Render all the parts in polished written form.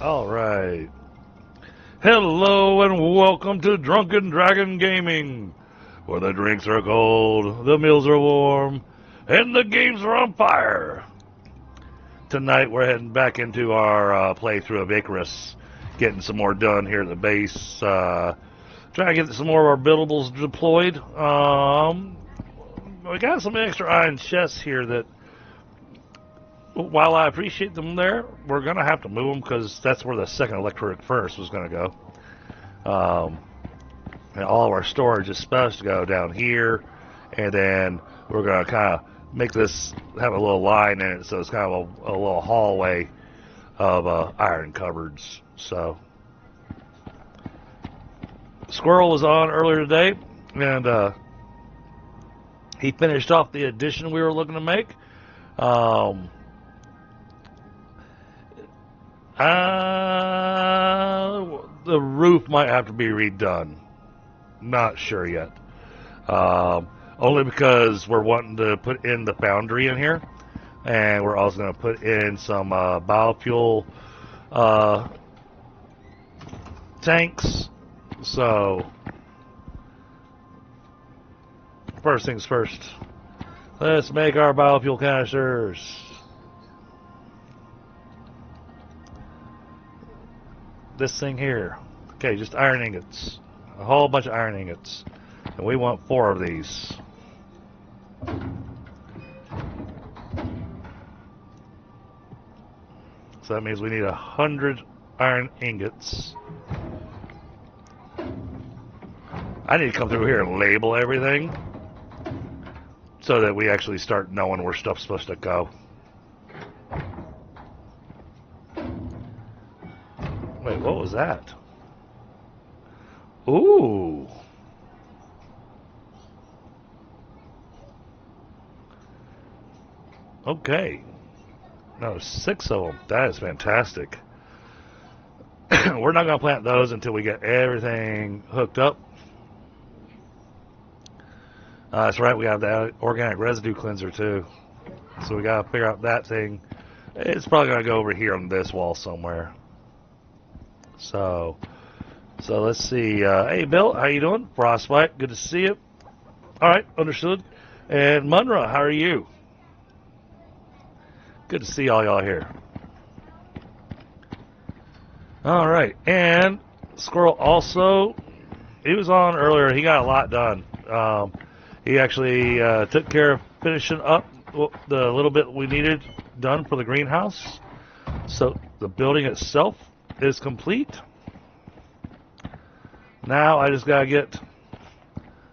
All right. Hello and welcome to Drunken Dragon Gaming, where the drinks are cold, the meals are warm, and the games are on fire. Tonight we're heading back into our playthrough of Icarus, getting some more done here at the base, trying to get some more of our buildables deployed. We got got some extra iron chests here that, while I appreciate them there, we're going to have to move them because that's where the second electric furnace was going to go. And all of our storage is supposed to go down here, and then we're going to kind of make this have a little line in it, so it's kind of a little hallway of iron cupboards. So, Squirrel was on earlier today, and he finished off the addition we were looking to make. The roof might have to be redone. Not sure yet. Only because we're wanting to put in the foundry in here, and we're also going to put in some biofuel tanks. So, first things first, let's make our biofuel canisters. This thing here. Okay, just iron ingots. A whole bunch of iron ingots. And we want 4 of these. So that means we need 100 iron ingots. I need to come through here and label everything so that we actually start knowing where stuff's supposed to go. Wait, what was that? Ooh. Okay. No, 6 of them. That is fantastic. We're not going to plant those until we get everything hooked up. That's right, we have the organic residue cleanser too. So we got to figure out that thing. It's probably going to go over here on this wall somewhere. So let's see. Hey, Bill, how you doing? Frostbite, good to see you. All right, understood. And Munra, how are you? Good to see all y'all here. All right, and Squirrel also, he was on earlier. He got a lot done. He actually took care of finishing up the little bit we needed done for the greenhouse. So the building itself is complete. Now I just gotta get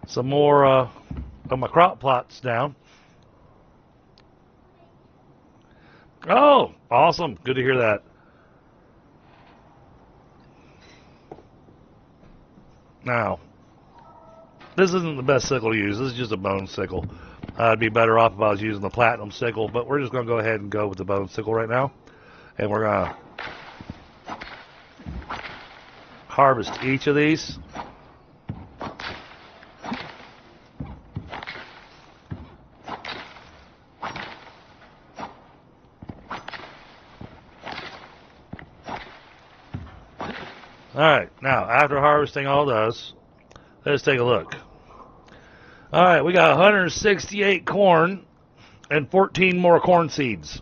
some more of my crop plots down. Oh, awesome. Good to hear that. Now, this isn't the best sickle to use. This is just a bone sickle. I'd be better off if I was using the platinum sickle, but we're just going to go ahead and go with the bone sickle right now. And we're going to harvest each of these. Alright, now after harvesting all those, let's take a look. Alright, we got 168 corn and 14 more corn seeds.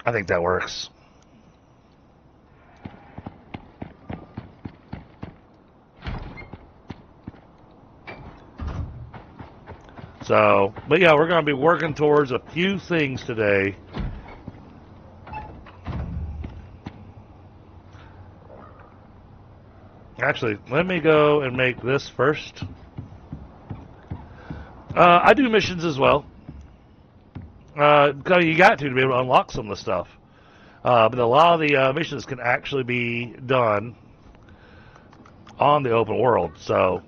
I think that works. So, but yeah, we're going to be working towards a few things today. Actually, let me go and make this first. I do missions as well. Because you got to be able to unlock some of the stuff. But a lot of the missions can actually be done on the open world. So,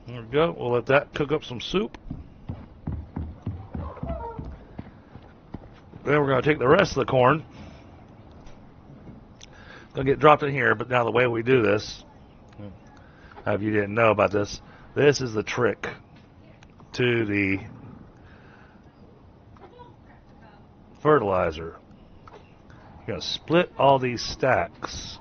there we go. We'll let that cook up some soup. Then we're going to take the rest of the corn. Going to get dropped in here, but now the way we do this, if you didn't know about this, this is the trick to the fertilizer. You're going to split all these stacks.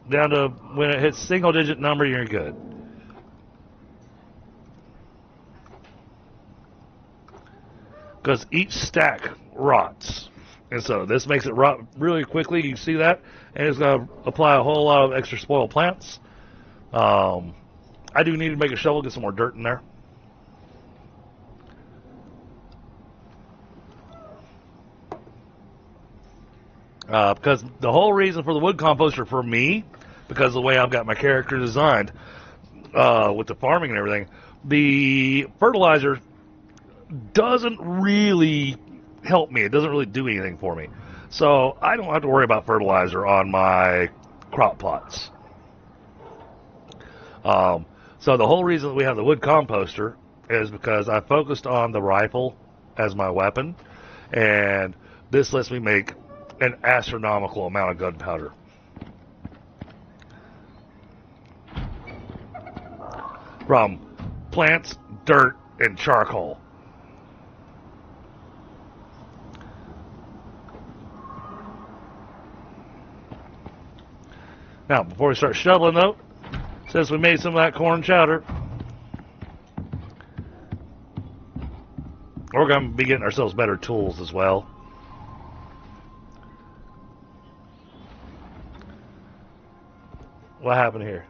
Down to when it hits single digit number, you're good. because each stack rots. And so this makes it rot really quickly. You see that? And it's going to apply a whole lot of extra spoiled plants. I do need to make a shovel, get some more dirt in there. Because the whole reason for the wood composter for me, because of the way I've got my character designed, with the farming and everything, the fertilizer doesn't really help me. It doesn't really do anything for me. So I don't have to worry about fertilizer on my crop plots. So the whole reason that we have the wood composter is because I focused on the rifle as my weapon, and this lets me make an astronomical amount of gunpowder. From plants, dirt, and charcoal. Now, before we start shoveling, though, since we made some of that corn chowder, we're going to be getting ourselves better tools as well. What happened here?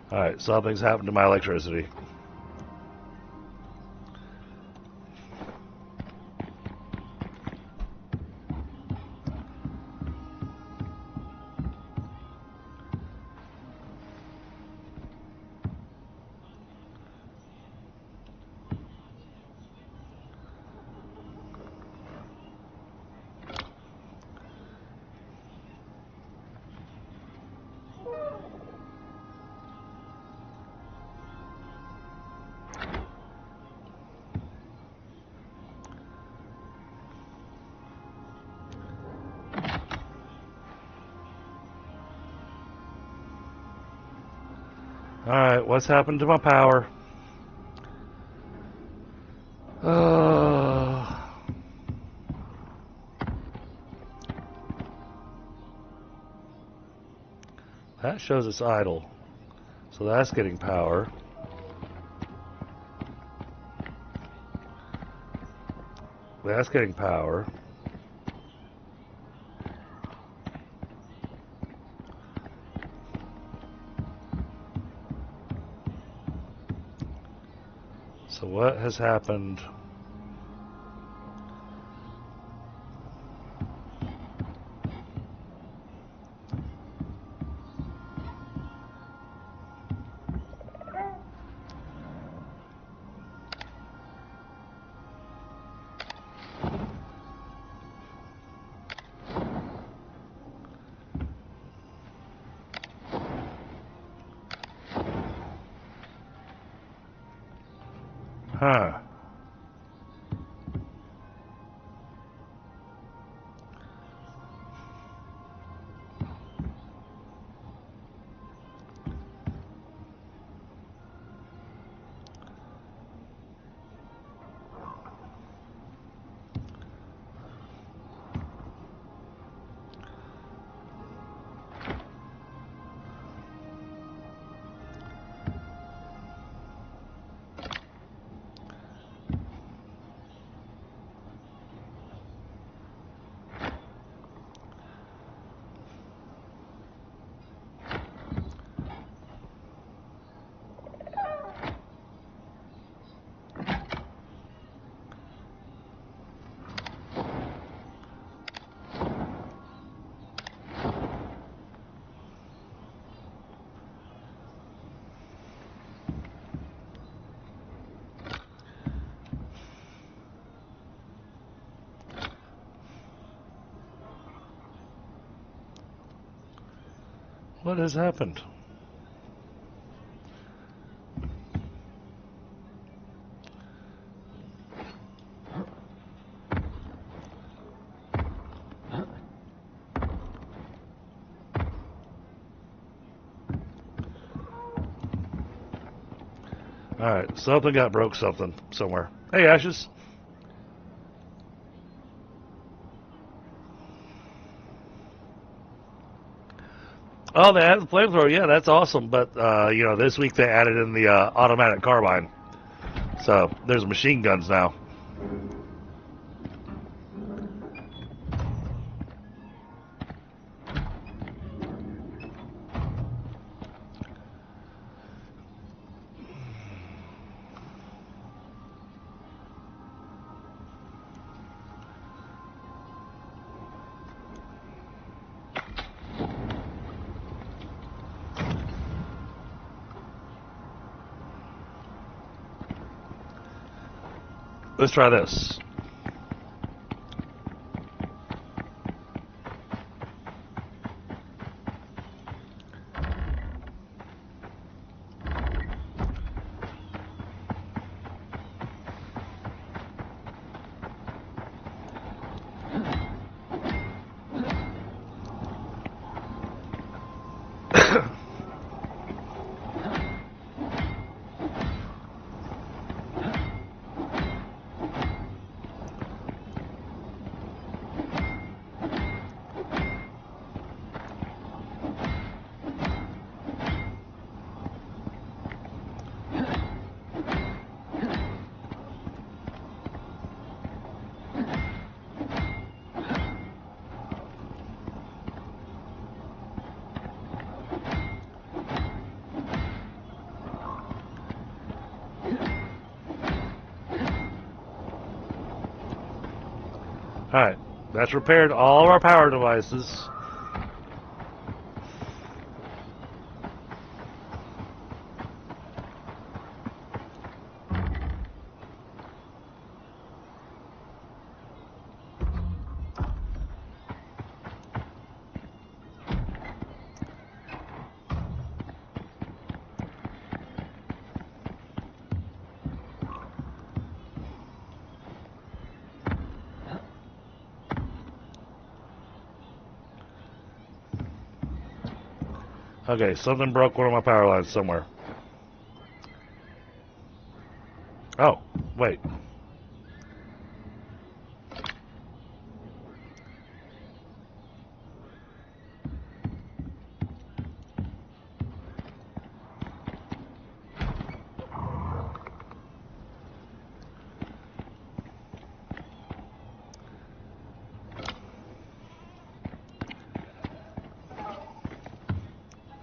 Alright, something's happened to my electricity. Alright, what's happened to my power? That shows it's idle. So that's getting power. That's getting power. So what has happened? Huh. What has happened? Alright, something got broke somewhere. Hey, Ashes. Oh, they added the flamethrower. Yeah, that's awesome. But, you know, this week they added in the automatic carbine. So there's machine guns now. Let's try this. Alright, that's repaired all of our power devices. Okay, something broke one of my power lines somewhere. Oh, wait.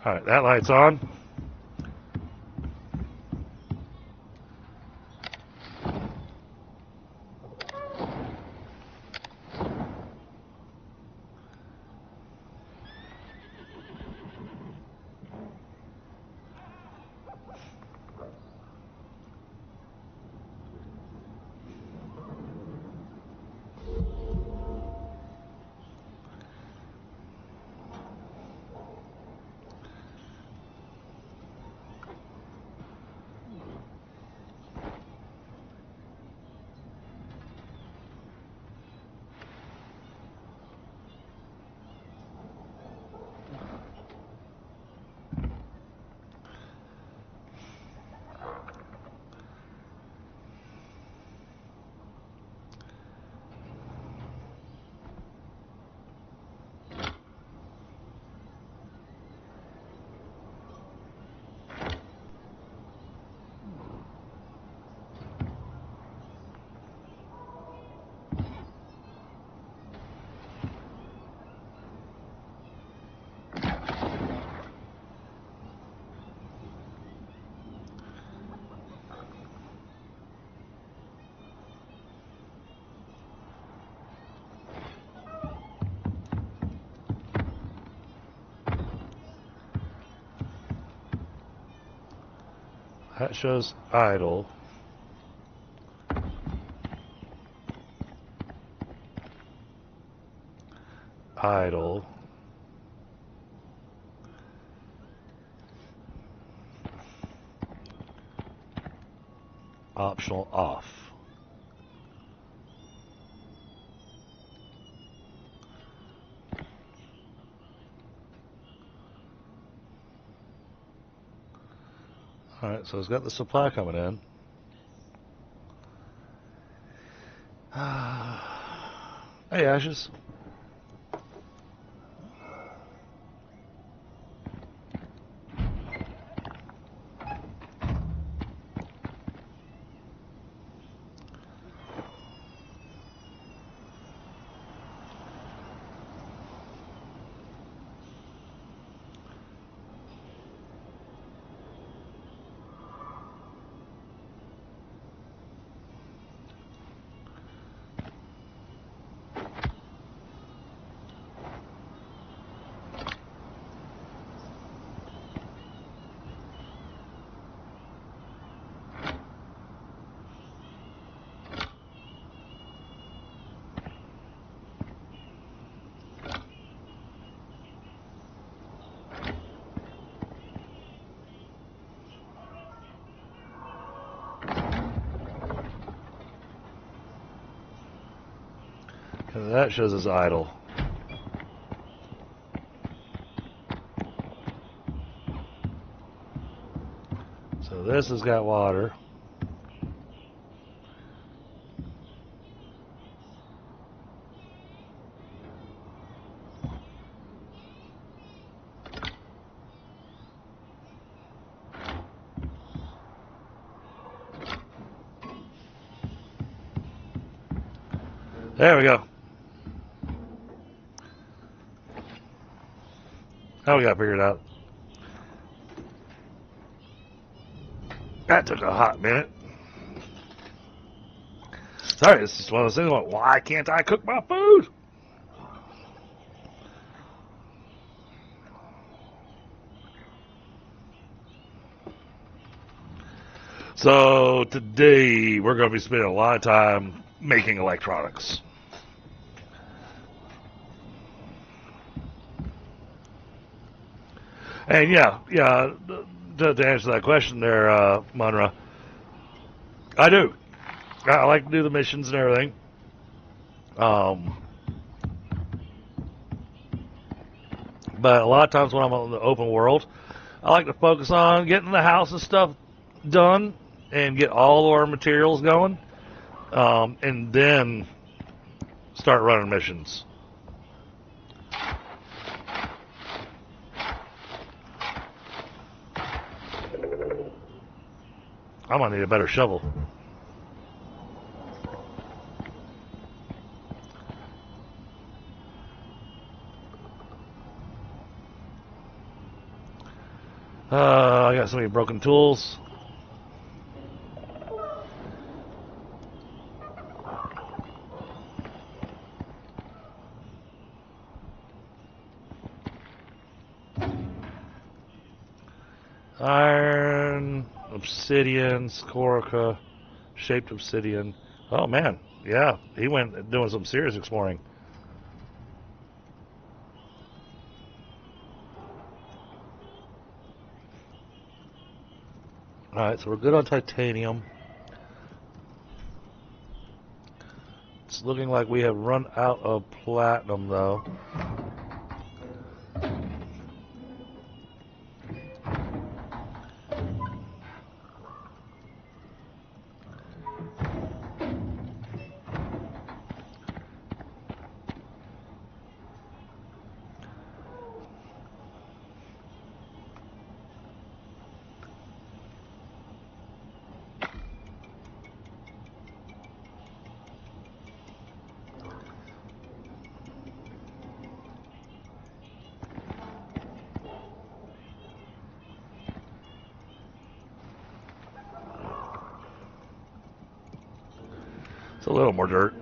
Alright, that light's on. That shows idle. Idle. Optional off. Alright, so it's got the supply coming in. Hey, Ashes. That shows us idle. So this has got water. There we go. Now we got figured out. That took a hot minute. Sorry, it's just one of those things. Like, why can't I cook my food? So today we're going to be spending a lot of time making electronics. And yeah, to answer that question there, Munra, I do. I like to do the missions and everything. But a lot of times when I'm on the open world, I like to focus on getting the house and stuff done and get all of our materials going, and then start running missions. I'm gonna need a better shovel. I got so many broken tools. Iron, obsidian, scorica, shaped obsidian. Oh man, yeah, he went doing some serious exploring. Alright, so we're good on titanium. It's looking like we have run out of platinum though. It's a little more dirt.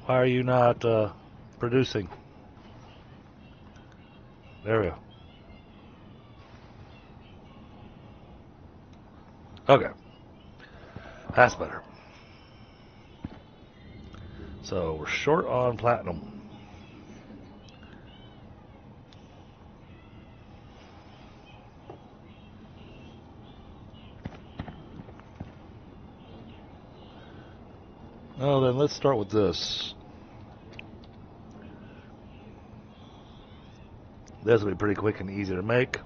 Why are you not producing? There we go. Okay. That's better. So we're short on platinum. Oh, then let's start with this. This will be pretty quick and easy to make.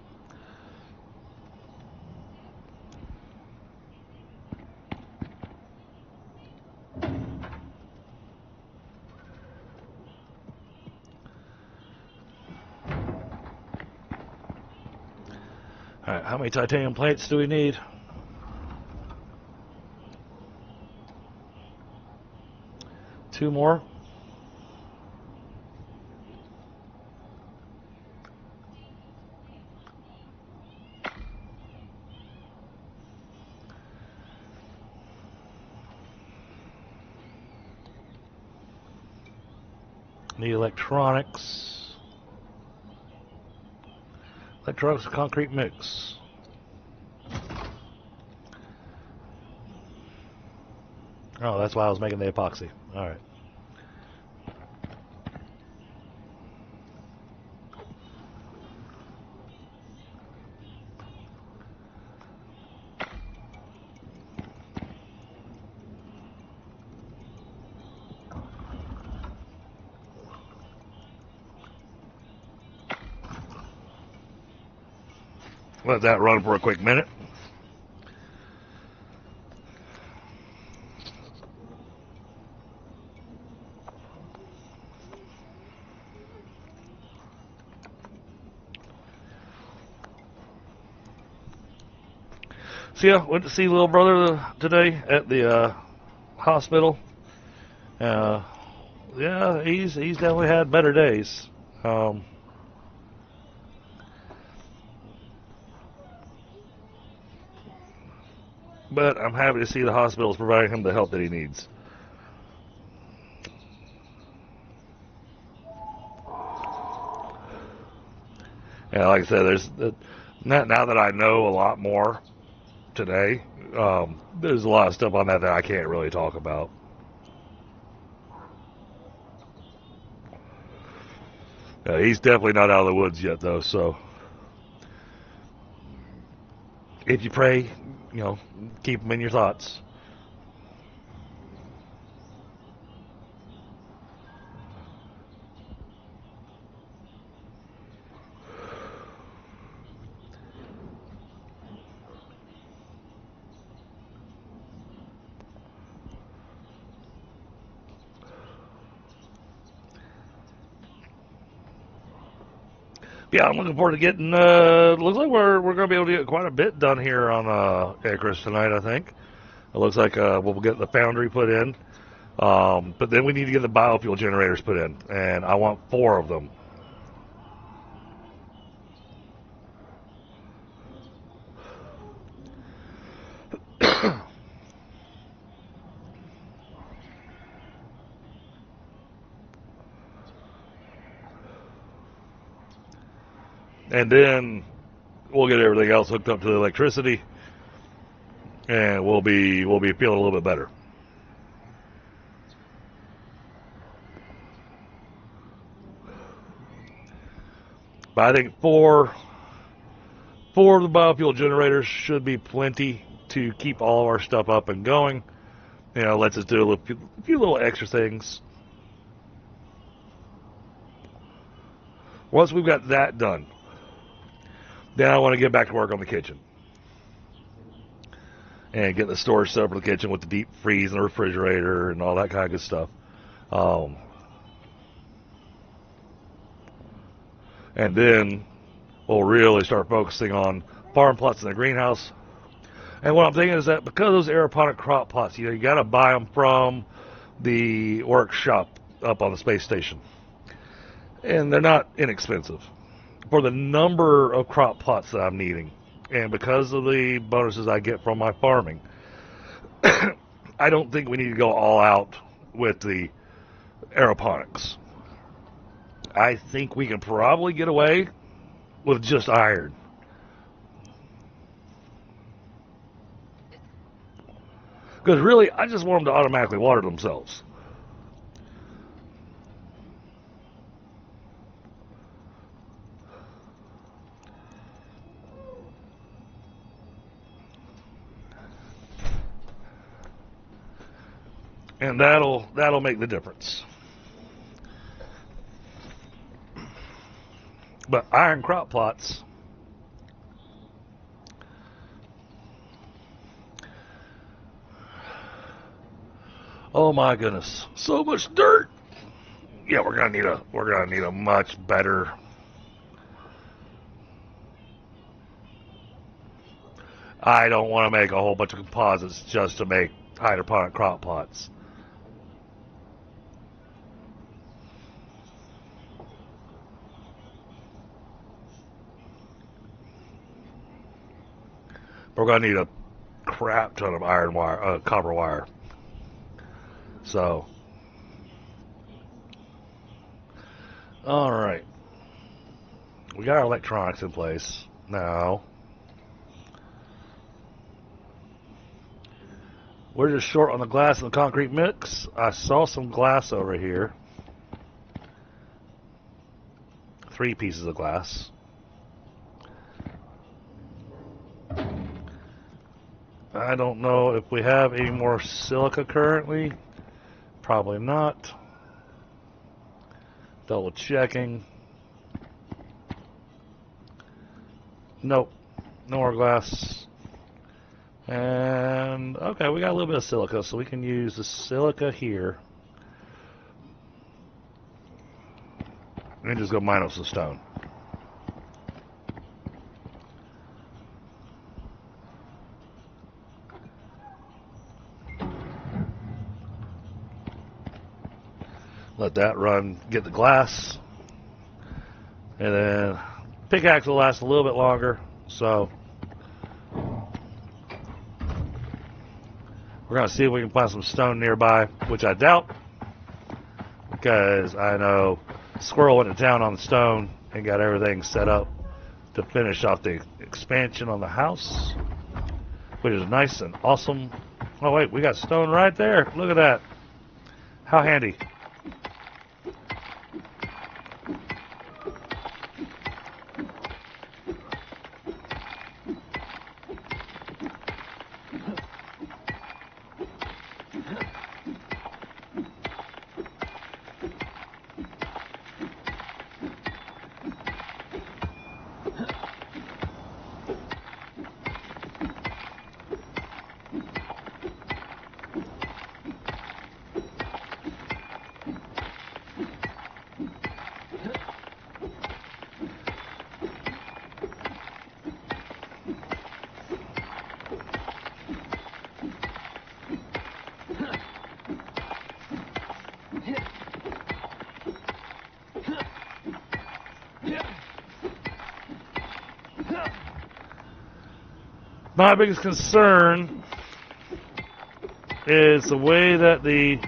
Alright, how many titanium plates do we need? Two more. Need electronics. Electronics concrete mix. Oh, that's why I was making the epoxy. All right. Let that run for a quick minute. So yeah, went to see little brother today at the hospital. Yeah, he's definitely had better days. But I'm happy to see the hospital's providing him the help that he needs. Yeah, like I said, now that I know a lot more today, there's a lot of stuff on that I can't really talk about. He's definitely not out of the woods yet, though, so if you pray, keep him in your thoughts. Yeah, I'm looking forward to getting. Looks like we're going to be able to get quite a bit done here on Icarus tonight. I think it looks like we'll get the foundry put in, but then we need to get the biofuel generators put in, and I want 4 of them. And then we'll get everything else hooked up to the electricity, and we'll be feeling a little bit better. But I think 4 of the biofuel generators should be plenty to keep all of our stuff up and going. Lets us do a few little extra things. Once we've got that done, then I want to get back to work on the kitchen. And get the storage set up for the kitchen with the deep freeze and the refrigerator and all that kind of good stuff. And then we'll really start focusing on farm plots in the greenhouse. And what I'm thinking is that because those aeroponic crop plots, you got to buy them from the workshop up on the space station. And they're not inexpensive for the number of crop plots that I'm needing. And because of the bonuses I get from my farming, I don't think we need to go all out with the aeroponics. I think we can probably get away with just iron. Because really, I just want them to automatically water themselves. And that'll make the difference. But iron crop plots, oh my goodness, so much dirt. Yeah, we're gonna need a much better. I don't want to make a whole bunch of composites just to make hydroponic crop plots. We're going to need a crap ton of iron wire, copper wire. So, all right. We got our electronics in place now. We're just short on the glass and the concrete mix. I saw some glass over here. 3 pieces of glass. I don't know if we have any more silica currently. Probably not. Double checking. Nope. No more glass. And, okay, we got a little bit of silica, so we can use the silica here. And just go mine up some stone. Let that run, get the glass. And then pickaxe will last a little bit longer, so we're going to see if we can find some stone nearby, which I doubt, because I know Squirrel went to town on the stone and got everything set up to finish off the expansion on the house, which is nice and awesome. Oh wait, we got stone right there. Look at that. How handy. My biggest concern is the way that the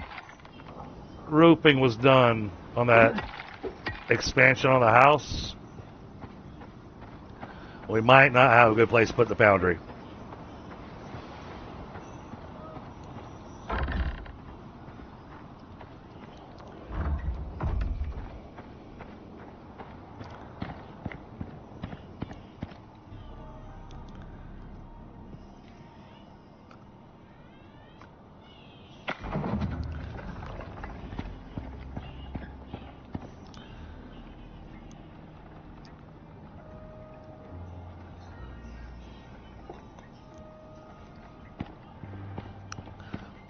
roofing was done on that expansion on the house. We might not have a good place to put the foundry.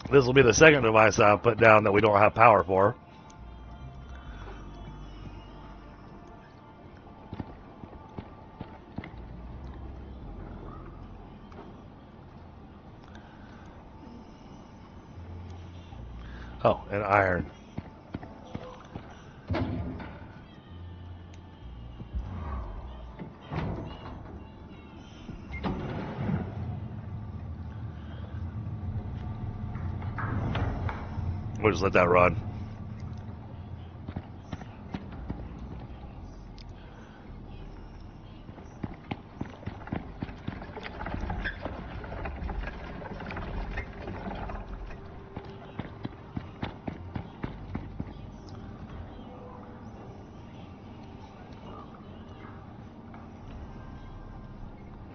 This will be the second device I've put down that we don't have power for. Oh, and iron. We'll just let that run.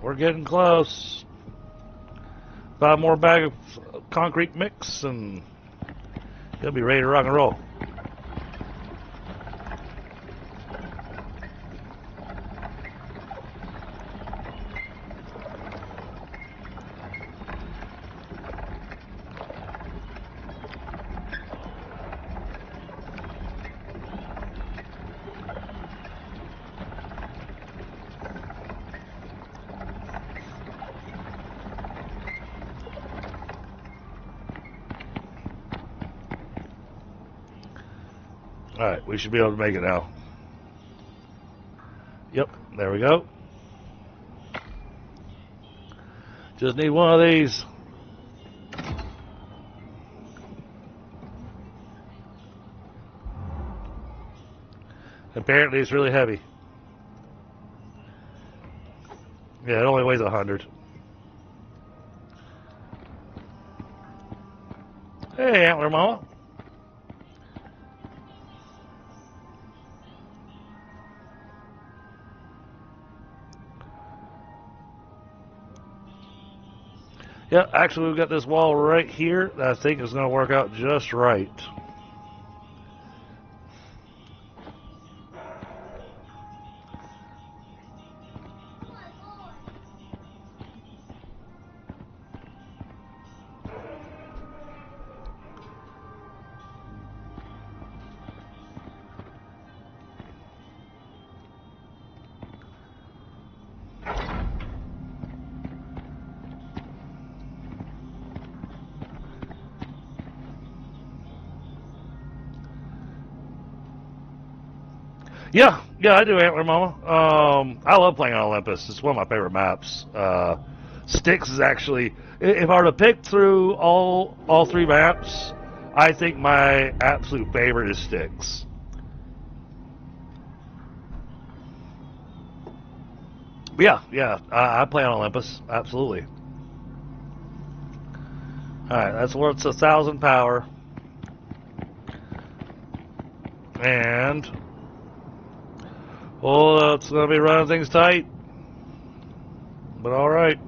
We're getting close. 5 more bag of concrete mix and he'll be ready to rock and roll. Alright, we should be able to make it now. Yep, there we go. Just need one of these. Apparently it's really heavy. Yeah, it only weighs 100. Hey, Antler Mama. Yeah, actually, we've got this wall right here that I think is going to work out just right. Yeah, I do, Antler Mama. I love playing on Olympus. It's one of my favorite maps. Styx is actually, if I were to pick through all three maps, I think my absolute favorite is Styx. Yeah, I play on Olympus, absolutely. Alright, that's worth 1,000 power. And, oh, it's going to be running things tight. But alright.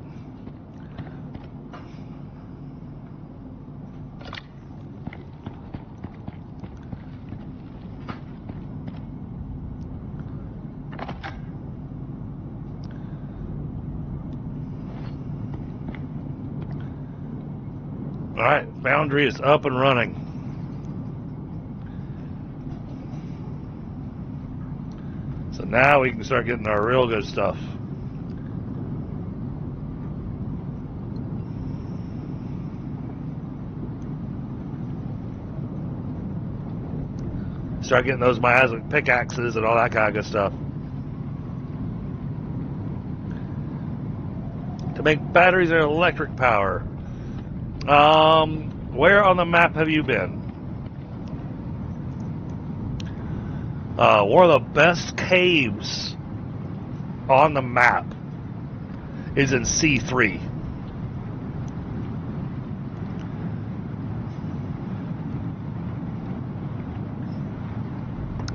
Alright, Foundry is up and running. So now we can start getting our real good stuff. Start getting those miasmic pickaxes and all that kind of good stuff. To make batteries and electric power. Where on the map have you been? One of the best caves on the map is in C3.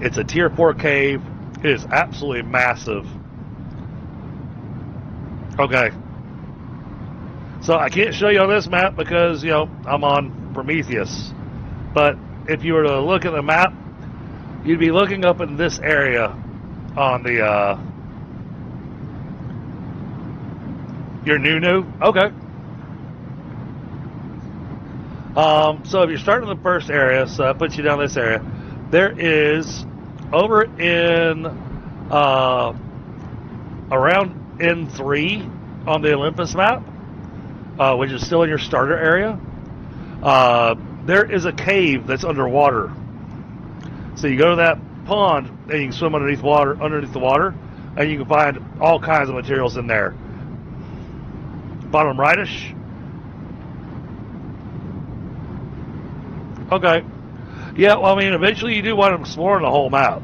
It's a tier 4 cave. It is absolutely massive. Okay. So I can't show you on this map because, you know, I'm on Prometheus. But if you were to look at the map, you'd be looking up in this area on the, your new? Okay. So if you're starting in the first area, so that puts you down this area, there is, over in, around N3 on the Olympus map, which is still in your starter area, there is a cave that's underwater. So you go to that pond and you can swim underneath the water, and you can find all kinds of materials in there. Bottom rightish. Okay. Yeah, well, I mean, eventually you do want to explore the whole map.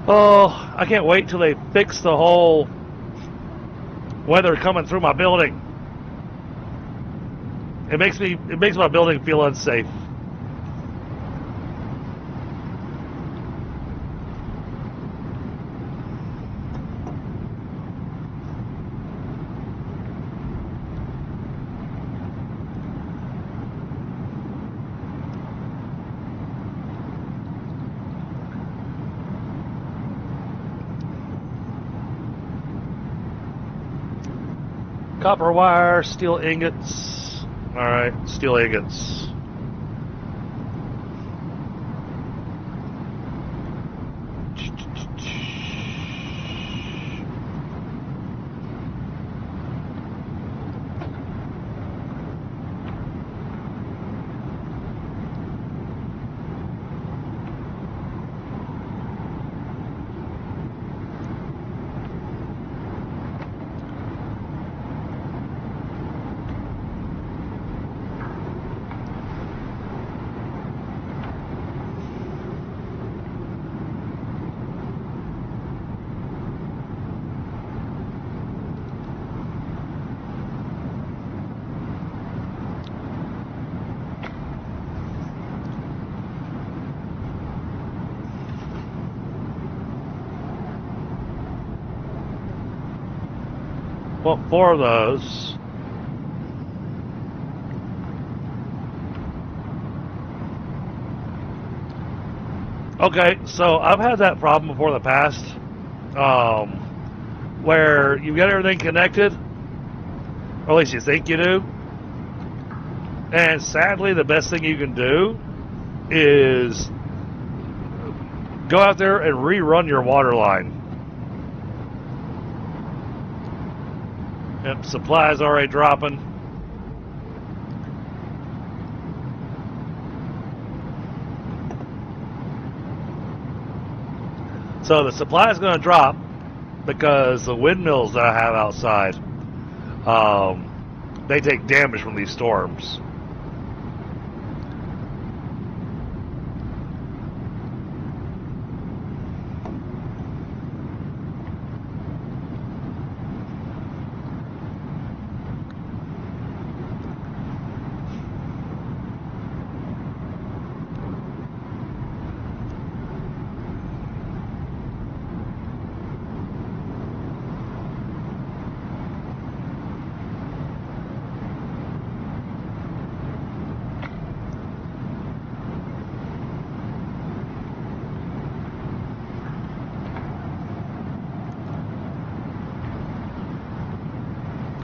Oh, I can't wait till they fix the whole weather coming through my building. It makes my building feel unsafe. Copper wire, steel ingots. Alright, steel ingots. Well, 4 of those. Okay, so I've had that problem before in the past, where you get everything connected, or at least you think you do, and sadly the best thing you can do is go out there and rerun your water line. Yep, supplies already dropping. So the supply is going to drop because the windmills that I have outside, they take damage from these storms.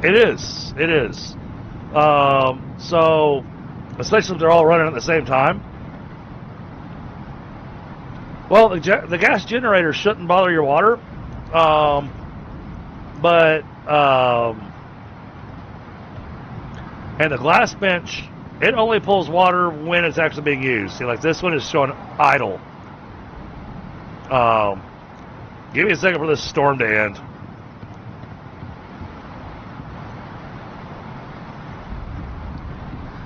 It is. It is. So, especially if they're all running at the same time. Well, the gas generator shouldn't bother your water, and the glass bench, it only pulls water when it's actually being used. See, like this one is showing idle. Give me a second for this storm to end.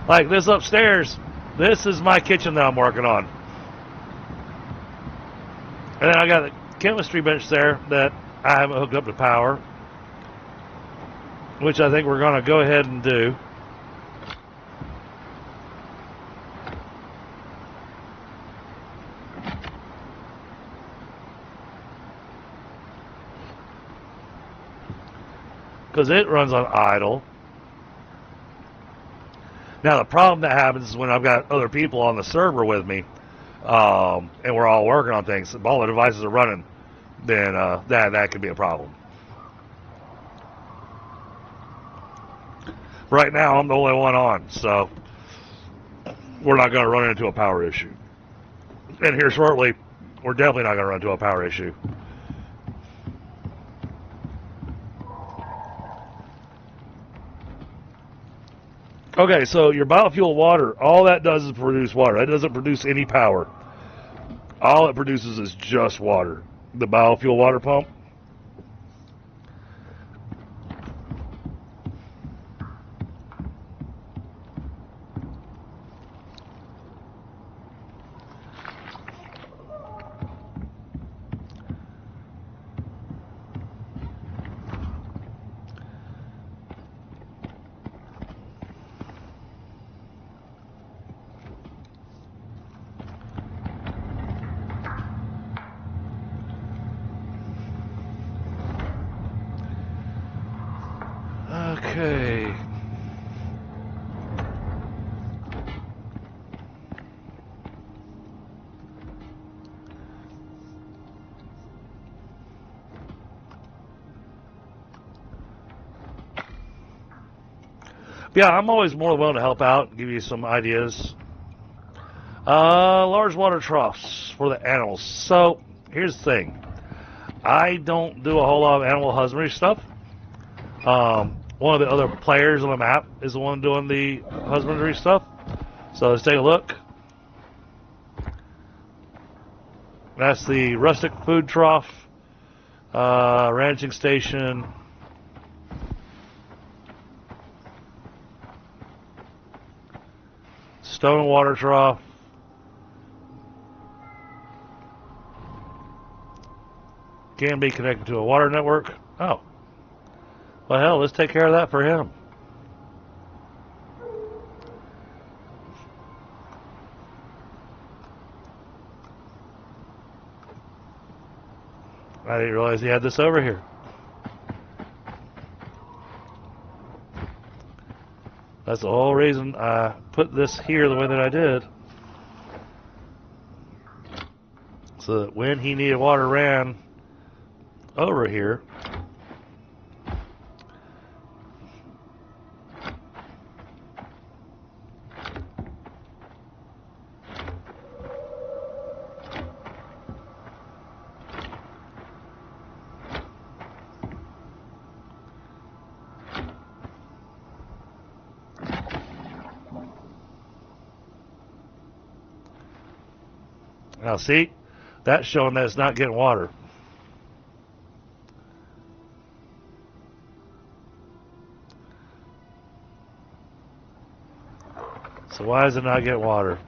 Like this upstairs, this is my kitchen that I'm working on. And then I got the chemistry bench there that I haven't hooked up to power, which I think we're going to go ahead and do. Because it runs on idle. Now the problem that happens is when I've got other people on the server with me, and we're all working on things, if all the devices are running, then that could be a problem. Right now I'm the only one on, so we're not going to run into a power issue. And here shortly, we're definitely not going to run into a power issue. Okay, so your biofuel water, all that does is produce water. That doesn't produce any power. All it produces is just water. The biofuel water pump. Okay. Yeah, I'm always more than willing to help out and give you some ideas. Large water troughs for the animals. So, here's the thing. I don't do a whole lot of animal husbandry stuff. One of the other players on the map is the one doing the husbandry stuff. So let's take a look. That's the rustic food trough, ranching station. Stone water trough. Can be connected to a water network. Oh. Well, hell, let's take care of that for him. I didn't realize he had this over here. That's the whole reason I put this here the way that I did. So that when he needed water ran over here, now see, that's showing that it's not getting water. So why does it not get water?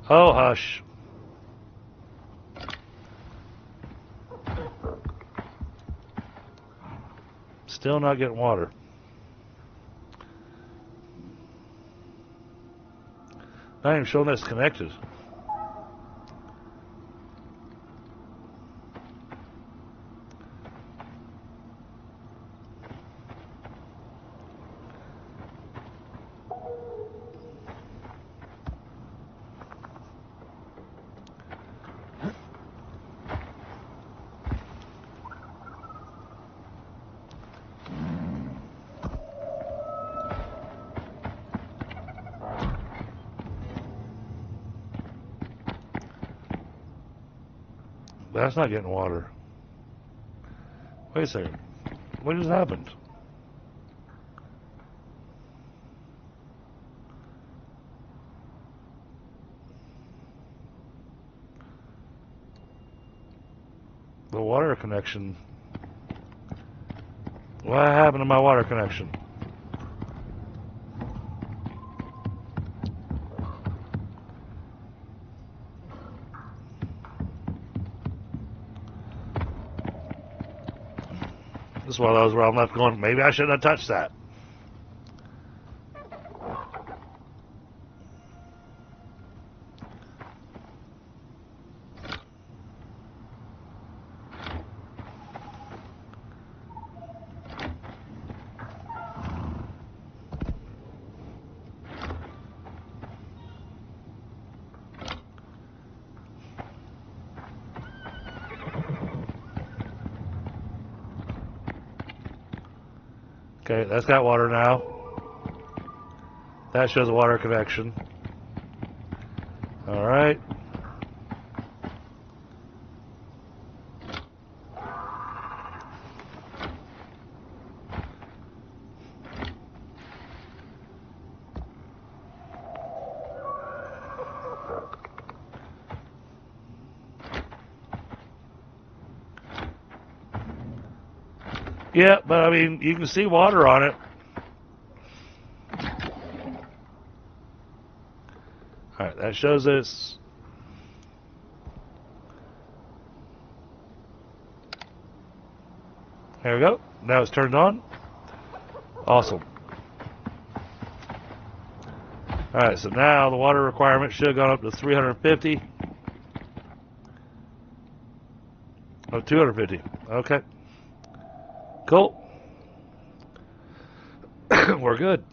Oh, hush. Still not getting water. Not even showing that it's connected. That's not getting water. Wait a second. What just happened? The water connection. What happened to my water connection? This is one of those where I'm left going, maybe I shouldn't have touched that. Okay, that's got water now. That shows a water connection. All right. Yeah, but I mean, you can see water on it. All right, that shows this. There we go. Now it's turned on. Awesome. All right, so now the water requirement should have gone up to 350. Oh, 250. Okay. Cool. We're good.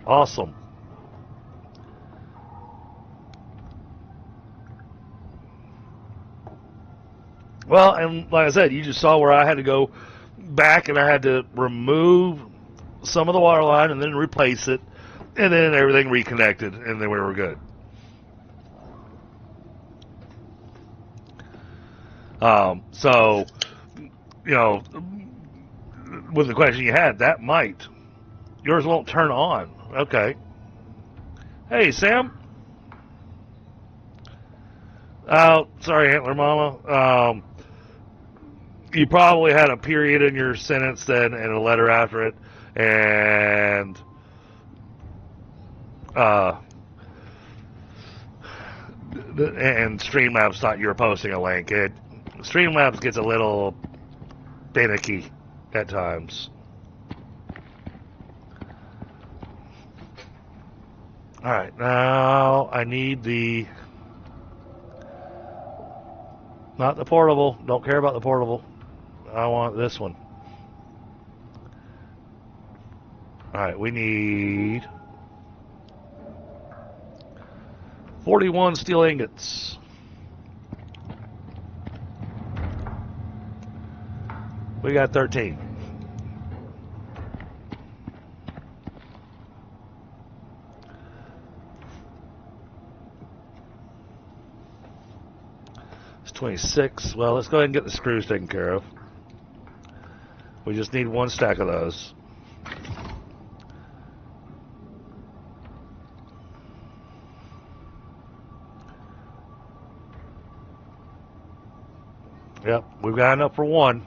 Awesome. Well, and like I said, you just saw where I had to go back and I had to remove some of the water line and then replace it, and then everything reconnected, and then we were good. So, you know, with the question you had, that might. Yours won't turn on. Okay. Hey, Sam. Sorry, Antler Mama. You probably had a period in your sentence then and a letter after it, and Streamlabs thought you were posting a link. Streamlabs gets a little finicky at times. Alright, now I need the... Not the portable. Don't care about the portable. I want this one. Alright, we need 41 steel ingots. We got 13. It's 26. Well, let's go ahead and get the screws taken care of. We just need one stack of those. Yep, we've got enough for one,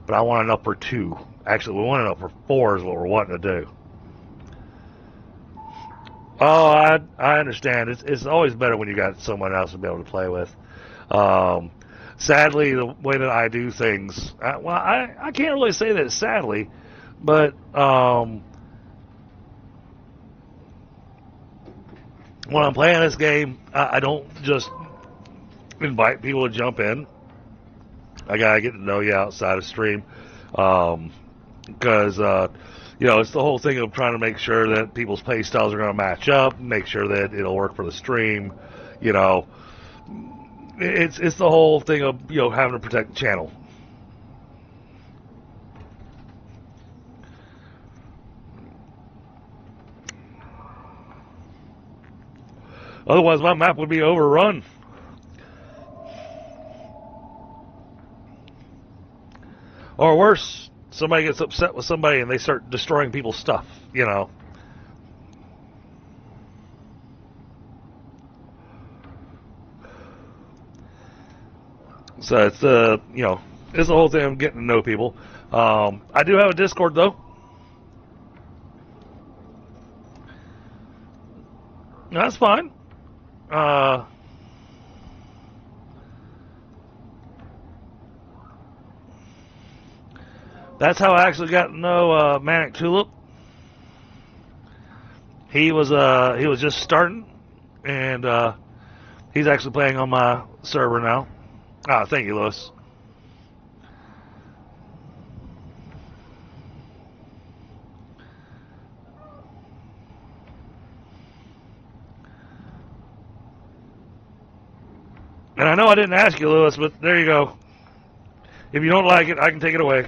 but I want enough for two. Actually, we want enough for four is what we're wanting to do. Oh, I understand. It's always better when you got someone else to be able to play with. Sadly, the way that I do things, I can't really say that sadly, but when I'm playing this game, I don't just invite people to jump in. I gotta get to know you outside of stream, because it's the whole thing of trying to make sure that people's play styles are going to match up, make sure that it'll work for the stream. It's the whole thing of having to protect the channel. Otherwise, my map would be overrun. Or worse, somebody gets upset with somebody and they start destroying people's stuff, So it's it's the whole thing of getting to know people. I do have a Discord though. That's fine. That's how I actually got to know Manic Tulip. He was just starting, and he's actually playing on my server now. Thank you, Lewis. And I know I didn't ask you, Lewis, but there you go. If you don't like it, I can take it away.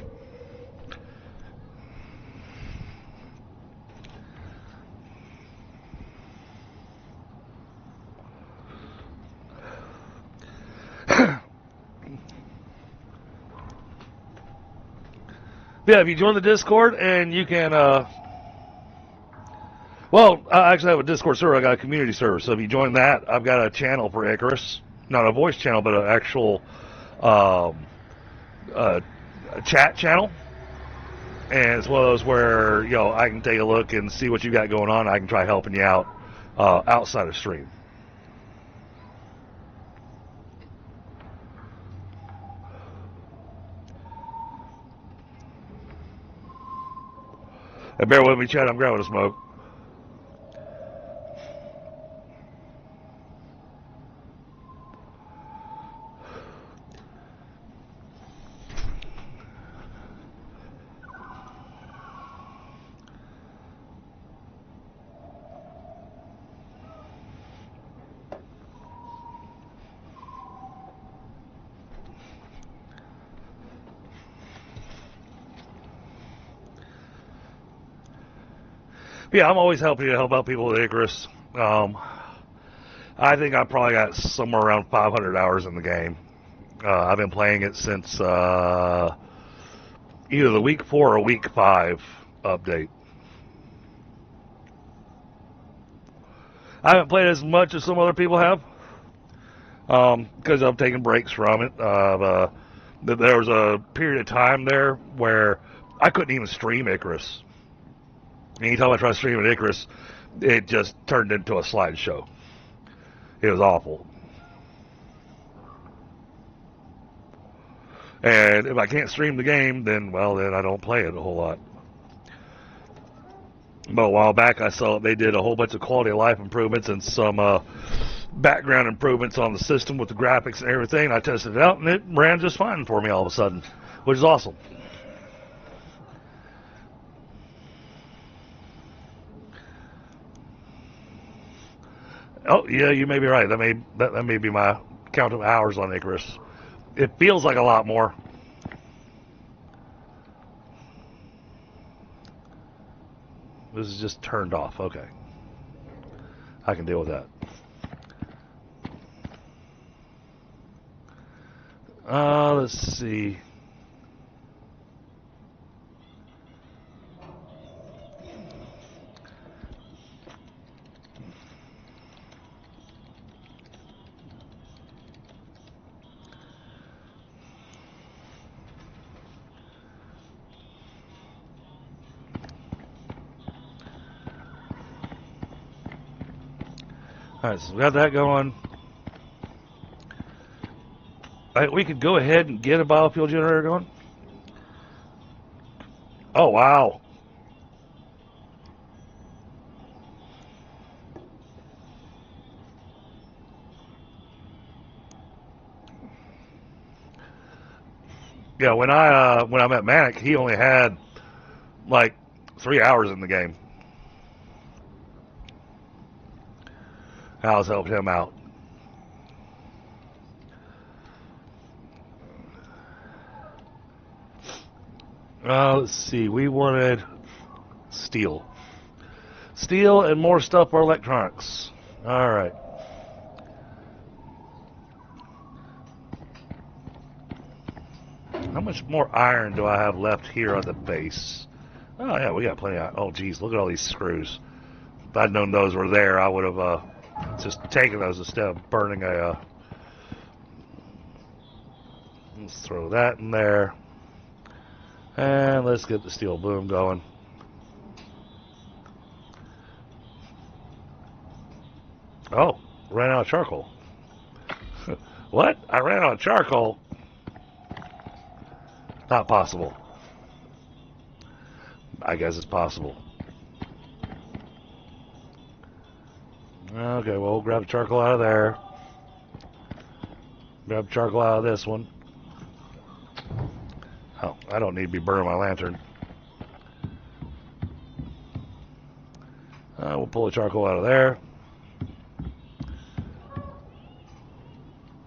Yeah, if you join the Discord and you can, well, I actually have a Discord server. I got a community server. So if you join that, I've got a channel for Icarus. Not a voice channel, but an actual a chat channel. And it's one of those where, I can take a look and see what you got going on. I can try helping you out outside of stream. And bear with me, Chad. I'm grabbing a smoke. Yeah, I'm always helping to help out people with Icarus. I think I probably got somewhere around 500 hours in the game. I've been playing it since either the week 4 or week 5 update. I haven't played as much as some other people have because I've taken breaks from it. There was a period of time there where I couldn't even stream Icarus. Anytime I tried streaming Icarus, it just turned into a slideshow. It was awful. And if I can't stream the game, then I don't play it a whole lot. But a while back, I saw they did a whole bunch of quality of life improvements and some background improvements on the system with the graphics and everything. I tested it out, and it ran just fine for me all of a sudden, which is awesome. Oh, yeah, you may be right. That may be my count of hours on Icarus. It feels like a lot more. This is just turned off. Okay. I can deal with that. Let's see. Alright, so we got that going. We could go ahead and get a biofuel generator going. Oh, wow. Yeah, when I met Manic, he only had like 3 hours in the game. Al's helped him out. Let's see. We wanted steel. Steel and more stuff for electronics. All right. How much more iron do I have left here on the base? Oh, yeah, we got plenty of... Oh, geez, look at all these screws. If I'd known those were there, I would have just taken those instead of burning a... Let's throw that in there. And let's get the steel boom going. Oh, ran out of charcoal. What? I ran out of charcoal? Not possible. I guess it's possible. Okay, well, we'll grab the charcoal out of there. Grab charcoal out of this one. Oh, I don't need to be burning my lantern. We'll pull the charcoal out of there.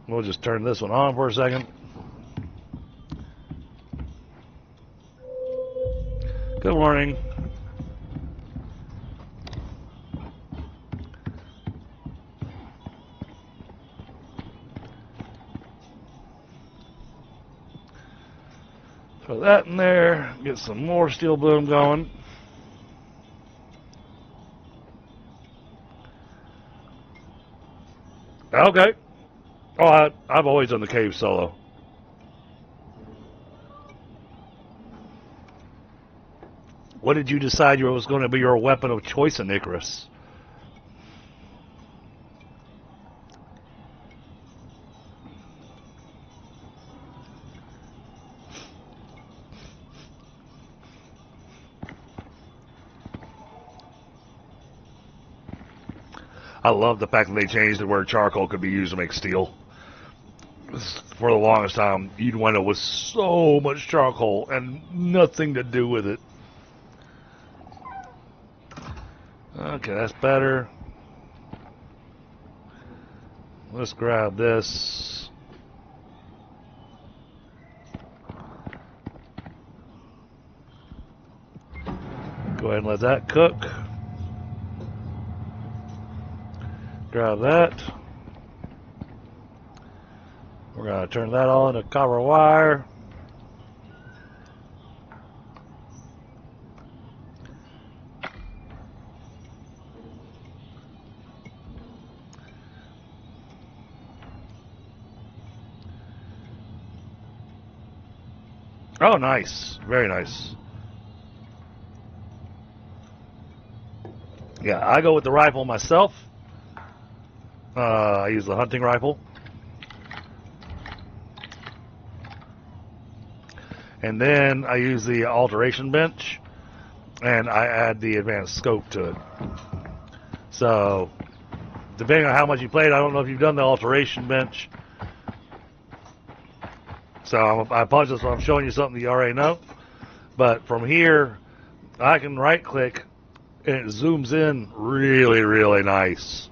We'll just turn this one on for a second. Good morning. Throw that in there. Get some more steel boom going. Okay. Oh, I've always done the cave solo. What did you decide was going to be your weapon of choice in Icarus? I love the fact that they changed it where charcoal could be used to make steel. For the longest time, you'd wind up with so much charcoal and nothing to do with it. Okay, that's better. Let's grab this. Go ahead and let that cook. Grab that. We're going to turn that all into copper wire. Oh, nice. Very nice. Yeah, I go with the rifle myself. I use the hunting rifle. And then I use the alteration bench. and I add the advanced scope to it. So, depending on how much you played, I don't know if you've done the alteration bench. So I apologize if I'm showing you something you already know. But from here, I can right click and it zooms in really, really nice.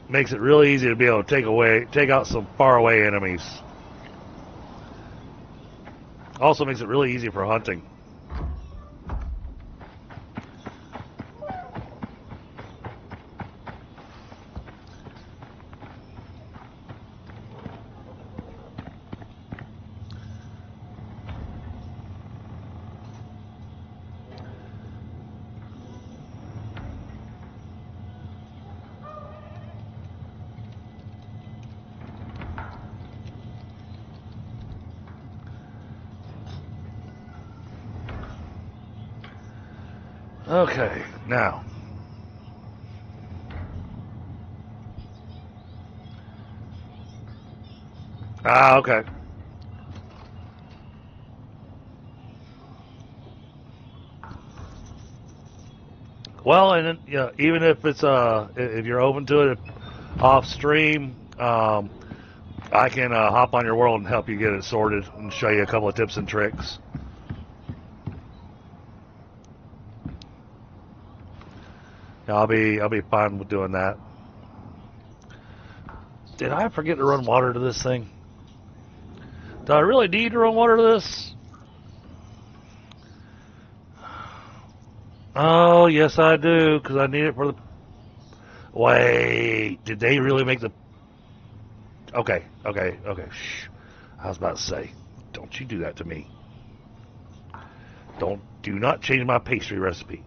Makes it really easy to be able to take out some far away enemies. Also makes it really easy for hunting. Okay, now. Okay. Well, and you know, even if it's if you're open to it off stream, I can hop on your world and help you get it sorted and show you a couple of tips and tricks. I'll be fine with doing that. Did I forget to run water to this thing? Do I really need to run water to this? Oh, yes I do, because I need it for the... Wait, did they really make the... Okay. Shh. I was about to say, don't you do that to me. Do not change my pastry recipe.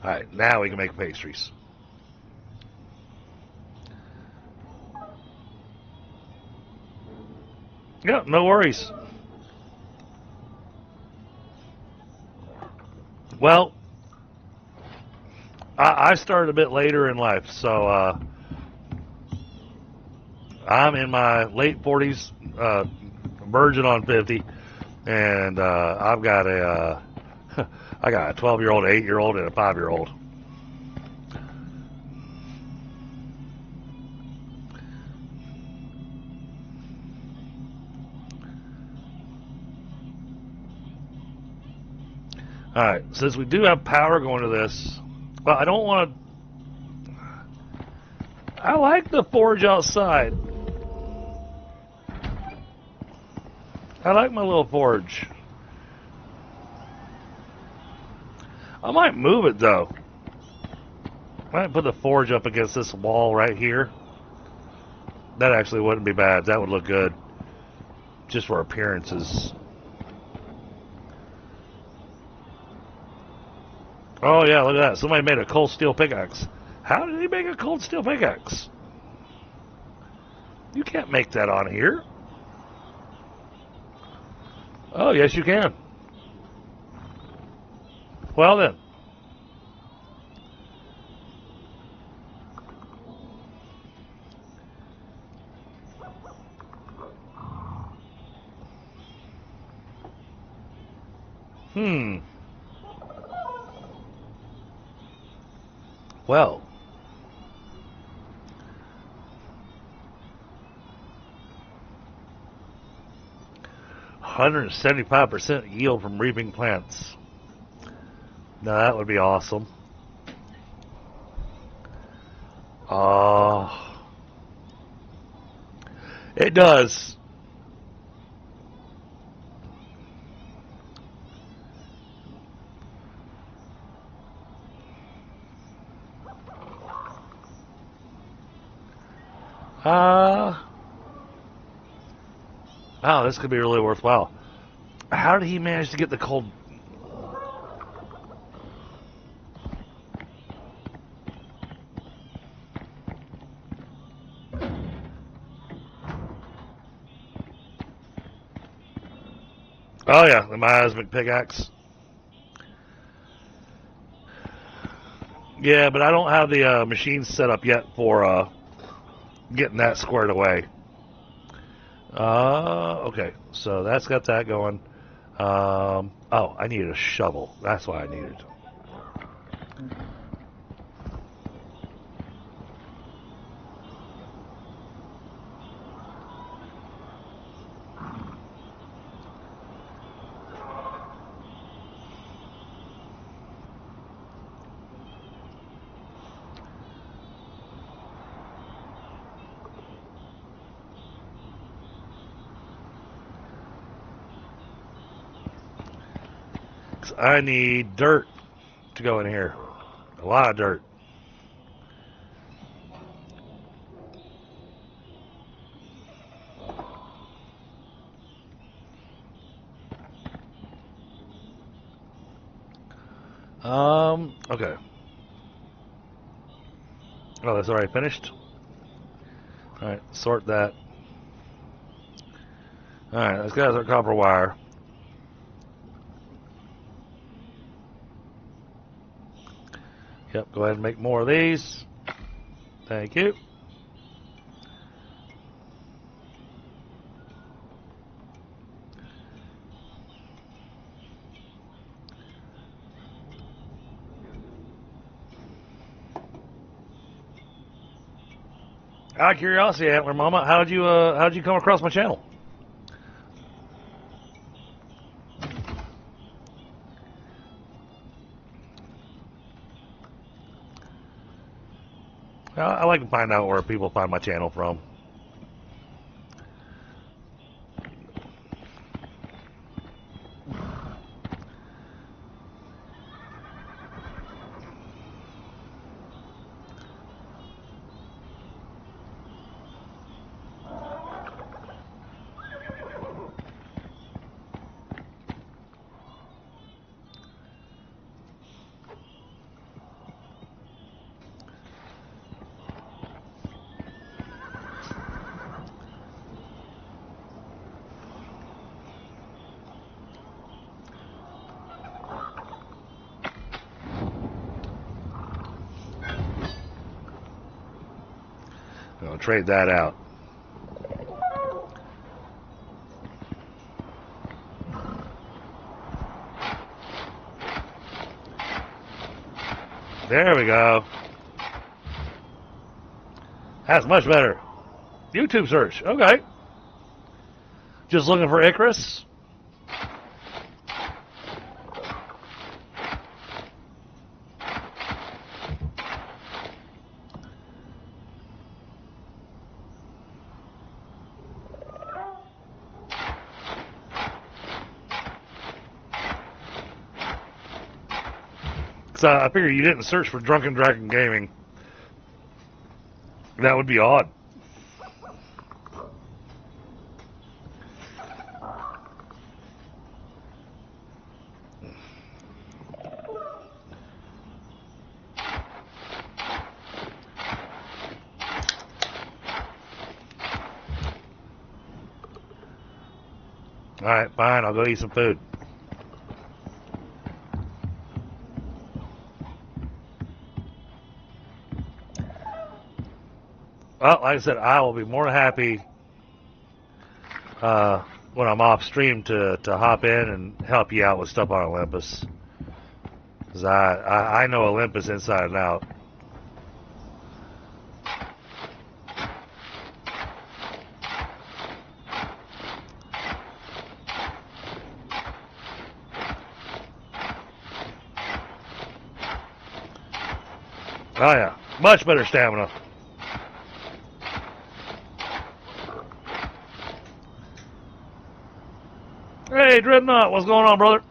Alright, now we can make pastries. Yeah, no worries. Well, I started a bit later in life, so I'm in my late 40s, verging on 50, and I've got a I got a 12-year-old, 8-year-old, and a 5-year-old. Alright, since we do have power going to this, well, I don't want to... I like the forge outside. I like my little forge. I might move it, though. I might put the forge up against this wall right here. That actually wouldn't be bad. That would look good. Just for appearances. Oh, yeah, look at that. Somebody made a cold steel pickaxe. How did he make a cold steel pickaxe? You can't make that on here. Oh, yes, you can. Well, then. Well. 175% yield from reaping plants. Now that would be awesome. It does. Wow, this could be really worthwhile. How did he manage to get the cold? Oh yeah, the miasmic pickaxe. Yeah, but I don't have the machine set up yet for getting that squared away. Okay, so that's got that going. Oh, I needed a shovel. That's why I needed. I need dirt to go in here. A lot of dirt. Okay. Oh, that's already finished? Alright, sort that. Alright, let's get our copper wire. Yep, go ahead and make more of these. Thank you. Out of curiosity, Antler Mama, how'd you come across my channel? I like to find out where people find my channel from. I'll trade that out. There we go. That's much better. YouTube search. Okay. Just looking for Icarus. So I figure you didn't search for Drunken Dragon Gaming. That would be odd. Alright, fine, I'll go eat some food. Well, like I said, I will be more than happy when I'm off stream to hop in and help you out with stuff on Olympus. Because I know Olympus inside and out. Oh yeah, much better stamina. Hey, Dreadnought, what's going on, brother?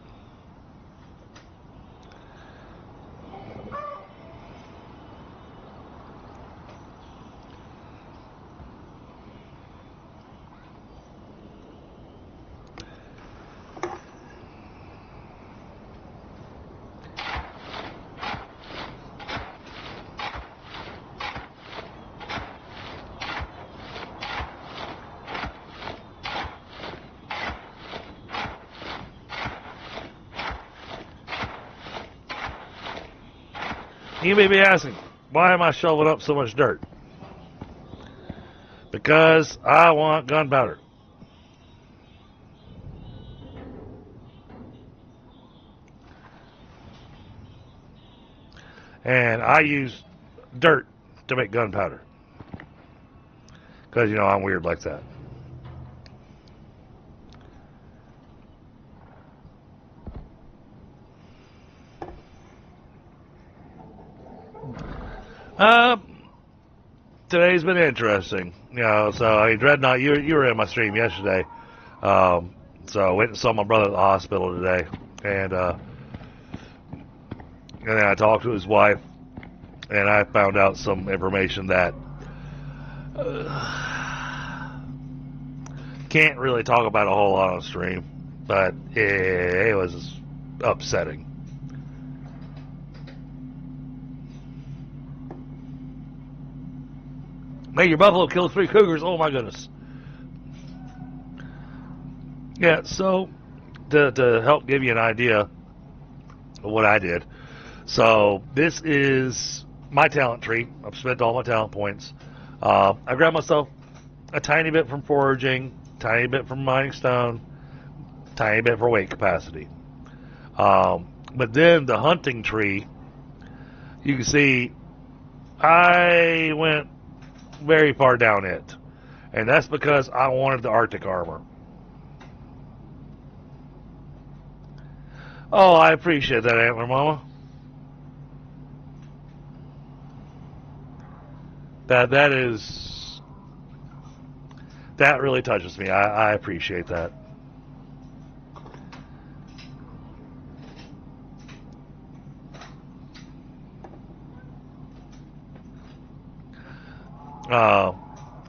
You may be asking, why am I shoveling up so much dirt? Because I want gunpowder. And I use dirt to make gunpowder. Because, you know, I'm weird like that. Today's been interesting. You know, so, I mean, Dreadnought, you were in my stream yesterday. So I went and saw my brother at the hospital today. And then I talked to his wife. And I found out some information that can't really talk about a whole lot on stream, but it was upsetting. Man, your buffalo killed 3 cougars. Oh my goodness. Yeah, so to help give you an idea of what I did. So this is my talent tree. I've spent all my talent points. I grabbed myself a tiny bit from foraging, tiny bit from mining stone, tiny bit for weight capacity. But then the hunting tree, you can see I went very far down it. And that's because I wanted the Arctic armor. Oh, I appreciate that, Antler Mama. That really touches me. I appreciate that.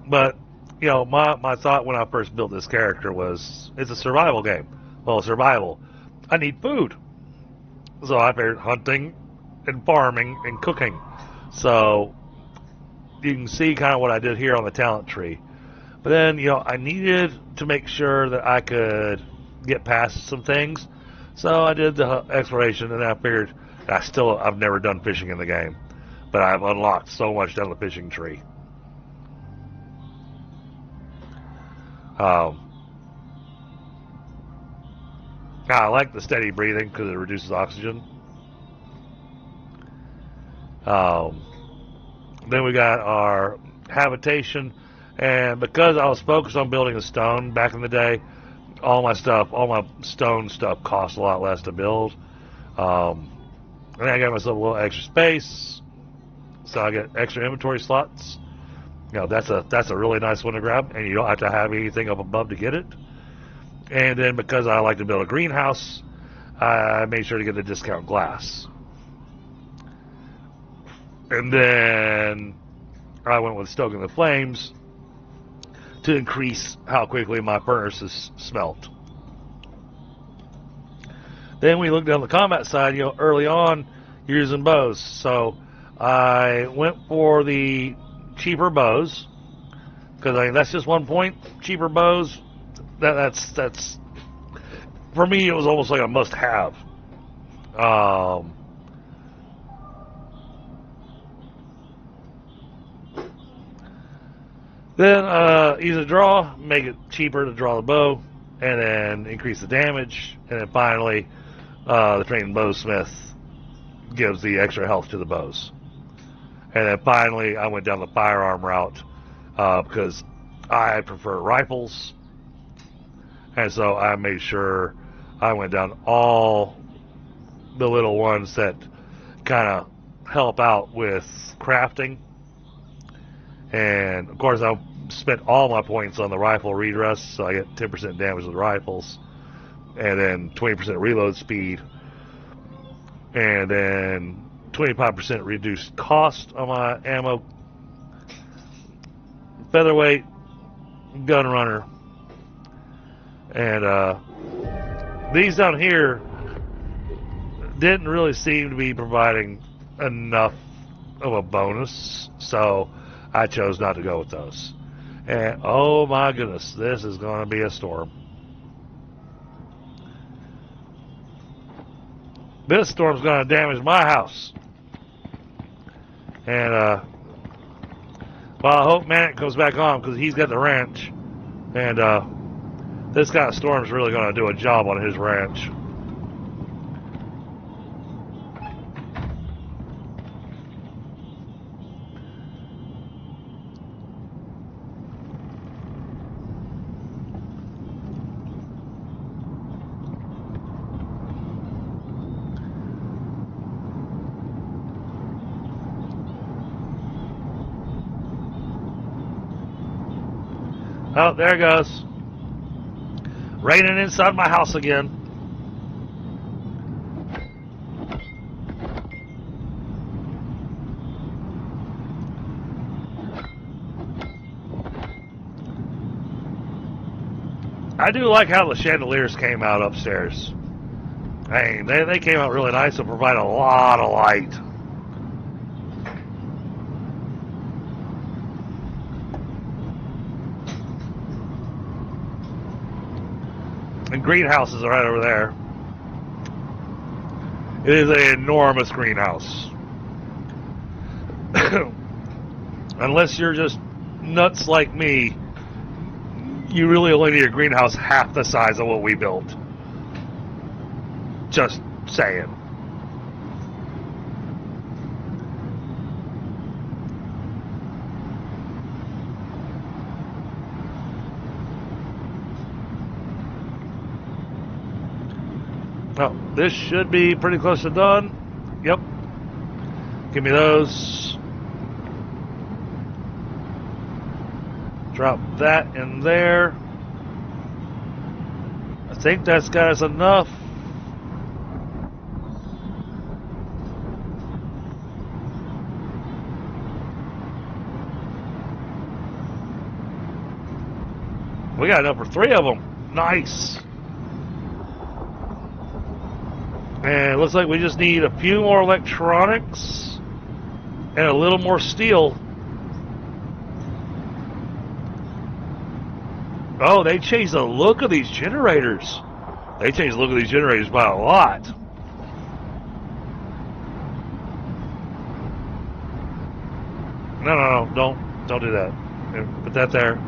But you know, my thought when I first built this character was it's a survival game. Well, survival. I need food, so I figured hunting and farming and cooking. So you can see kind of what I did here on the talent tree. But then, you know, I needed to make sure that I could get past some things. So I did the exploration, and I figured I've never done fishing in the game. But I've unlocked so much down the fishing tree. I like the steady breathing because it reduces oxygen. Then we got our habitation, and because I was focused on building a stone back in the day, all my stone stuff costs a lot less to build. And I got myself a little extra space, so I get extra inventory slots. You know, that's a really nice one to grab, and you don't have to have anything up above to get it. And then because I like to build a greenhouse, I made sure to get the discount glass. And then I went with stoking the flames to increase how quickly my furnaces smelt. Then we looked down the combat side, you know, early on, you're using bows. So I went for the cheaper bows, because I mean, that's just one point. Cheaper bows, that's for me, it was almost like a must-have. Then use a draw, make it cheaper to draw the bow, and then increase the damage, and then finally the trained bowsmith gives the extra health to the bows. And then finally I went down the firearm route because I prefer rifles, and so I made sure I went down all the little ones that kind of help out with crafting. And of course I spent all my points on the rifle redress, so I get 10% damage with rifles, and then 20% reload speed, and then 25% reduced cost on my ammo. Featherweight, gun runner, and these down here didn't really seem to be providing enough of a bonus, so I chose not to go with those. And oh my goodness, this is going to be a storm. This storm's going to damage my house. And, well, I hope Manic comes back on because he's got the ranch. And, this kind of storm's really going to do a job on his ranch. Oh, there it goes. Raining inside my house again. I do like how the chandeliers came out upstairs. I mean, they came out really nice and provide a lot of light. And greenhouses are right over there. It is an enormous greenhouse. Unless you're just nuts like me, you really only need a greenhouse half the size of what we built. Just saying. Oh, this should be pretty close to done. Yep. Give me those. Drop that in there. I think that's got us enough. We got enough for 3 of them. Nice. And it looks like we just need a few more electronics and a little more steel. Oh, they changed the look of these generators. They changed the look of these generators by a lot. No, don't do that. Put that there.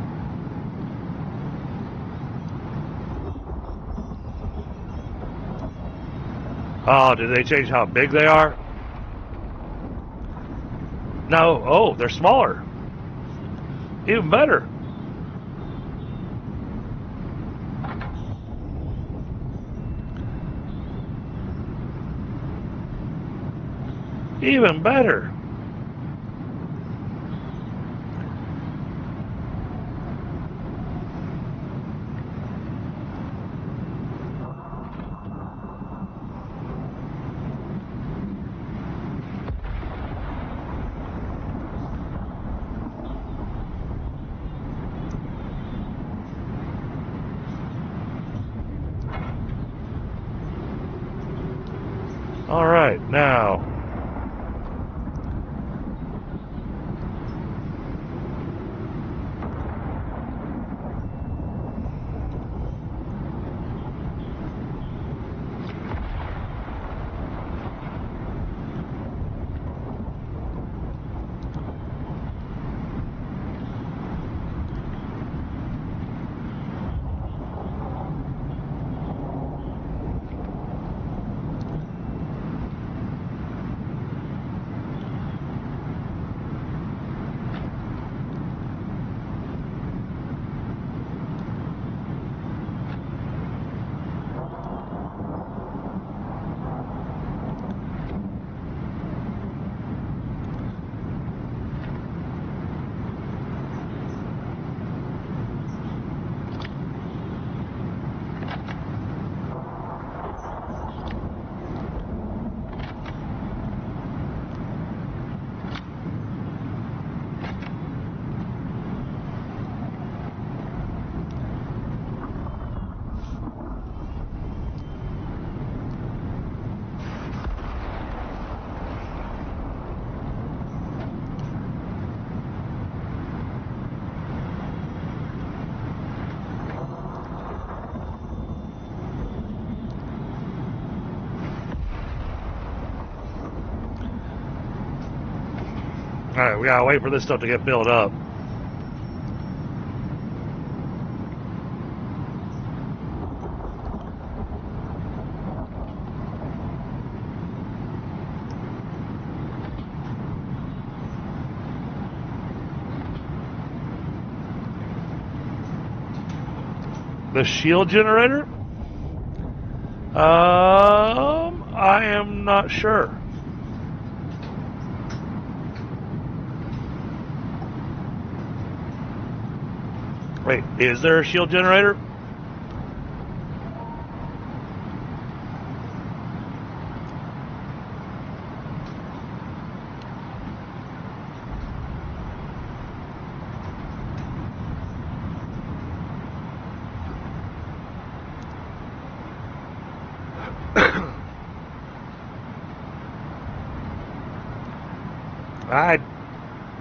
Oh, did they change how big they are? No. Oh, they're smaller. Even better. Even better. All right, now. Alright, we gotta wait for this stuff to get built up. The shield generator? I am not sure. Wait, is there a shield generator?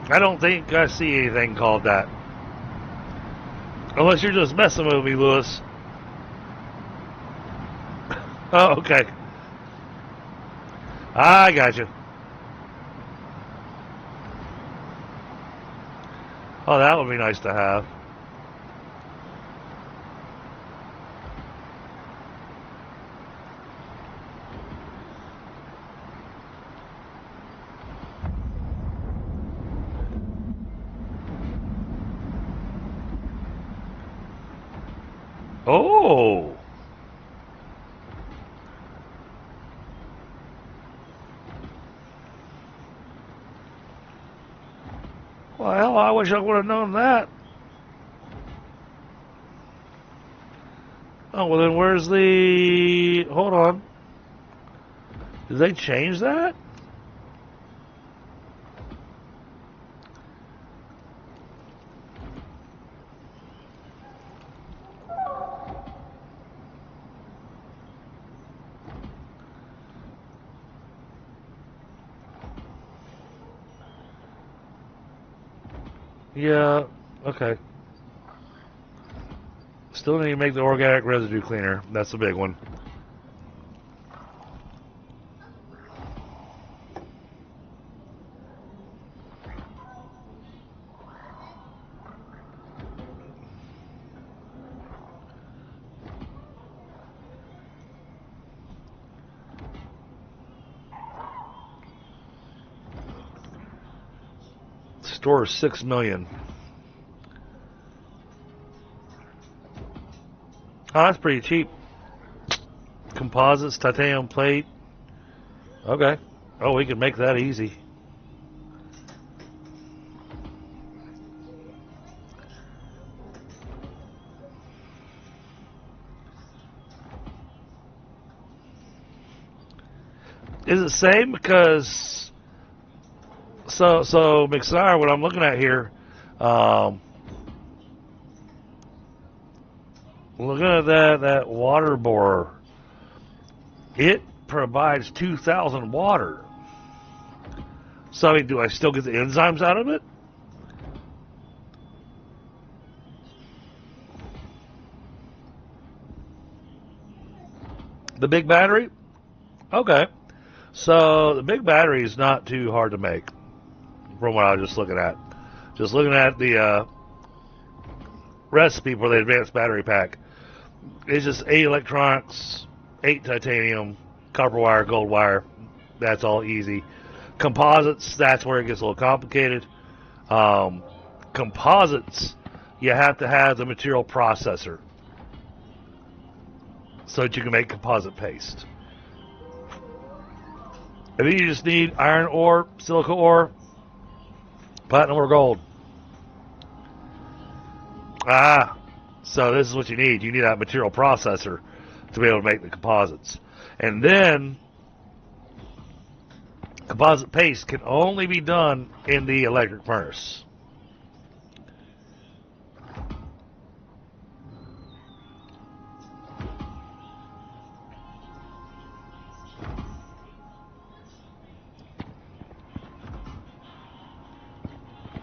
I don't think I see anything called that. Unless you're just messing with me, Lewis. Oh, okay. I got you. Oh, that would be nice to have. Oh. Well, I wish I would have known that. Oh, well then where's the... Hold on. Did they change that? Yeah, okay. Still need to make the organic residue cleaner. That's the big one. Store 6 million. Oh, that's pretty cheap. Composites, titanium plate. Okay. Oh, we can make that easy. Is it same? Because so Mixar, what I'm looking at here, looking at that water borer, it provides 2,000 water. So I mean, do I still get the enzymes out of it? The big battery? Okay. So the big battery is not too hard to make from what I was just looking at. Just looking at the recipe for the advanced battery pack. It's just 8 electronics, 8 titanium, copper wire, gold wire. That's all easy. Composites, that's where it gets a little complicated. Composites, you have to have the material processor so that you can make composite paste. And then you just need iron ore, silica ore, platinum or gold. So this is what you need. You need that material processor to be able to make the composites. And then composite paste can only be done in the electric furnace.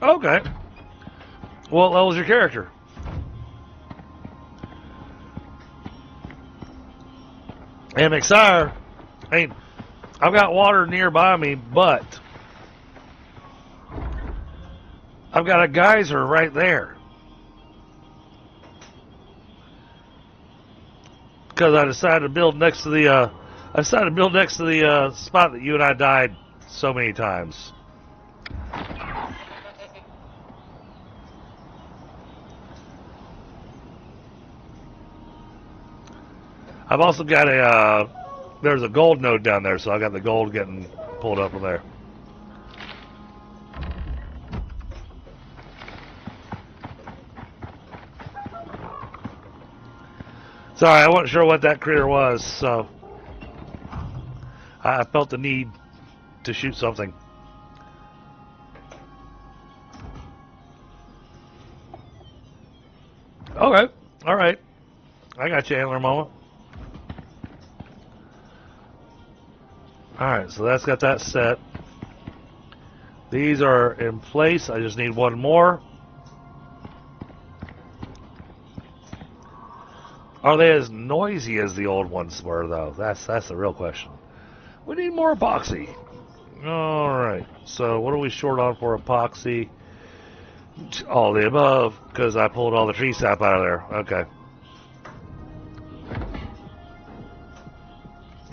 Okay. What level's your character? And Mixar, I mean, I've got water nearby me, but I've got a geyser right there. Because I decided to build next to the spot that you and I died so many times. I've also got there's a gold node down there, so I got the gold getting pulled up from there. Sorry, I wasn't sure what that critter was, so I felt the need to shoot something. Okay, all right. I got you, Antler Mama. All right, so that's got that set. These are in place. I just need one more. Are they as noisy as the old ones were, though? That's the real question. We need more epoxy. All right. So what are we short on for epoxy? All the above, because I pulled all the tree sap out of there. Okay.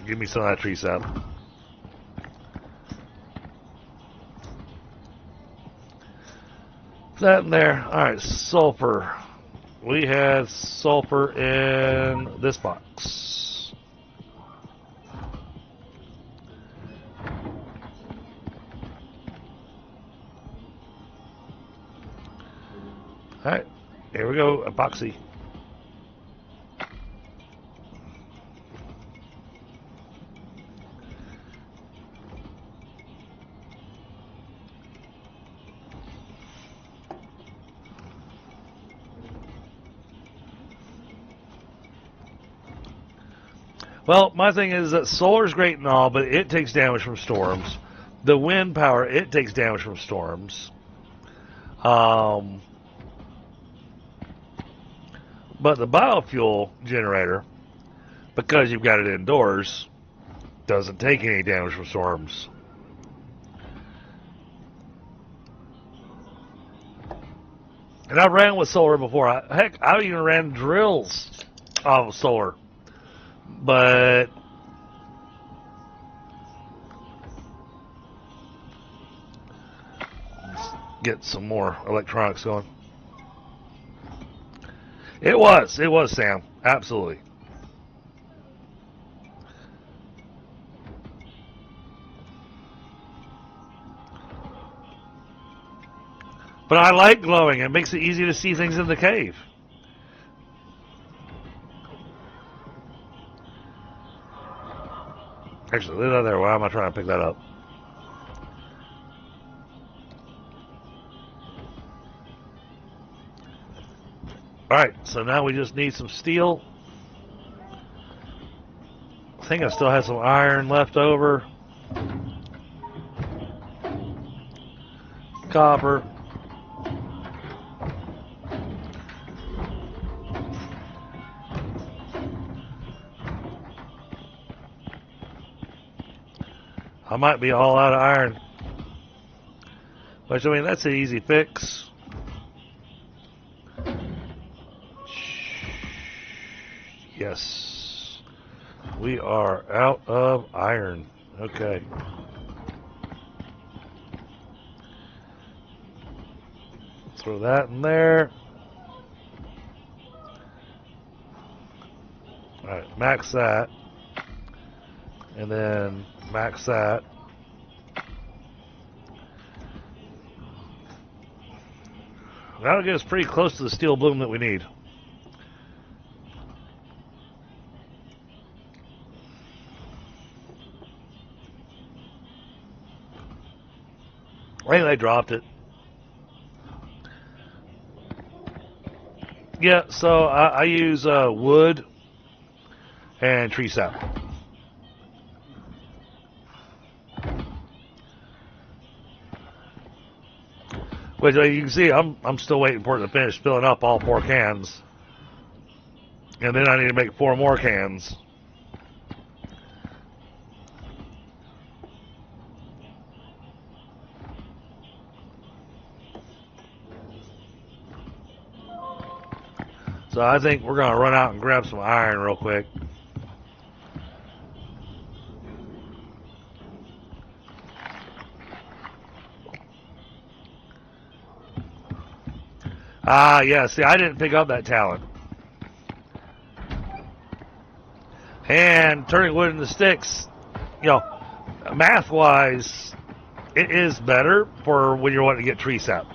Give me some of that tree sap. That in there. All right, sulfur. We had sulfur in this box. All right, here we go, epoxy. Well, my thing is that solar's great and all, but it takes damage from storms. The wind power, it takes damage from storms. But the biofuel generator, because you've got it indoors, doesn't take any damage from storms. And I've ran with solar before. Heck, I even ran drills off of solar. But let's get some more electronics going. It was Sam, absolutely. But I like glowing. It makes it easy to see things in the cave. Actually, leave that there. Why am I trying to pick that up? Alright, so now we just need some steel. I think I still have some iron left over. Copper. I might be all out of iron. Which, I mean, that's an easy fix. Yes. We are out of iron. Okay. Throw that in there. Alright, max that. And then max that. That'll get us pretty close to the steel bloom that we need. I think they dropped it. Yeah, so I use wood and tree sap. Which you can see, I'm still waiting for it to finish filling up all 4 cans. And then I need to make 4 more cans. So I think we're going to run out and grab some iron real quick. Ah, yeah, see, I didn't pick up that talent. And turning wood into sticks, you know, math-wise, it is better for when you're wanting to get tree sap.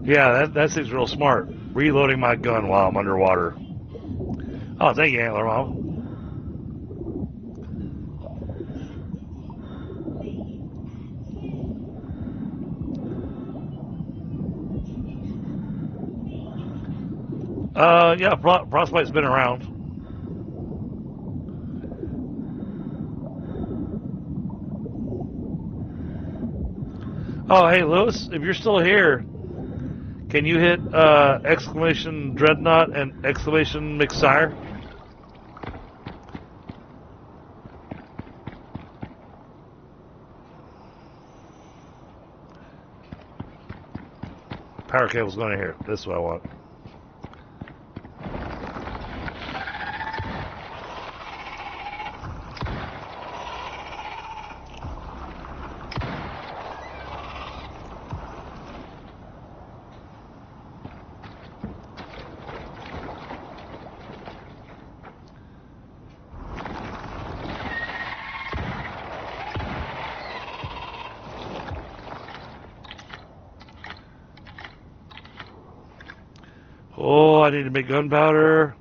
Yeah, that seems real smart. Reloading my gun while I'm underwater. Oh, thank you, Antler Mom. Yeah, Frostbite's been around. Oh, hey, Lewis, if you're still here, can you hit exclamation Dreadnought and exclamation McSire? Power cable's going in here. This is what I want. Oh, I need to make gunpowder.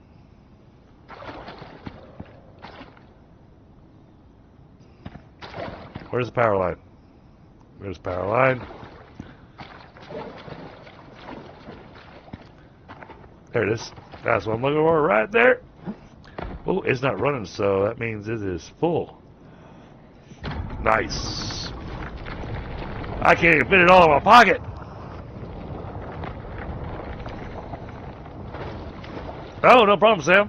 Where's the power line? There's the power line. There it is. That's what I'm looking for right there. Oh, it's not running, so that means it is full. Nice. I can't even fit it all in my pocket. Oh, no problem, Sam.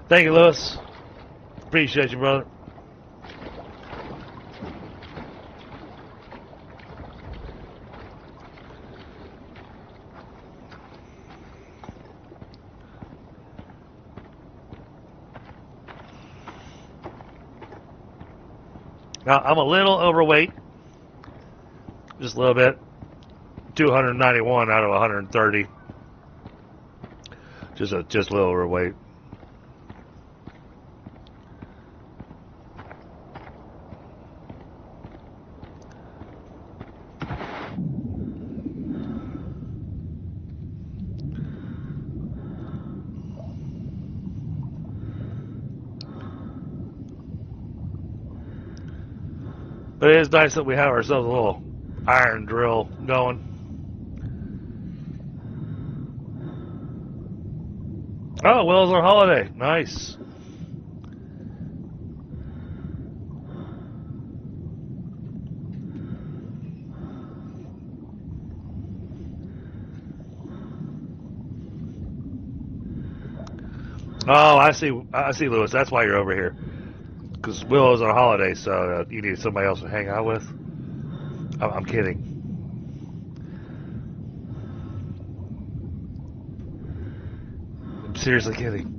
Thank you, Lewis. Appreciate you, brother. Now, I'm a little overweight. Just a little bit. 291 out of 130. Just a little overweight. But it is nice that we have ourselves a little iron drill going. Oh, Will's on holiday. Nice. Oh, I see, Lewis. That's why you're over here. Because Willow's on holiday, so you need somebody else to hang out with. I'm kidding. I'm seriously kidding.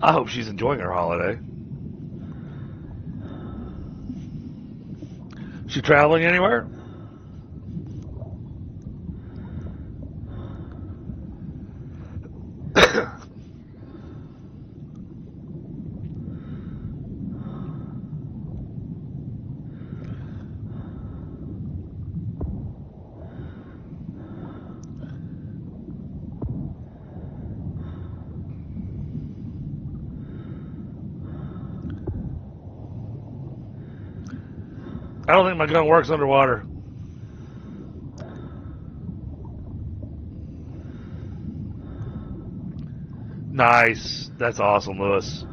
I hope she's enjoying her holiday. She traveling anywhere? I don't think my gun works underwater. Nice. That's awesome, Lewis.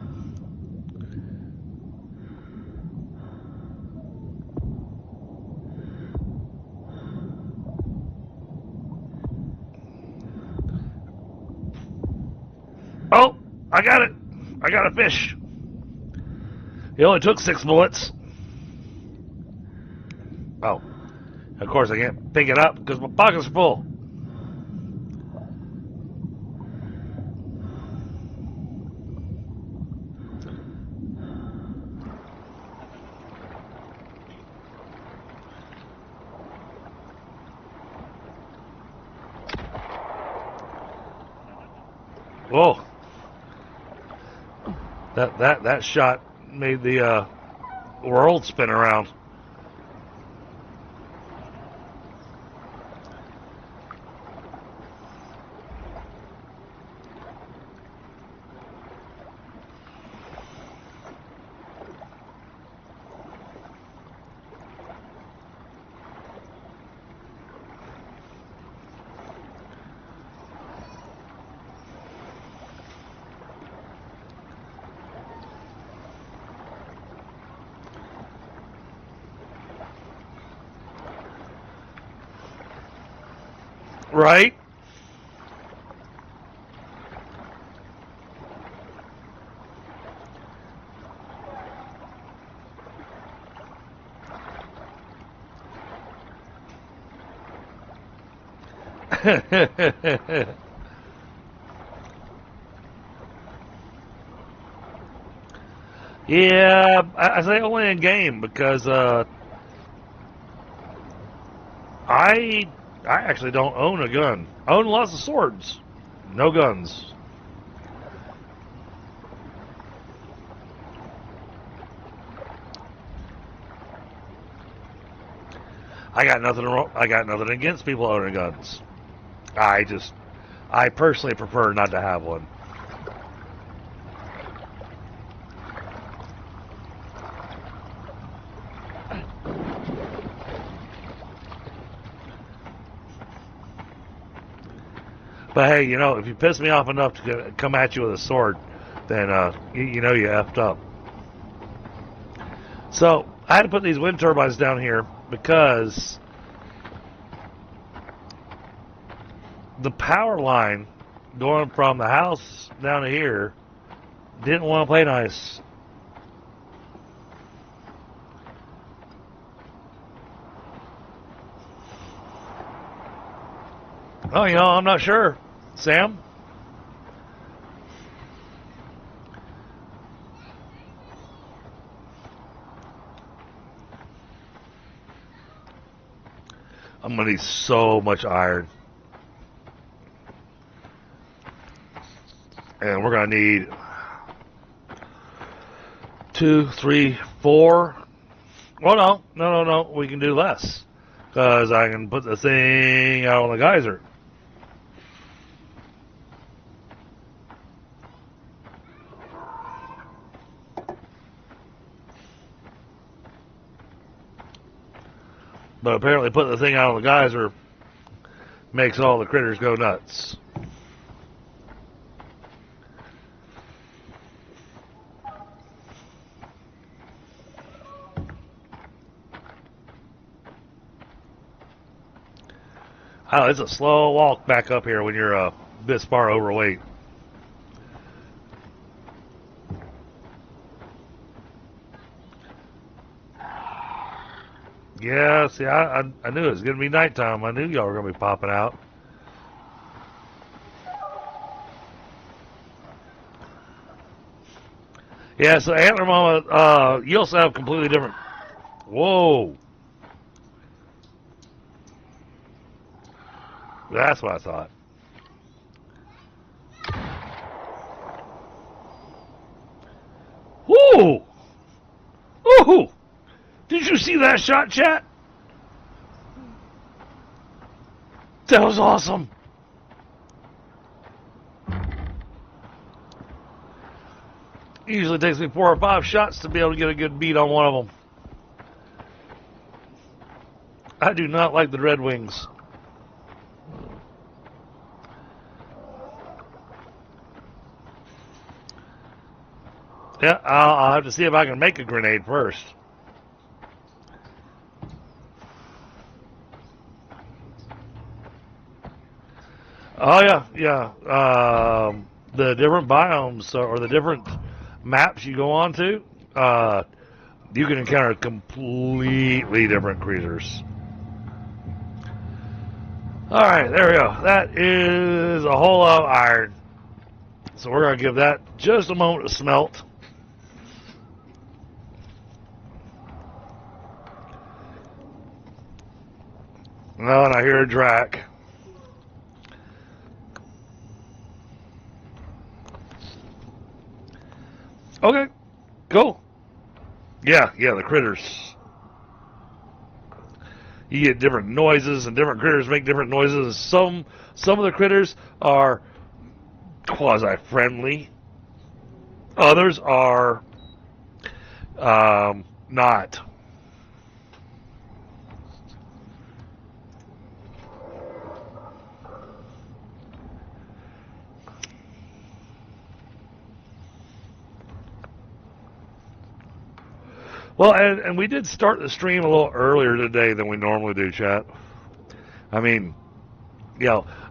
Oh, I got it. I got a fish. It only took 6 bullets. Oh, of course I can't pick it up because my pocket's full. Whoa. That shot made the world spin around. Right? Yeah, I say only in game because I actually don't own a gun. I own lots of swords, no guns. I got nothing against people owning guns. I personally prefer not to have one. But hey, you know, if you piss me off enough to come at you with a sword, then you know you effed up. So I had to put these wind turbines down here because the power line going from the house down to here didn't want to play nice. Oh, you know, I'm not sure. Sam? I'm going to need so much iron. And we're going to need 2, 3, 4. Well, no. We can do less. Because I can put the thing out on the geyser. But apparently putting the thing out on the geyser makes all the critters go nuts. Oh, it's a slow walk back up here when you're this far overweight. Yeah, see, I knew it was going to be nighttime. I knew y'all were going to be popping out. Yeah, so Antler Mama, you also have completely different... Whoa. That's what I thought. Whoa! Ooh! Did you see that shot, chat? That was awesome. It usually takes me 4 or 5 shots to be able to get a good beat on one of them. I do not like the Red Wings. Yeah, I'll have to see if I can make a grenade first. Oh, yeah. The different biomes or the different maps you go on to, you can encounter completely different creatures. Alright, there we go. That is a whole lot of iron. So we're going to give that just a moment to smelt. Oh, and I hear a drac. Okay, cool. Yeah, the critters. You get different noises, and different critters make different noises. Some of the critters are quasi-friendly. Others are not. Well, and we did start the stream a little earlier today than we normally do, chat. I mean,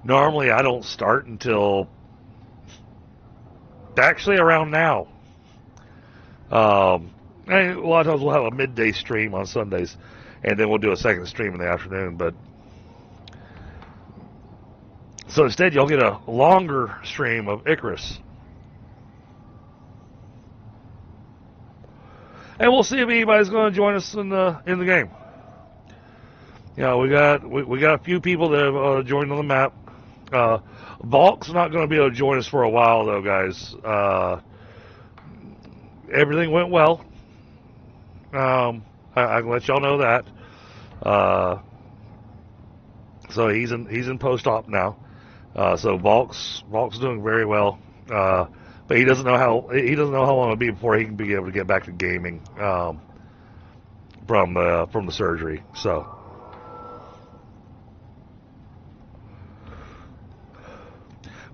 normally I don't start until actually around now. And a lot of times we'll have a midday stream on Sundays, and then we'll do a second stream in the afternoon. But so instead, you'll get a longer stream of Icarus. And we'll see if anybody's going to join us in the game. We got a few people that have joined on the map. Valk's not going to be able to join us for a while, though, guys. Everything went well. I can let y'all know that. So he's in post-op now. So Valk's doing very well. But he doesn't know how long it'll be before he can be able to get back to gaming from the surgery. So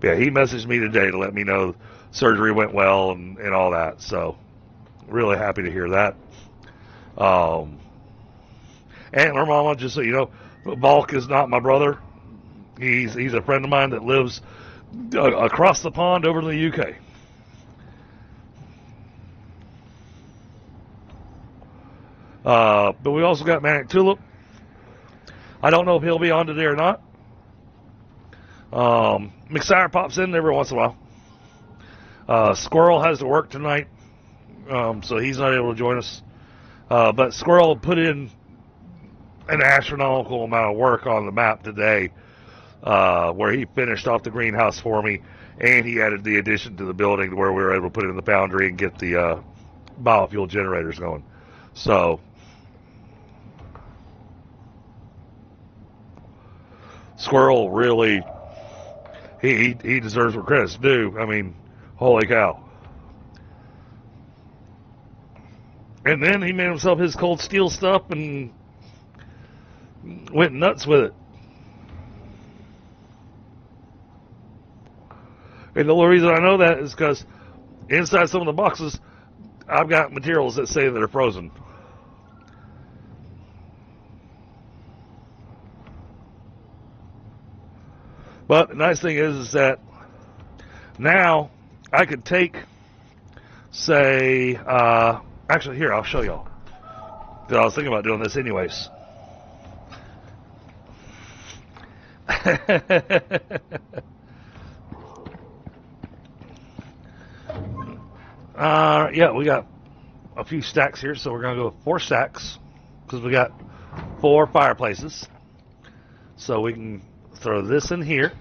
yeah, he messaged me today to let me know surgery went well and all that. So really happy to hear that. Antler Mama, just so you know, Valk is not my brother. He's a friend of mine that lives across the pond over in the UK. But we also got Manic Tulip. I don't know if he'll be on today or not. McSire pops in every once in a while. Squirrel has to work tonight, so he's not able to join us. But Squirrel put in an astronomical amount of work on the map today, where he finished off the greenhouse for me, and he added the addition to the building where we were able to put it in the foundry and get the biofuel generators going. So Squirrel really, he deserves what credit's due. I mean, holy cow. And then he made himself his cold steel stuff and went nuts with it. And the only reason I know that is because inside some of the boxes, I've got materials that say that they're frozen. But the nice thing is that now I could take, say, actually here, I'll show y'all. Because I was thinking about doing this anyways. Yeah, we got a few stacks here, so we're going to go with 4 stacks because we got 4 fireplaces. So we can throw this in here,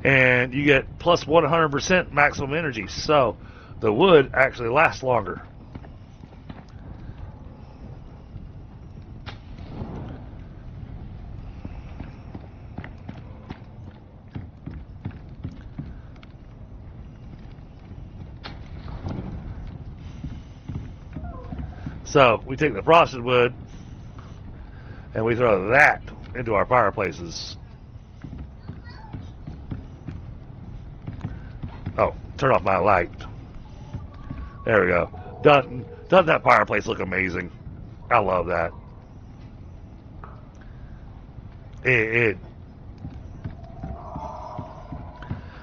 and you get plus 100% maximum energy. So the wood actually lasts longer. So we take the frosted wood and we throw that into our fireplaces. Oh, turn off my light. There we go. Doesn't that fireplace look amazing? I love that.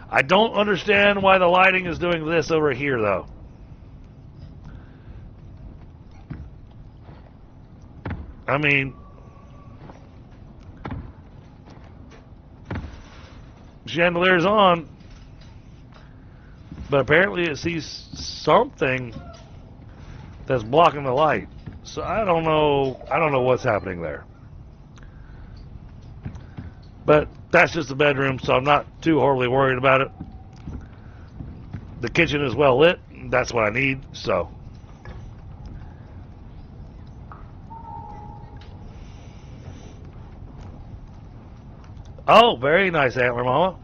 I don't understand why the lighting is doing this over here, though. I mean, chandelier's on, but apparently it sees something that's blocking the light. So I don't know what's happening there. But that's just the bedroom, so I'm not too horribly worried about it. The kitchen is well lit. That's what I need, so. Oh, very nice, Antler Mama.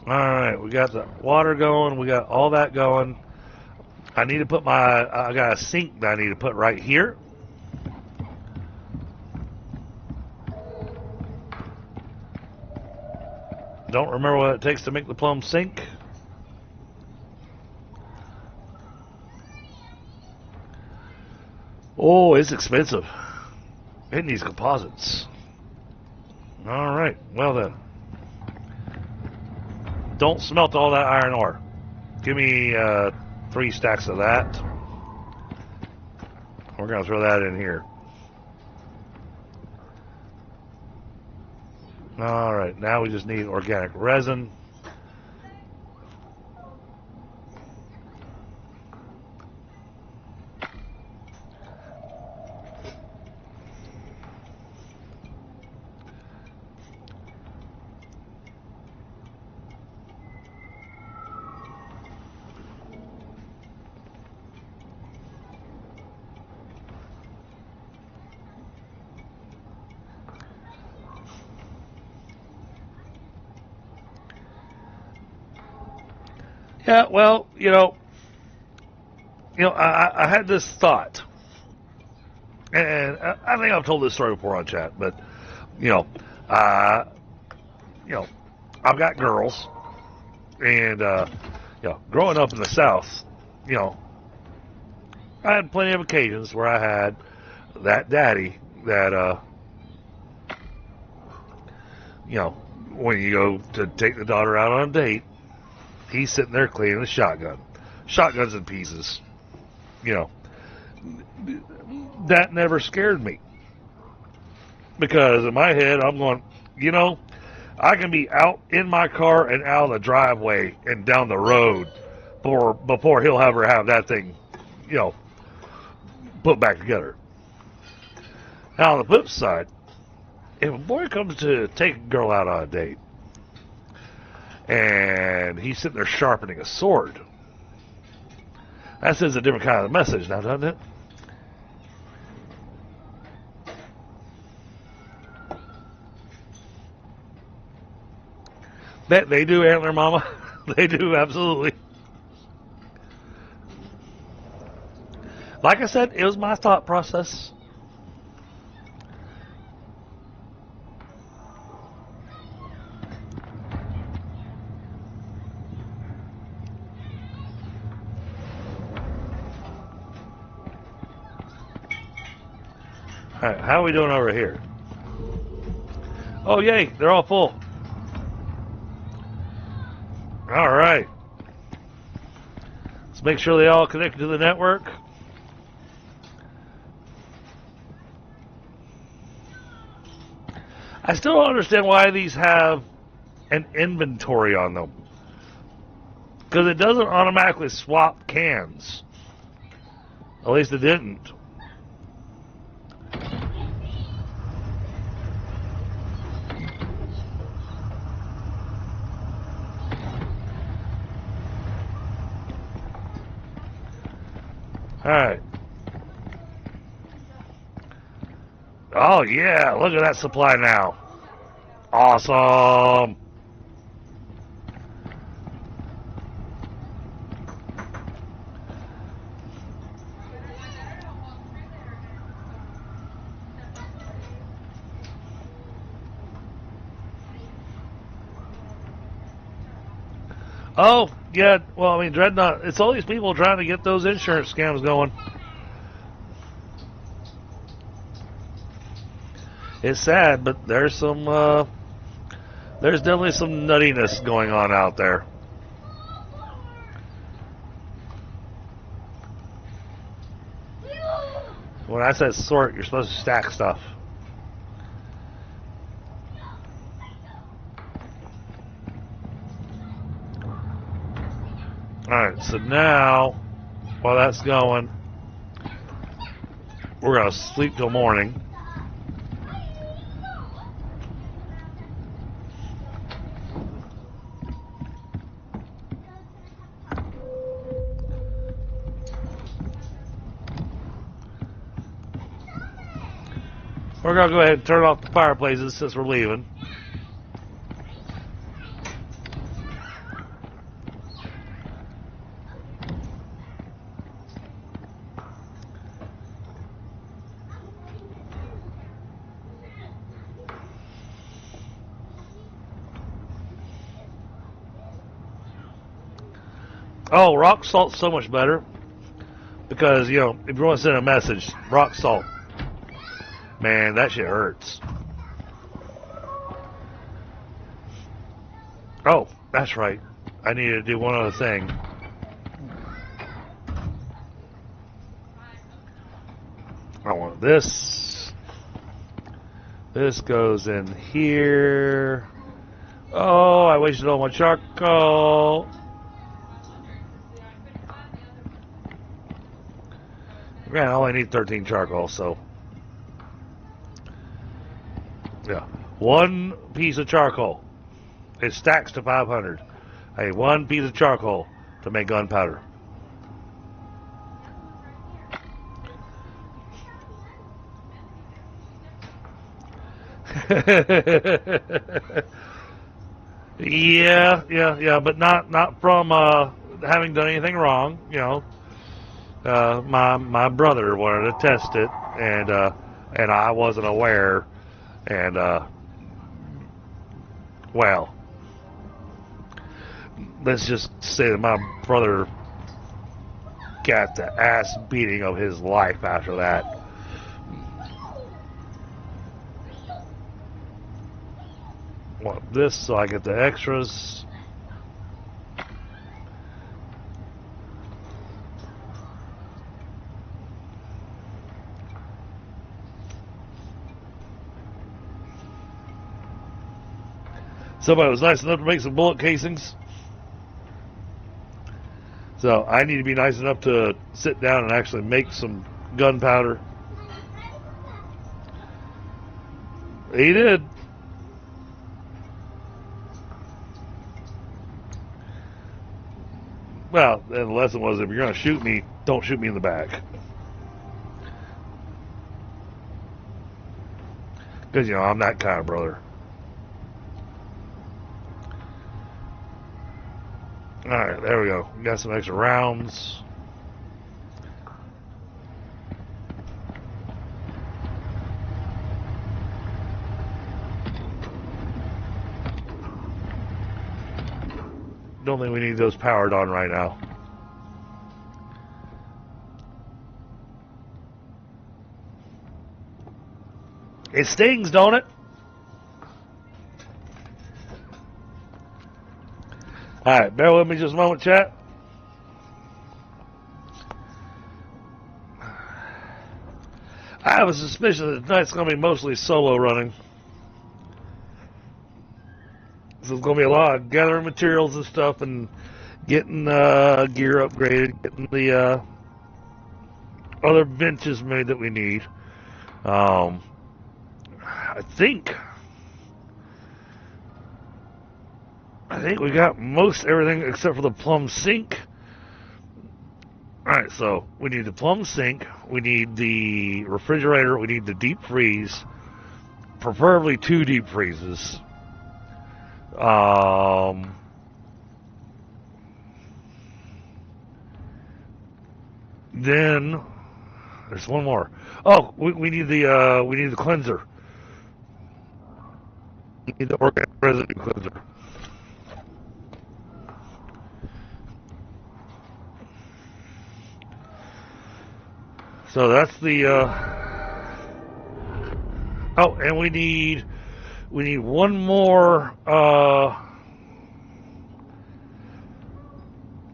Alright, we got the water going. We got all that going. I need to put I got a sink that I need to put right here. Don't remember what it takes to make the plumb sink. Oh, it's expensive. It needs composites. Alright, well then. Don't smelt all that iron ore. Give me 3 stacks of that. We're going to throw that in here. Alright, now we just need organic resin. Yeah, well, I had this thought, and I think I've told this story before on chat, but I've got girls, and growing up in the South, I had plenty of occasions where I had that daddy that when you go to take the daughter out on a date, he's sitting there cleaning the shotgun. Shotgun's in pieces. That never scared me. Because in my head, I'm going, I can be out in my car and out of the driveway and down the road before he'll ever have that thing, put back together. Now, on the flip side, if a boy comes to take a girl out on a date, and he's sitting there sharpening a sword, that sends a different kind of message now, doesn't it? They do, Antler Mama. They do, absolutely. Like I said, it was my thought process. All right, how are we doing over here? Oh, yay, they're all full. All right. Let's make sure they all connect to the network. I still don't understand why these have an inventory on them. Because it doesn't automatically swap cans. At least it didn't. Alright. Oh yeah, look at that supply now. Awesome. Oh, yeah, well, I mean, Dreadnought, it's all these people trying to get those insurance scams going. It's sad, but there's definitely some nuttiness going on out there. When I said sort, you're supposed to stack stuff. Alright, so now, while that's going, we're going to sleep till morning. We're going to go ahead and turn off the fireplaces since we're leaving. Oh, rock salt's so much better because, you know, if you want to send a message, rock salt, man, that shit hurts. Oh, that's right. I need to do one other thing. I want this. This goes in here. Oh, I wasted all my charcoal. Man, I only need 13 charcoal, so yeah, one piece of charcoal. It stacks to 500. I need one piece of charcoal to make gunpowder. yeah, but not from having done anything wrong, you know. My brother wanted to test it, and I wasn't aware, and well, let's just say that my brother got the ass beating of his life after that. Want this so I get the extras. Somebody was nice enough to make some bullet casings. So I need to be nice enough to sit down and actually make some gunpowder. He did. Well, and the lesson was, if you're going to shoot me, don't shoot me in the back. Because, you know, I'm that kind of brother. Alright, there we go. We got some extra rounds. Don't think we need those powered on right now. It stings, don't it? Alright, bear with me just a moment, chat. I have a suspicion that tonight's going to be mostly solo running. So it's going to be a lot of gathering materials and stuff and getting gear upgraded, getting the other benches made that we need. I think we got most everything except for the plumb sink. Alright, so we need the plumb sink, we need the refrigerator, we need the deep freeze, preferably 2 deep freezes. Then there's one more. Oh, we need the cleanser. We need the organic residue cleanser. So that's the oh, and we need one more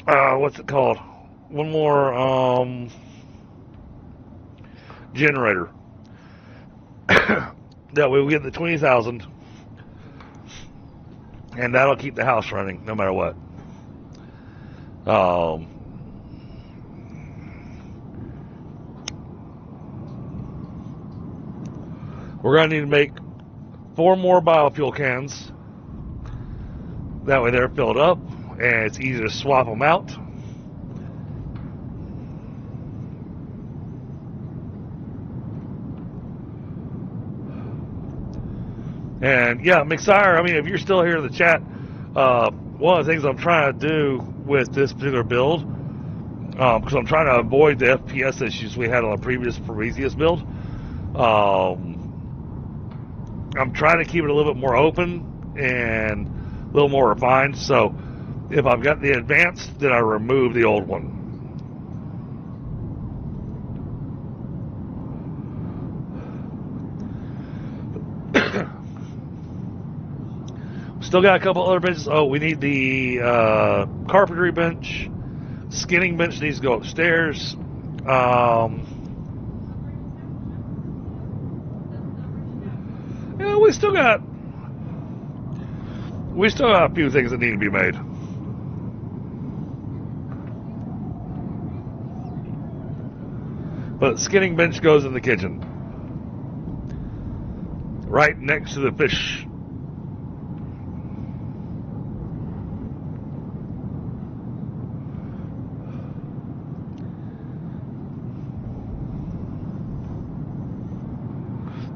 what's it called? One more generator. That way we get the 20,000, and that'll keep the house running no matter what. We're going to need to make 4 more biofuel cans. That way they're filled up, and it's easy to swap them out. And yeah, McSire, I mean, if you're still here in the chat, one of the things I'm trying to do with this particular build, because I'm trying to avoid the FPS issues we had on the previous Prometheus build, I'm trying to keep it a little bit more open and a little more refined. So if I've got the advanced, then I remove the old one. Still got a couple other benches. Oh, we need the carpentry bench. Skinning bench needs to go upstairs. Yeah, we still got a few things that need to be made. But skinning bench goes in the kitchen, right next to the fish.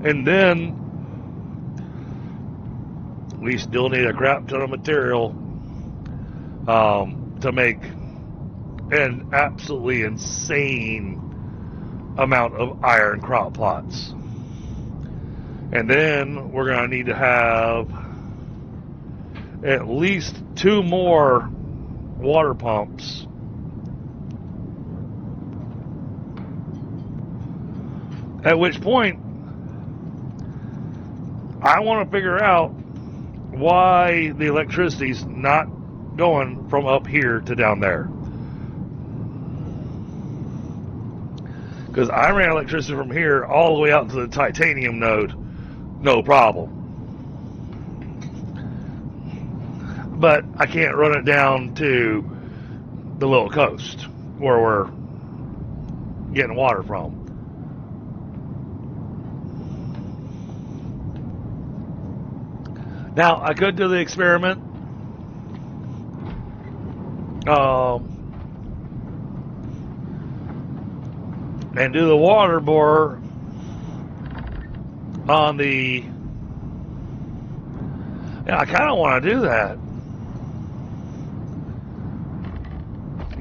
And then we still need a crap ton of material to make an absolutely insane amount of iron crop plots. And then we're going to need to have at least 2 more water pumps. At which point, I want to figure out why the electricity's not going from up here to down there. Because I ran electricity from here all the way out to the titanium node, no problem. But I can't run it down to the little coast where we're getting water from. Now, I could do the experiment and do the water bore on the... Yeah, I kind of want to do that.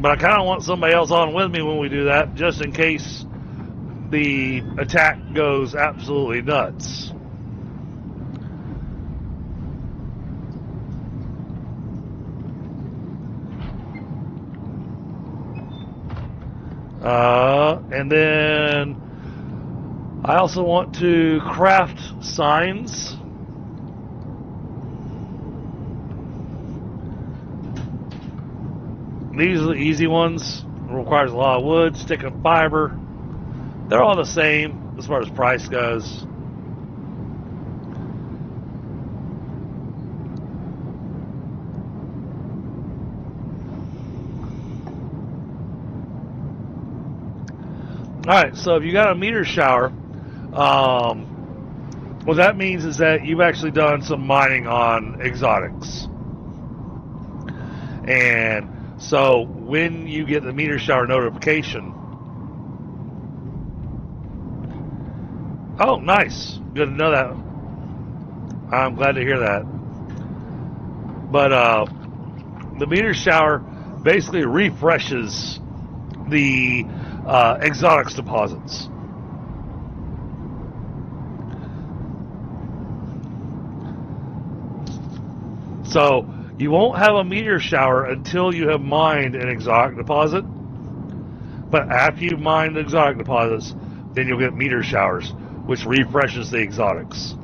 But I kind of want somebody else on with me when we do that, just in case the attack goes absolutely nuts. And then I also want to craft signs. These are the easy ones. It requires a lot of wood, stick and fiber. They're all the same as far as price goes. Alright, so if you got a meteor shower, what that means is that you've actually done some mining on exotics. And so when you get the meteor shower notification, oh, nice. Good to know that. I'm glad to hear that. But the meteor shower basically refreshes the exotics deposits. So you won't have a meteor shower until you have mined an exotic deposit. But after you've mined the exotic deposits, then you'll get meteor showers, which refreshes the exotics.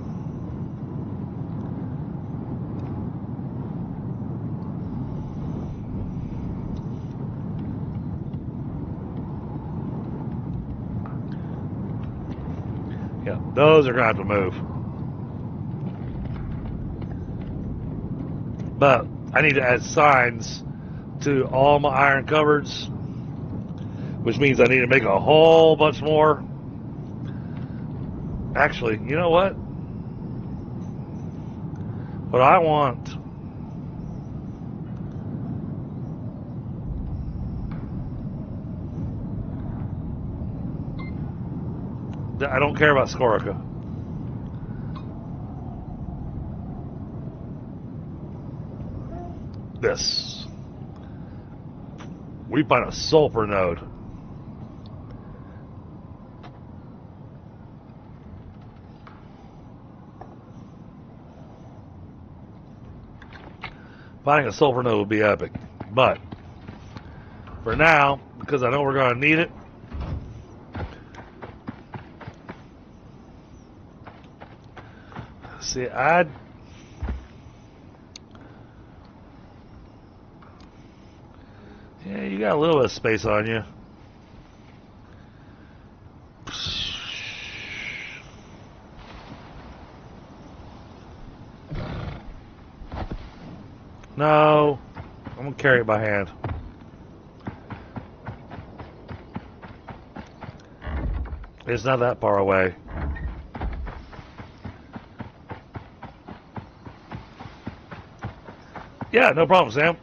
Yeah, those are going to have to move. But I need to add signs to all my iron cupboards, which means I need to make a whole bunch more. Actually, you know what? What I want... I don't care about Scorica. This. We find a sulfur node. Finding a sulfur node would be epic. But for now, because I know we're going to need it, see, yeah, you got a little bit of space on you. No, I'm gonna carry it by hand. It's not that far away. Yeah, no problem, Sam.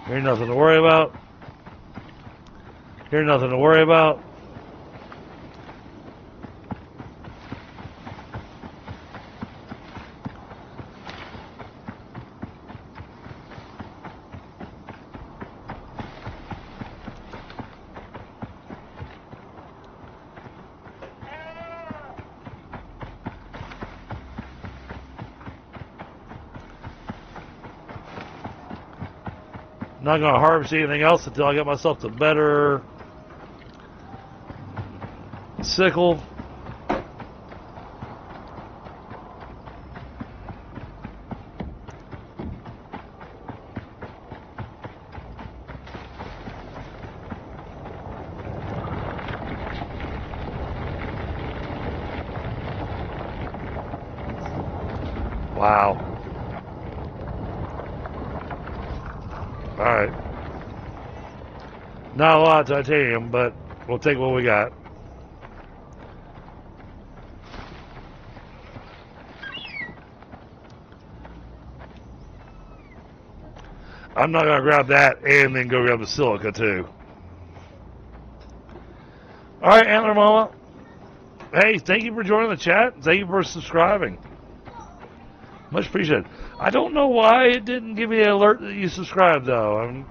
Here's nothing to worry about. Here's nothing to worry about. Not going to harvest anything else until I get myself a better sickle. Wow. Alright. Not a lot of titanium, but we'll take what we got. I'm not going to grab that and then go grab the silica too. Alright, Antler Mama. Hey, thank you for joining the chat. Thank you for subscribing. Much appreciated. I don't know why it didn't give me an alert that you subscribed, though. I'm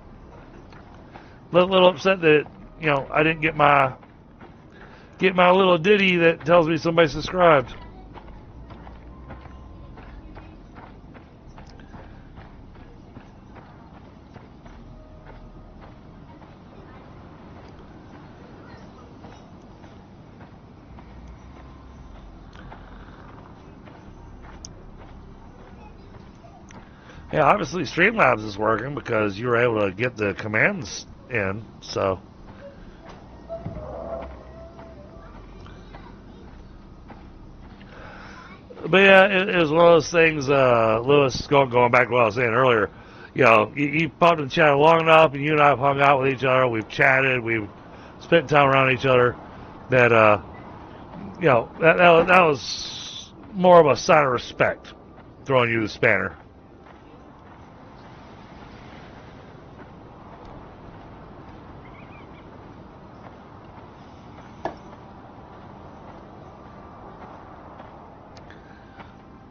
a little upset that, you know, I didn't get my little ditty that tells me somebody subscribed. Yeah, obviously Streamlabs is working because you were able to get the commands in, so. But yeah, it was one of those things, Lewis, going back to what I was saying earlier. You know, you popped in the chat long enough, and you and I have hung out with each other. We've chatted, we've spent time around each other. That you know, that was more of a sign of respect, throwing you the spanner.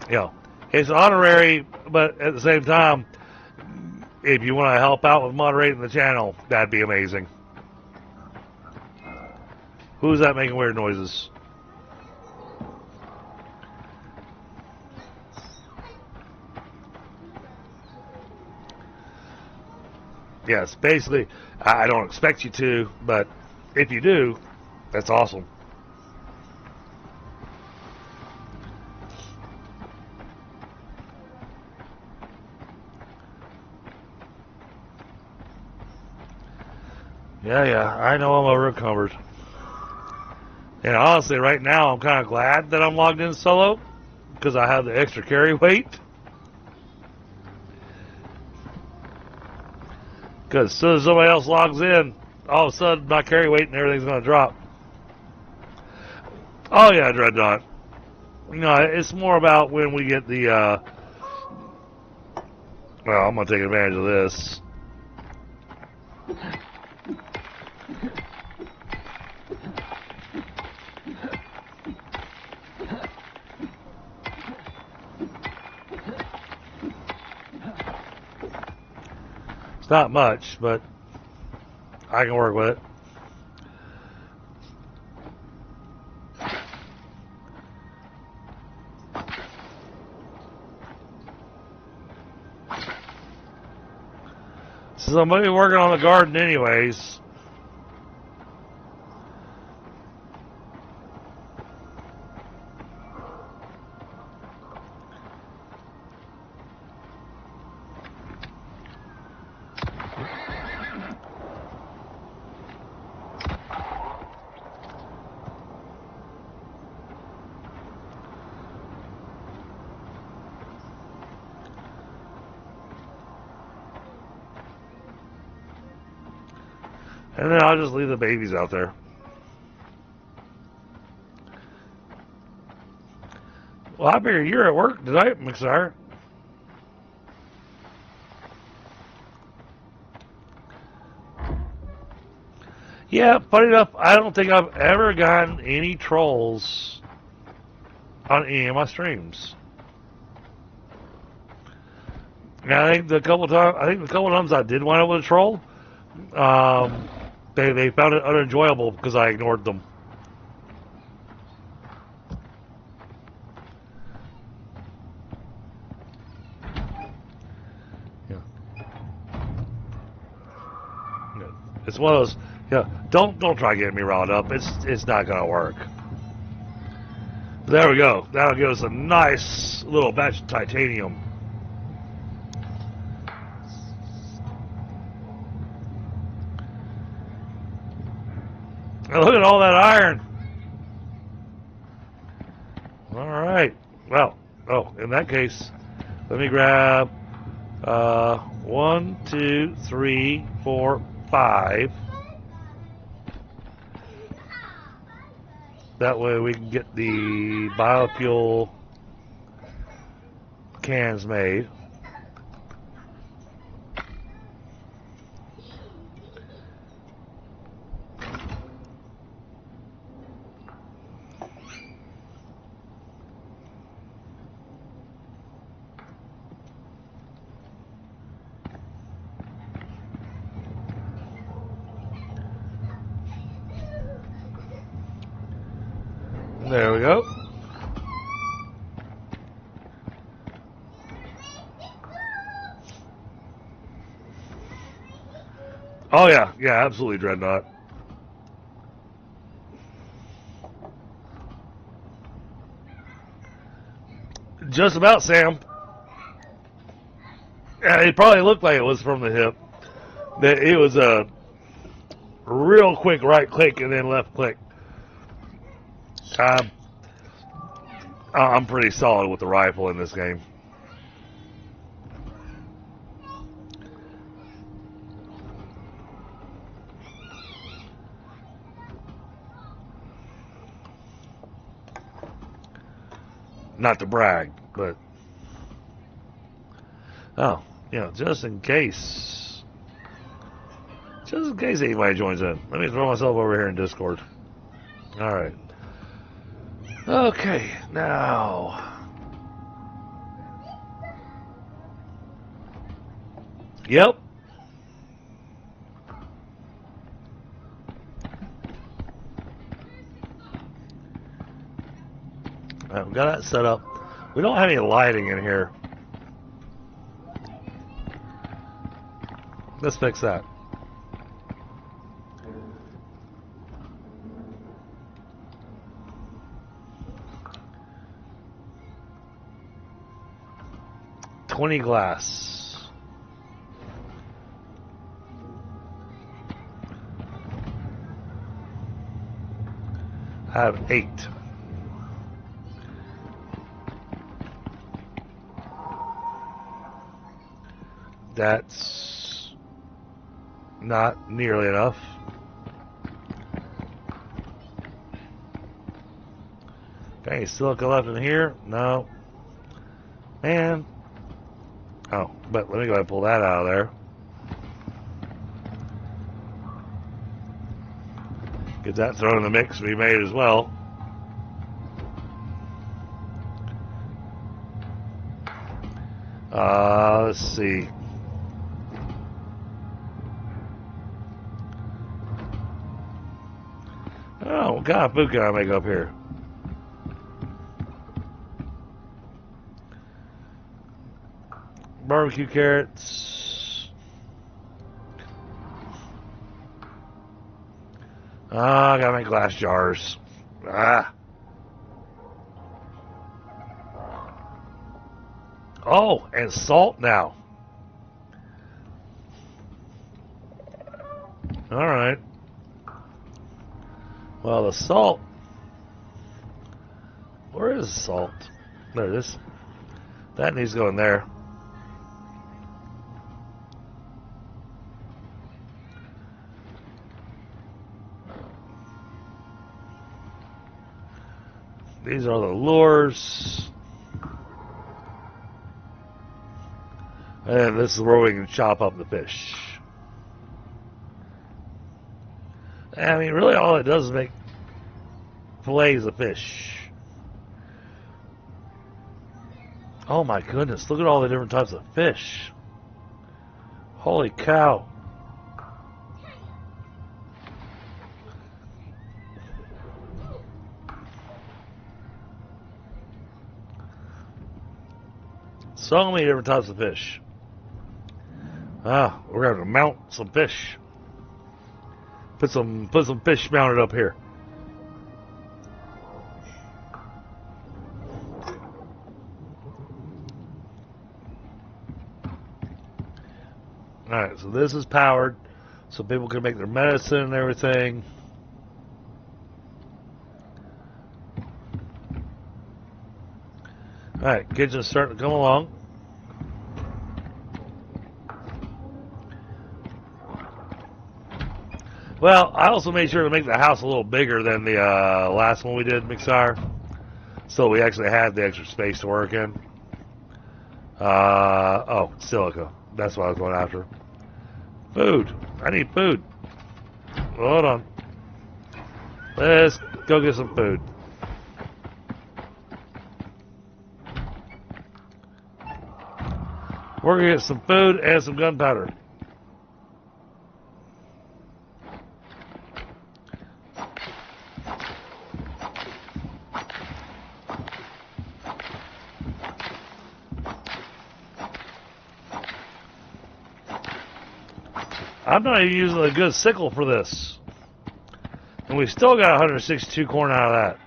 You know, it's honorary, but at the same time, if you want to help out with moderating the channel, that'd be amazing. Who's that making weird noises? Yes, basically, I don't expect you to, but if you do, that's awesome. Yeah, I know I'm over-encumbered. And honestly, right now, I'm kind of glad that I'm logged in solo, because I have the extra carry weight. Because as soon as somebody else logs in, all of a sudden, my carry weight and everything's going to drop. Oh yeah, Dreadnought. You know, it's more about when we get the, well, I'm going to take advantage of this. It's not much, but I can work with it. So I'm going to be working on the garden anyways. And then I'll just leave the babies out there. Well, I figure you're at work tonight, McSire. Yeah, funny enough, I don't think I've ever gotten any trolls on any of my streams. And I think the couple times I did wind up with a troll, they found it unenjoyable because I ignored them. Yeah. It's one of those. Yeah, don't try getting me riled up. It's not gonna work. There we go. That'll give us a nice little batch of titanium. And look at all that iron. All right. Well, in that case, let me grab 1, 2, 3, 4, 5. That way we can get the biofuel cans made. There we go. Oh yeah, absolutely, Dreadnought. Just about, Sam. Yeah, it probably looked like it was from the hip. That it was a real quick right click and then left click. I I'm pretty solid with the rifle in this game. Not to brag, but oh, you know, just in case anybody joins in. Let me throw myself over here in Discord. All right. Okay, now. Yep. I've got that set up. We don't have any lighting in here. Let's fix that. $20 glass. I have 8. That's not nearly enough. Okay, silica left in here? No. Man. Oh, but let me go ahead and pull that out of there. Get that thrown in the mix to be made as well. Let's see. Oh, what kind of food can I make up here? Barbecue carrots. I gotta make glass jars. Oh, and salt now. Alright. Well, the salt. Where is the salt? There it is. That needs to go in there. These are the lures. And this is where we can chop up the fish. I mean, really all it does is make fillets of fish. Oh my goodness, look at all the different types of fish. Holy cow. So many different types of fish. We're going to mount some fish. Put some fish mounted up here. Alright, so this is powered so people can make their medicine and everything. Alright, kitchen's starting to come along. Well, I also made sure to make the house a little bigger than the last one we did, Mixar. So we actually had the extra space to work in. Oh, silica. That's what I was going after. Food. I need food. Hold on. Let's go get some food. We're going to get some food and some gunpowder. I'm not even using a good sickle for this. And we still got 162 corn out of that.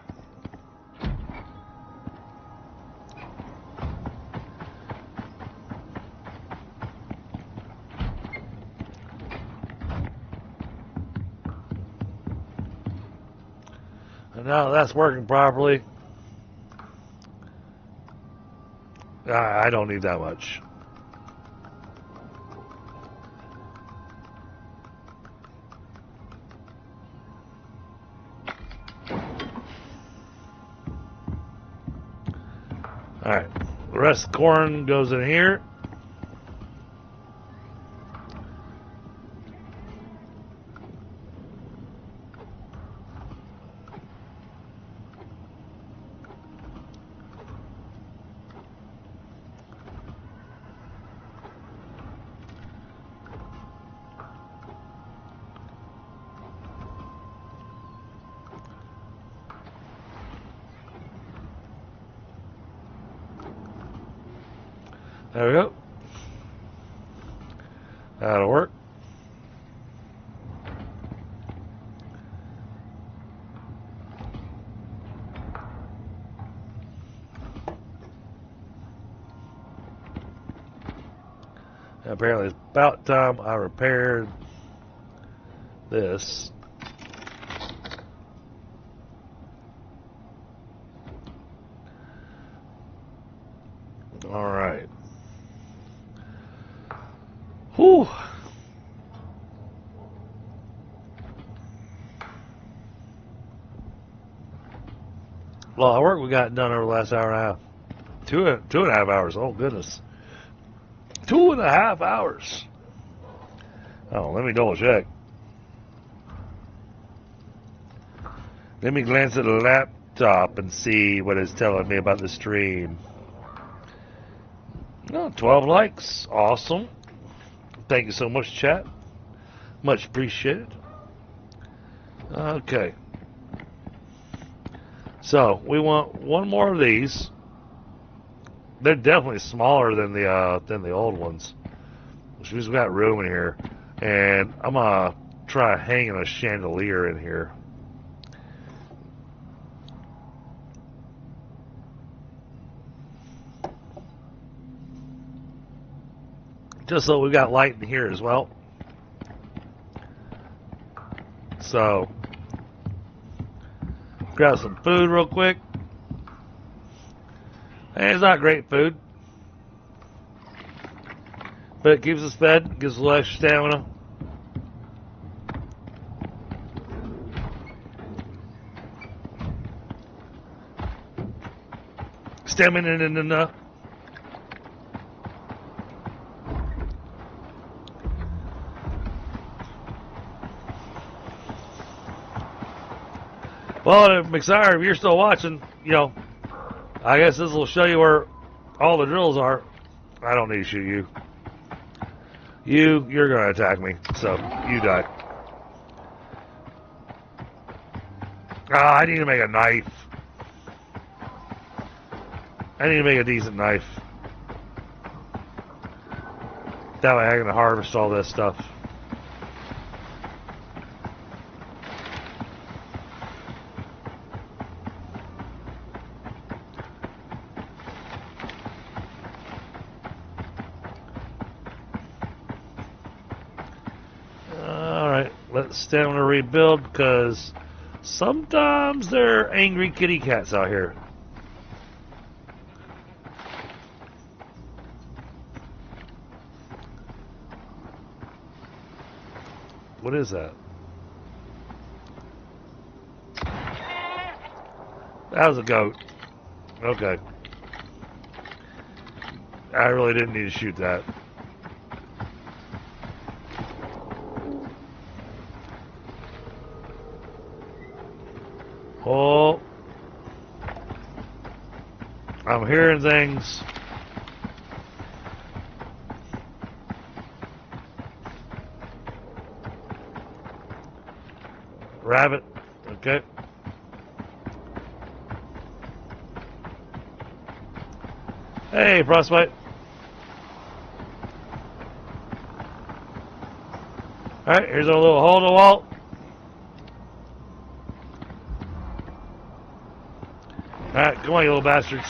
And now that's working properly. I don't need that much. Alright, the rest of the corn goes in here. There we go. That'll work. Apparently it's about time I repaired this. All right. Whew. A lot of work we got done over the last hour and a half. Two and a half hours. Oh, goodness. 2.5 hours. Oh, let me double check. Let me glance at the laptop and see what it's telling me about the stream. Oh, 12 likes. Awesome. Thank you so much, chat. Much appreciated. Okay. So, we want one more of these. They're definitely smaller than the old ones. Which means we got room in here. And I'm gonna try hanging a chandelier in here. Just so we got light in here as well. So, grab some food real quick. And it's not great food, but it keeps us fed, gives us a little extra stamina. Stamina. Well, McSire, if you're still watching, you know, I guess this will show you where all the drills are. I don't need to shoot you. You're going to attack me, so you die. I need to make a knife. I need to make a decent knife. That way I can harvest all this stuff. Stamina rebuild, because sometimes there are angry kitty cats out here. What is that? That was a goat. Okay. I really didn't need to shoot that. Oh, I'm hearing things. Rabbit, okay. Hey, Frostbite. Alright, here's our little hole in the wall. Alright, come on, you little bastards.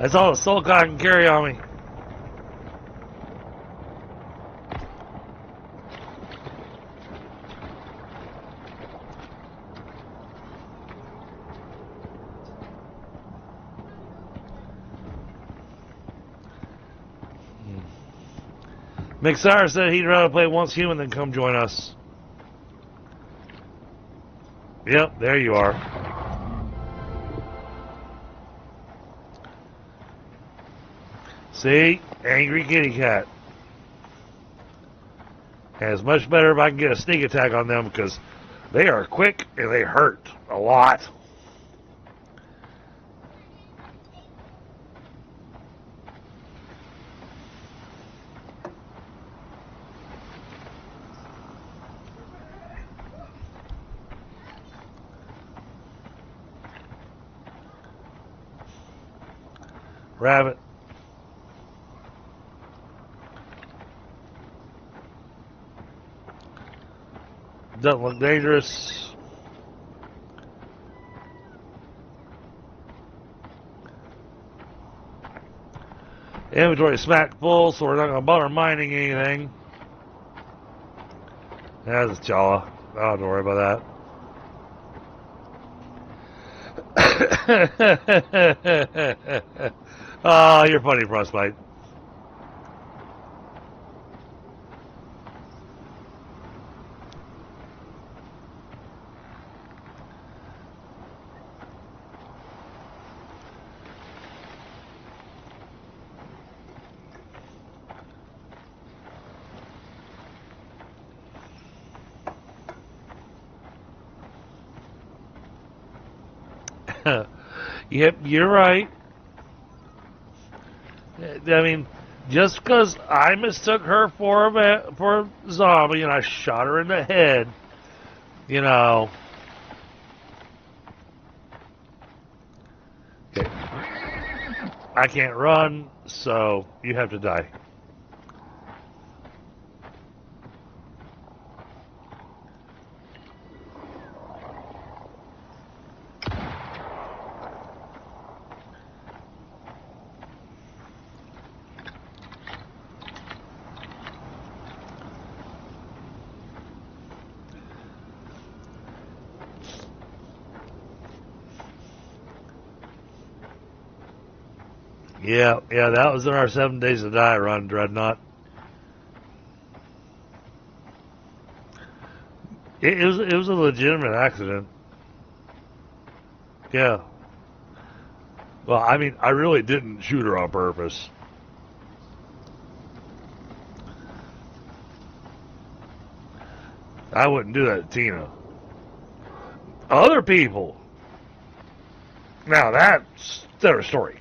That's all the silk I can carry on me. Mixar said he'd rather play once human than come join us. Yep, there you are. See? Angry kitty cat. And it's much better if I can get a sneak attack on them because they are quick and they hurt a lot. Rabbit. Doesn't look dangerous. Inventory smack full, so we're not going to bother mining anything. That's a Chala. I don't have to worry about that. Oh, you're funny, Frostbite. Yep, you're right. I mean, just because I mistook her for a zombie and I shot her in the head, you know. Okay. I can't run, so you have to die. Yeah, that was in our 7 Days to Die run, Dreadnought. It was a legitimate accident. Yeah. Well, I mean, I really didn't shoot her on purpose. I wouldn't do that to Tina. Other people. Now that's their story.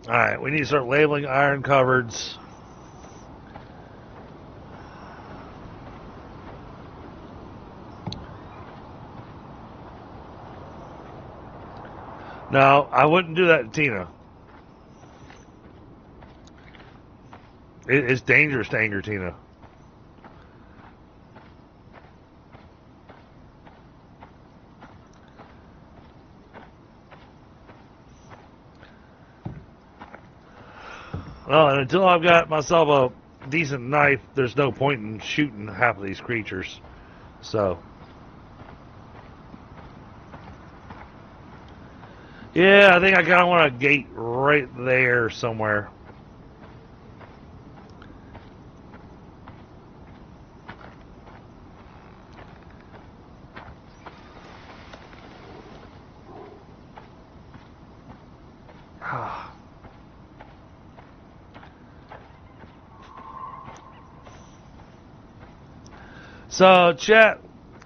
Alright, we need to start labeling iron cupboards. No, I wouldn't do that to Tina. It's dangerous to anger Tina. Well, and until I've got myself a decent knife, there's no point in shooting half of these creatures. So, yeah, I think I kind of want a gate right there somewhere. So, chat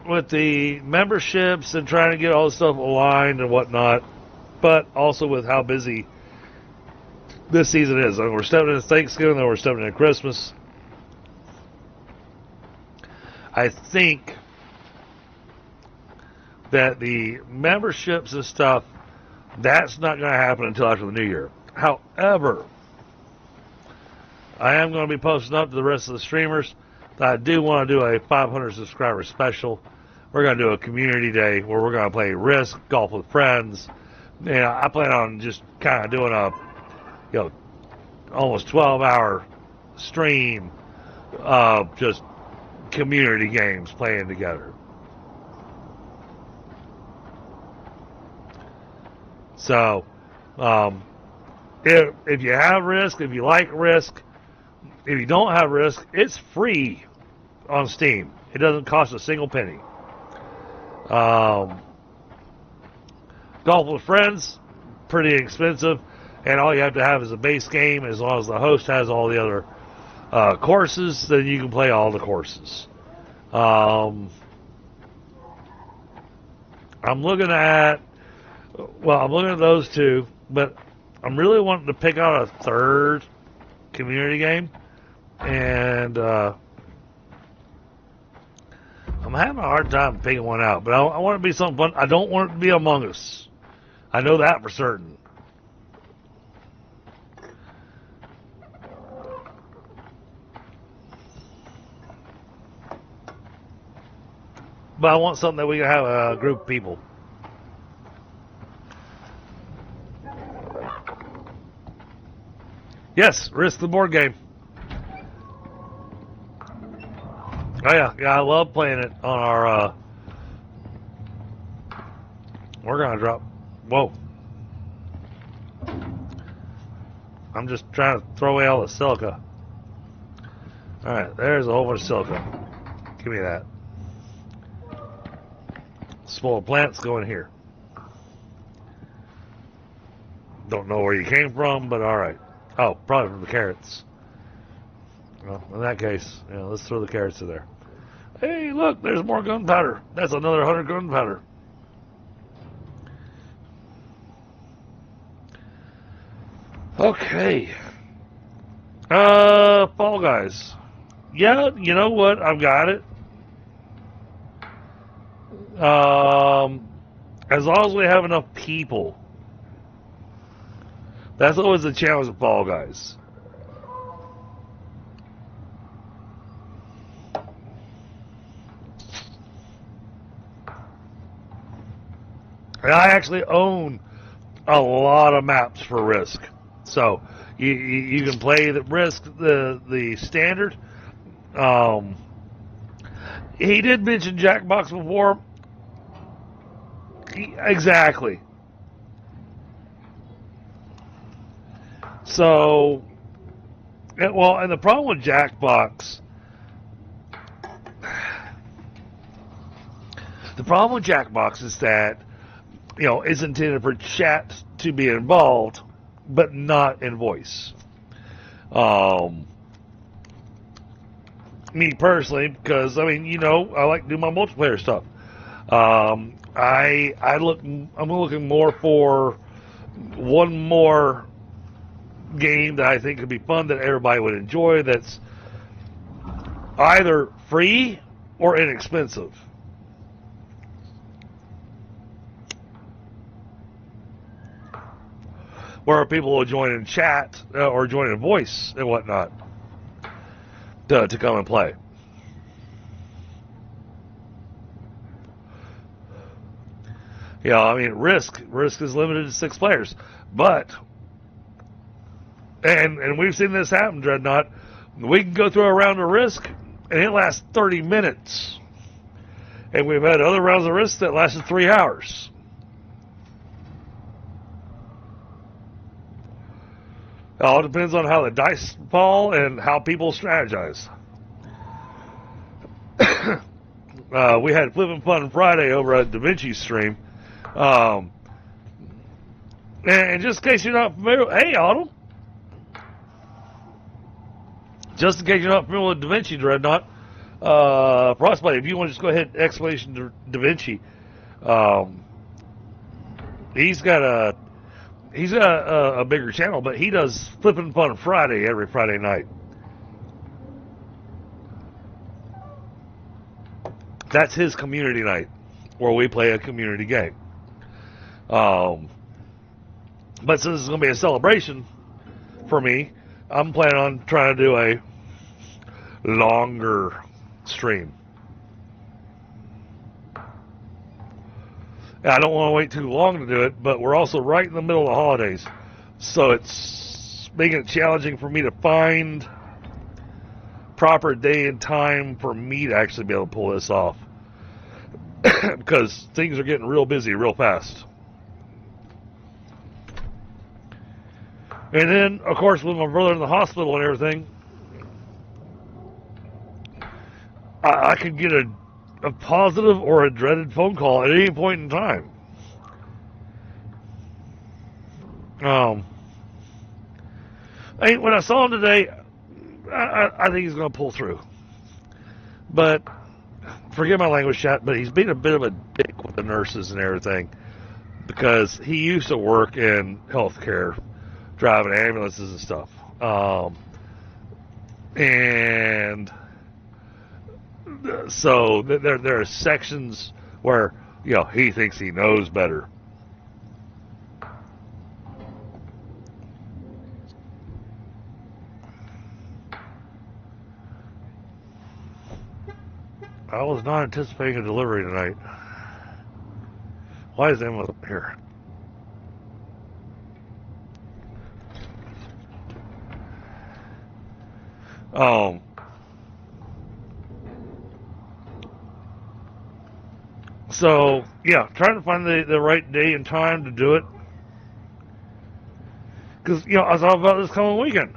with the memberships and trying to get all the stuff aligned and whatnot, but also with how busy this season is. I mean, we're stepping into Thanksgiving, then we're stepping into Christmas. I think that the memberships and stuff, that's not going to happen until after the new year. However, I am going to be posting up to the rest of the streamers that I do want to do a 500 subscriber special. We're going to do a community day where we're going to play Risk, golf with friends. And I plan on just kind of doing a, almost 12-hour stream of just community games playing together. So, if you have Risk, if you like Risk, if you don't have Risk, it's free on Steam. It doesn't cost a single penny. Golf with Friends, pretty expensive, and all you have to have is a base game. As long as the host has all the other courses, then you can play all the courses. I'm looking at those two, but I'm really wanting to pick out a third community game, and I'm having a hard time picking one out, but I want it to be something fun. I don't want it to be Among Us. I know that for certain. But I want something that we can have a group of people. Yes, Risk the board game. Oh yeah, I love playing it on our. We're gonna drop. Whoa! I'm just trying to throw away all the silica. All right, there's a whole bunch of silica. Give me that. Spoiled plants going here. Don't know where you came from, but all right. Oh, probably from the carrots. Well, in that case, let's throw the carrots in there. Hey, look, there's more gunpowder. That's another 100 gunpowder. Okay. Fall Guys. Yeah, you know what? I've got it. As long as we have enough people. That's always the challenge with Fall Guys. And I actually own a lot of maps for Risk. So you can play the Risk, the standard. He did mention Jackbox before. Exactly. So, and the problem with Jackbox, is that, it's intended for chat to be involved, but not in voice. Me personally, because, I like to do my multiplayer stuff. I'm looking more for one more game that I think could be fun that everybody would enjoy, that's either free or inexpensive. Where people will join in chat or join in voice and whatnot to come and play. Risk is limited to 6 players, but and we've seen this happen, Dreadnought. We can go through a round of Risk and it lasts 30 minutes, and we've had other rounds of Risk that lasted 3 hours. It all depends on how the dice fall and how people strategize. We had Flippin' Fun Friday over at Da Vinci's stream. And just in case you're not familiar, hey, Autumn. Just in case you're not familiar with Da Vinci, Dreadnought, Frostbite, if you want to just go ahead, exclamation Da Vinci. He's got a bigger channel, but he does Flippin' Fun Friday every Friday night. That's his community night, where we play a community game. But since it's going to be a celebration for me, I'm planning on trying to do a longer stream. I don't want to wait too long to do it, but we're also right in the middle of the holidays. So it's making it challenging for me to find proper day and time for me to actually be able to pull this off. Because things are getting real busy real fast. And then, of course, with my brother in the hospital and everything, I could get a positive or a dreaded phone call at any point in time. When I saw him today, I think he's going to pull through. But, forgive my language, chat, but he's been a bit of a dick with the nurses and everything. Because he used to work in healthcare, driving ambulances and stuff. And so there are sections where, he thinks he knows better. I was not anticipating a delivery tonight. Why is Emma here? So, trying to find the right day and time to do it. Because, I was all about this coming weekend.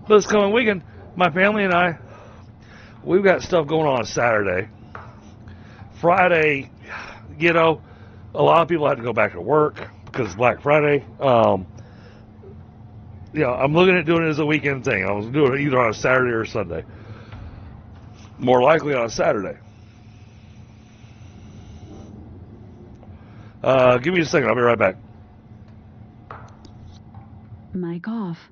But this coming weekend, my family and I, we've got stuff going on Saturday. Friday, a lot of people had to go back to work because it's Black Friday. I'm looking at doing it as a weekend thing. I was doing it either on a Saturday or a Sunday. More likely on a Saturday. Give me a second. I'll be right back. Mic off.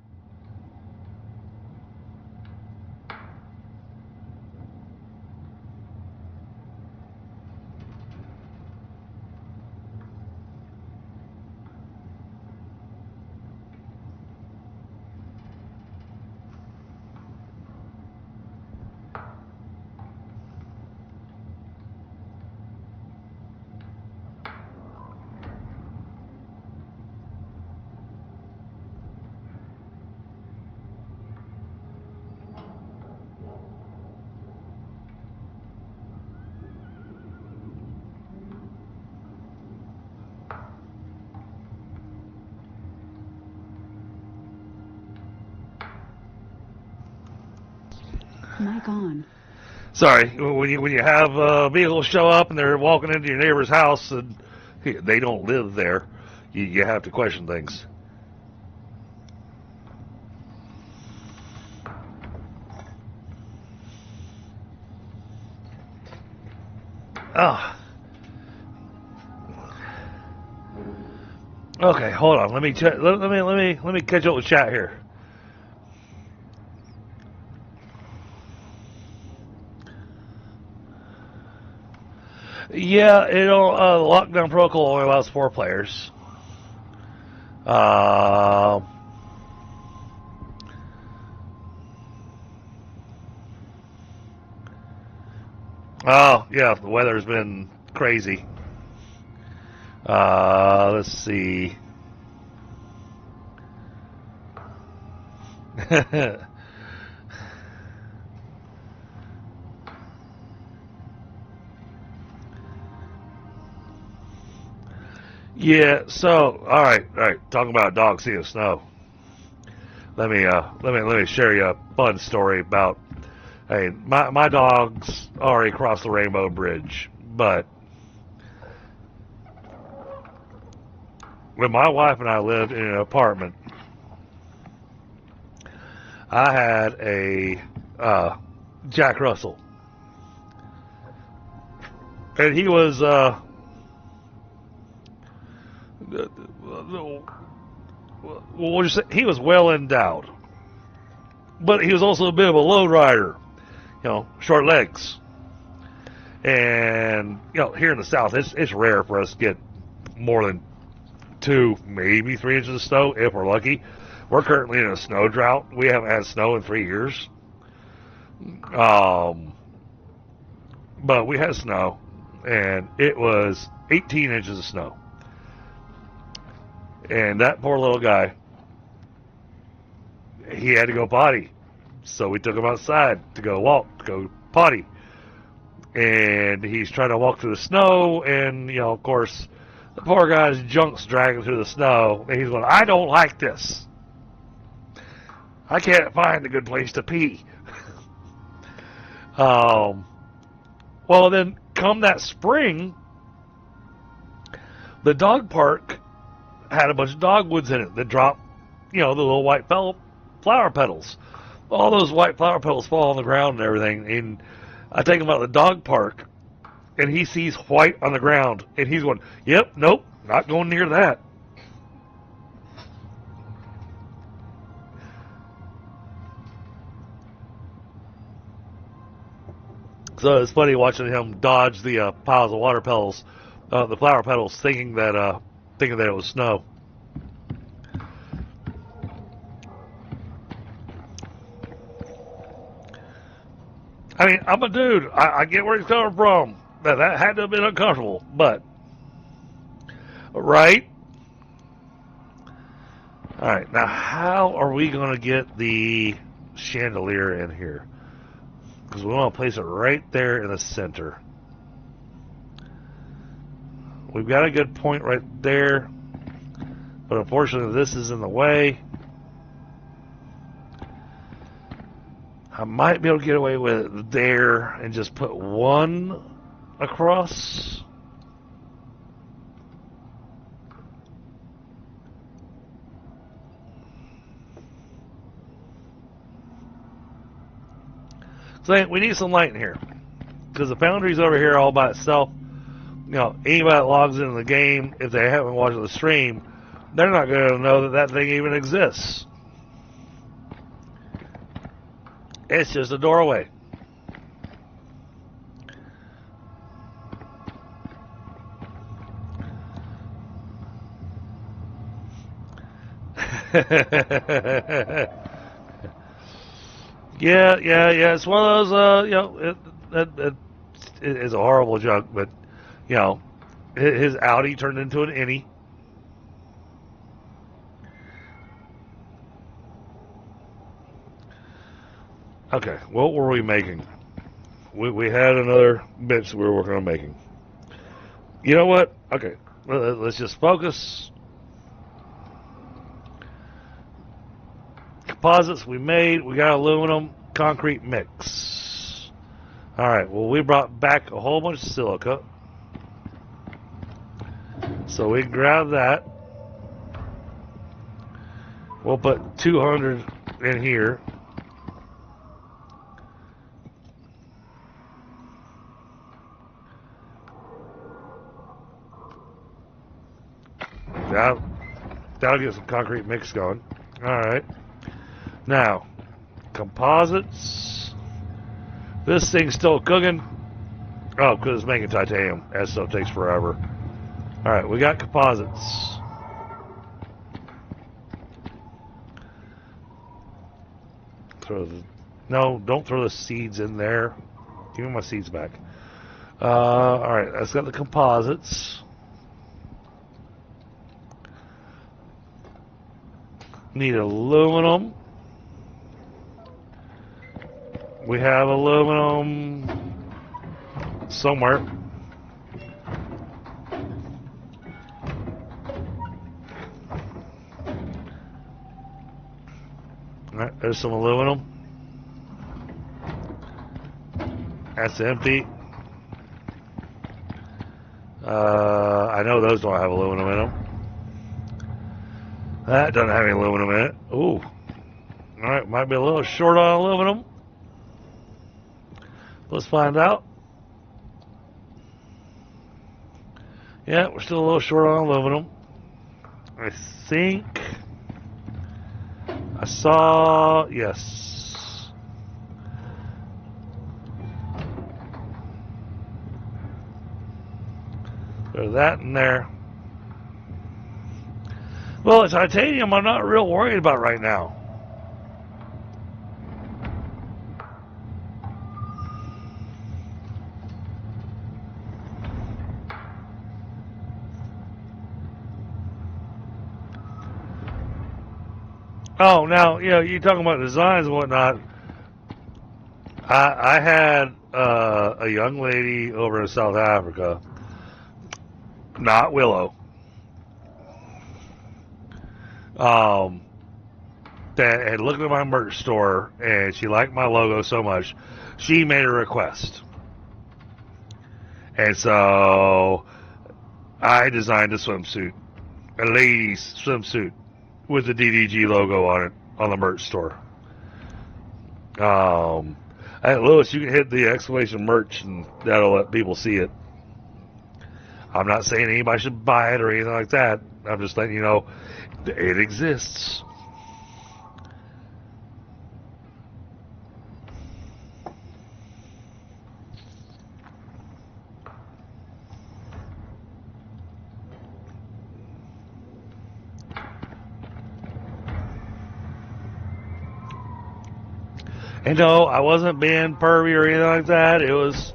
Mic on. Sorry, when you have vehicles show up and they're walking into your neighbor's house and they don't live there, you have to question things. Oh. Okay, hold on. Let me check. Let me catch up with chat here. Yeah, lockdown protocol only allows 4 players. Oh yeah, the weather's been crazy. Let's see. Yeah, so all right. Talking about a dog seeing snow. Let me share you a fun story about. Hey, my dog's already crossed the Rainbow Bridge, but when my wife and I lived in an apartment, I had a Jack Russell, and he was he was well endowed, but he was also a bit of a low rider, short legs. And, here in the South, it's rare for us to get more than 2, maybe 3 inches of snow if we're lucky. We're currently in a snow drought. We haven't had snow in 3 years. But we had snow, and it was 18 inches of snow. And that poor little guy, he had to go potty. So we took him outside to go walk, to go potty. And he's trying to walk through the snow, and, of course, the poor guy's junk's dragging through the snow. And he's going, I don't like this. I can't find a good place to pee. Well, then, come that spring, the dog park had a bunch of dogwoods in it that dropped, the little white flower petals. All those white flower petals fall on the ground and everything. And I take him out to the dog park, and he sees white on the ground, and he's going, yep, nope, not going near that. So it's funny watching him dodge the piles of water petals, the flower petals, thinking that it was snow. I mean, I'm a dude. I get where he's coming from. That had to have been uncomfortable, but right. All right, now how are we going to get the chandelier in here? Because we want to place it right there in the center. We've got a good point right there, but unfortunately this is in the way. I might be able to get away with it there and just put one across. So we need some light in here, because the foundry's over here all by itself. Anybody that logs into the game, if they haven't watched the stream, they're not going to know that thing even exists. It's just a doorway. Yeah. It's one of those, it's a horrible joke, but, his Audi turned into an innie. Okay, what were we making? We had another bits we were working on making. You know what? Okay, let's just focus. Composites we made. We got aluminum concrete mix. All right, well, we brought back a whole bunch of silica. So we grab that. We'll put 200 in here. That'll get some concrete mix going. Alright. Now, composites. This thing's still cooking. Oh, because it's making titanium. That stuff takes forever. Alright, we got composites. No, don't throw the seeds in there. Give me my seeds back. Alright, that's got the composites. Need aluminum. We have aluminum somewhere. Alright, there's some aluminum. That's empty. I know those don't have aluminum in them. That doesn't have any aluminum in it. Ooh. Alright, might be a little short on aluminum. Let's find out. Yeah, we're still a little short on aluminum. I think I saw, yes. There's that in there. Well, the titanium I'm not real worried about right now. Oh, now, you're talking about designs and whatnot. I had a young lady over in South Africa, not Willow, that had looked at my merch store and she liked my logo so much, she made a request. And so I designed a swimsuit, a ladies' swimsuit with the DDG logo on it on the merch store. Hey, Lewis, you can hit the exclamation merch and that'll let people see it. I'm not saying anybody should buy it or anything like that. I'm just letting you know it exists. And no, I wasn't being pervy or anything like that. It was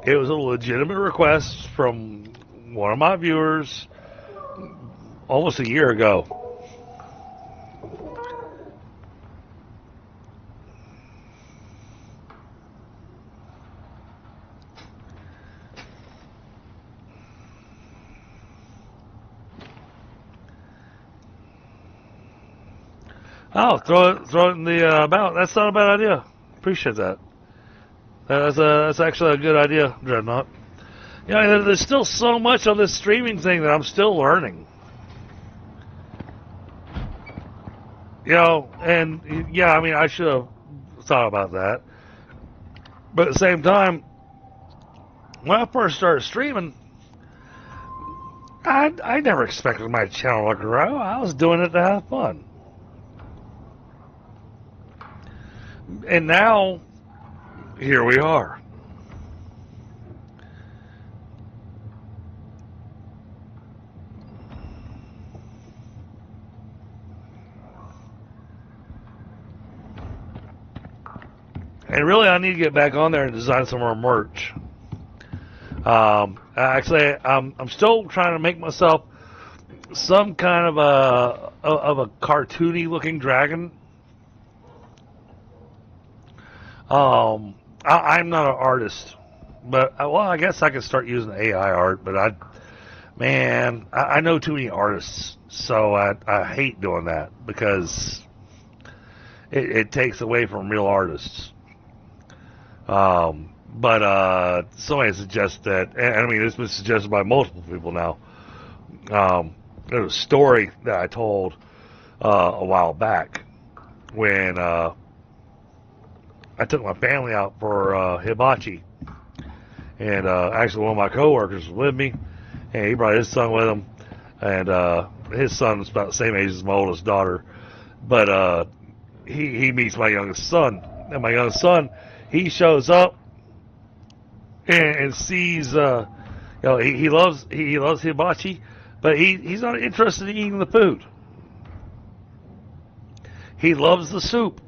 a legitimate request from one of my viewers almost a year ago. Oh, throw it in the about. That's not a bad idea. Appreciate that. That's actually a good idea, Dreadnought. There's still so much on this streaming thing that I'm still learning. And yeah, I mean, I should have thought about that. But at the same time, when I first started streaming, I never expected my channel to grow. I was doing it to have fun. And now, here we are. And really, I need to get back on there and design some more merch. Actually, I'm still trying to make myself some kind of a cartoony looking dragon. I'm not an artist, but I guess I could start using AI art. But I know too many artists, so I hate doing that because it takes away from real artists. But somebody suggested that, and I mean, it's been suggested by multiple people now. There's a story that I told a while back when I took my family out for hibachi, and actually one of my coworkers was with me, and he brought his son with him, and his son was about the same age as my oldest daughter, but he meets my youngest son, and my youngest son, he shows up and sees, he loves hibachi, but he's not interested in eating the food. He loves the soup.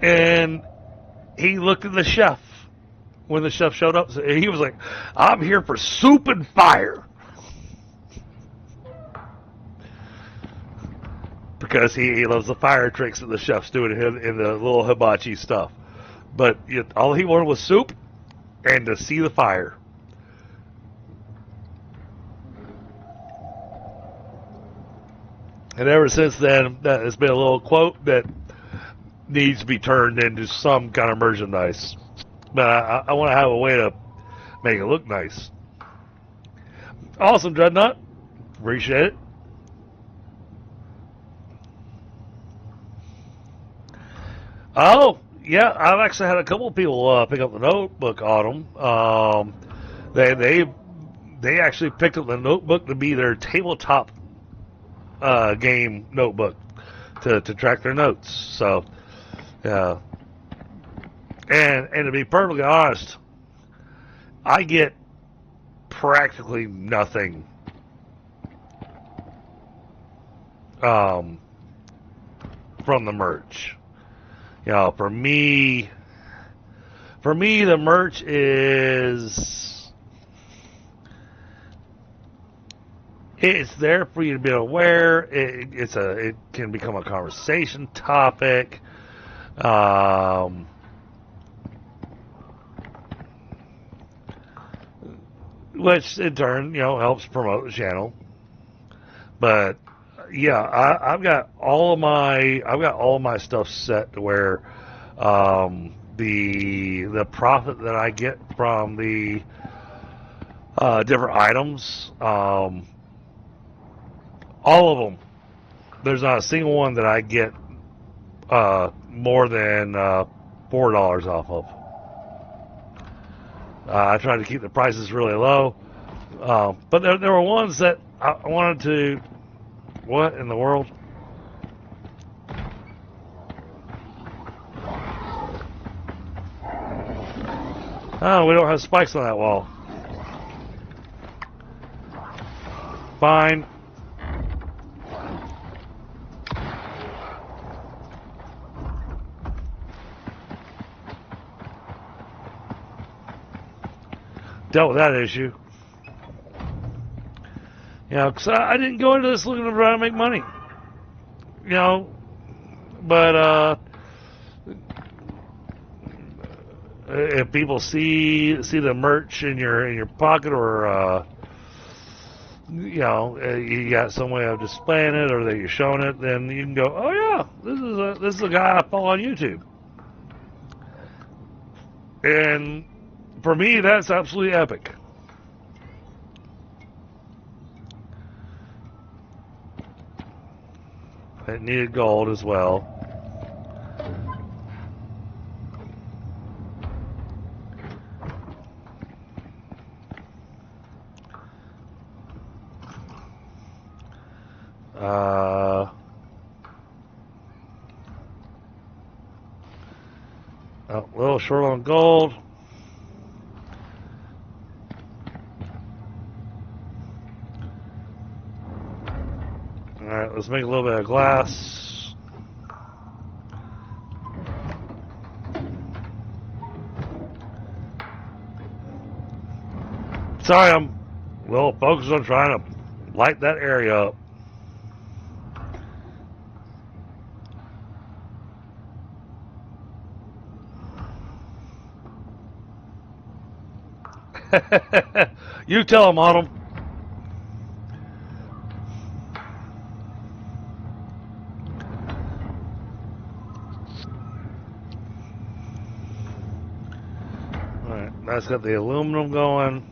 And he looked at the chef when the chef showed up. He was like, "I'm here for soup and fire." Because he loves the fire tricks that the chef's doing in the little hibachi stuff. But all he wanted was soup and to see the fire. And ever since then, that has been a little quote that needs to be turned into some kind of merchandise. But I want to have a way to make it look nice. Awesome, Dreadnought. Appreciate it. Oh, yeah, I've actually had a couple of people pick up the notebook on them. They actually picked up the notebook to be their tabletop game notebook to track their notes. So, and to be perfectly honest, I get practically nothing from the merch. You know, for me, the merch is, it's there for you to be aware. It can become a conversation topic. Which in turn, you know, helps promote the channel. But yeah, I've got all of my stuff set to where the profit that I get from the different items, all of them, there's not a single one that I get more than $4 off of. I tried to keep the prices really low, but there were ones that I wanted to. What in the world? Oh, we don't have spikes on that wall. Fine. Dealt with that issue. You know, because I didn't go into this looking to try to make money. You know, but if people see the merch in your pocket, or you know, you got some way of displaying it, or that you're showing it, then you can go, oh yeah, this is a guy I follow on YouTube. And for me, that's absolutely epic. It needed gold as well. A little short on gold. Alright, let's make a little bit of glass. Sorry, I'm a little focused on trying to light that area up. You tell him, Autumn. Alright, that's got the aluminum going.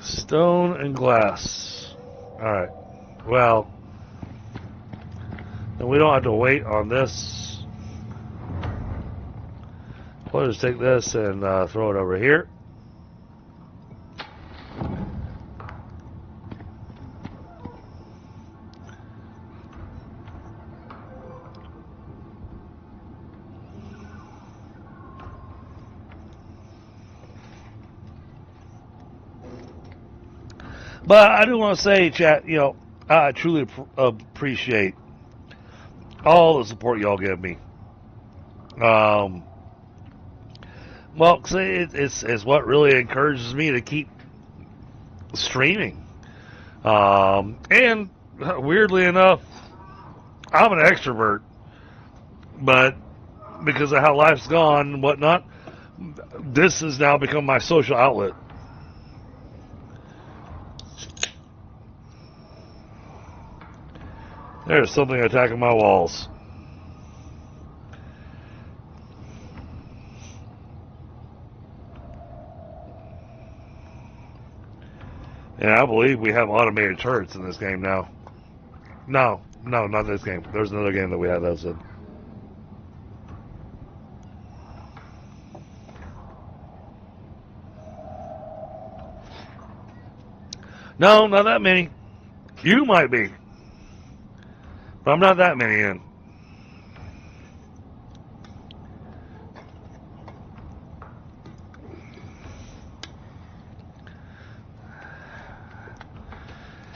Stone and glass. Alright. Well, then we don't have to wait on this. We'll just take this and throw it over here. But I do want to say, chat, you know, I truly appreciate all the support y'all give me. Well, it's what really encourages me to keep streaming. And weirdly enough, I'm an extrovert, but because of how life's gone and whatnot, this has now become my social outlet. There's something attacking my walls. And I believe we have automated turrets in this game now. No, not this game. There's another game that we had those in. No, not that many. You might be. But I'm not that many in.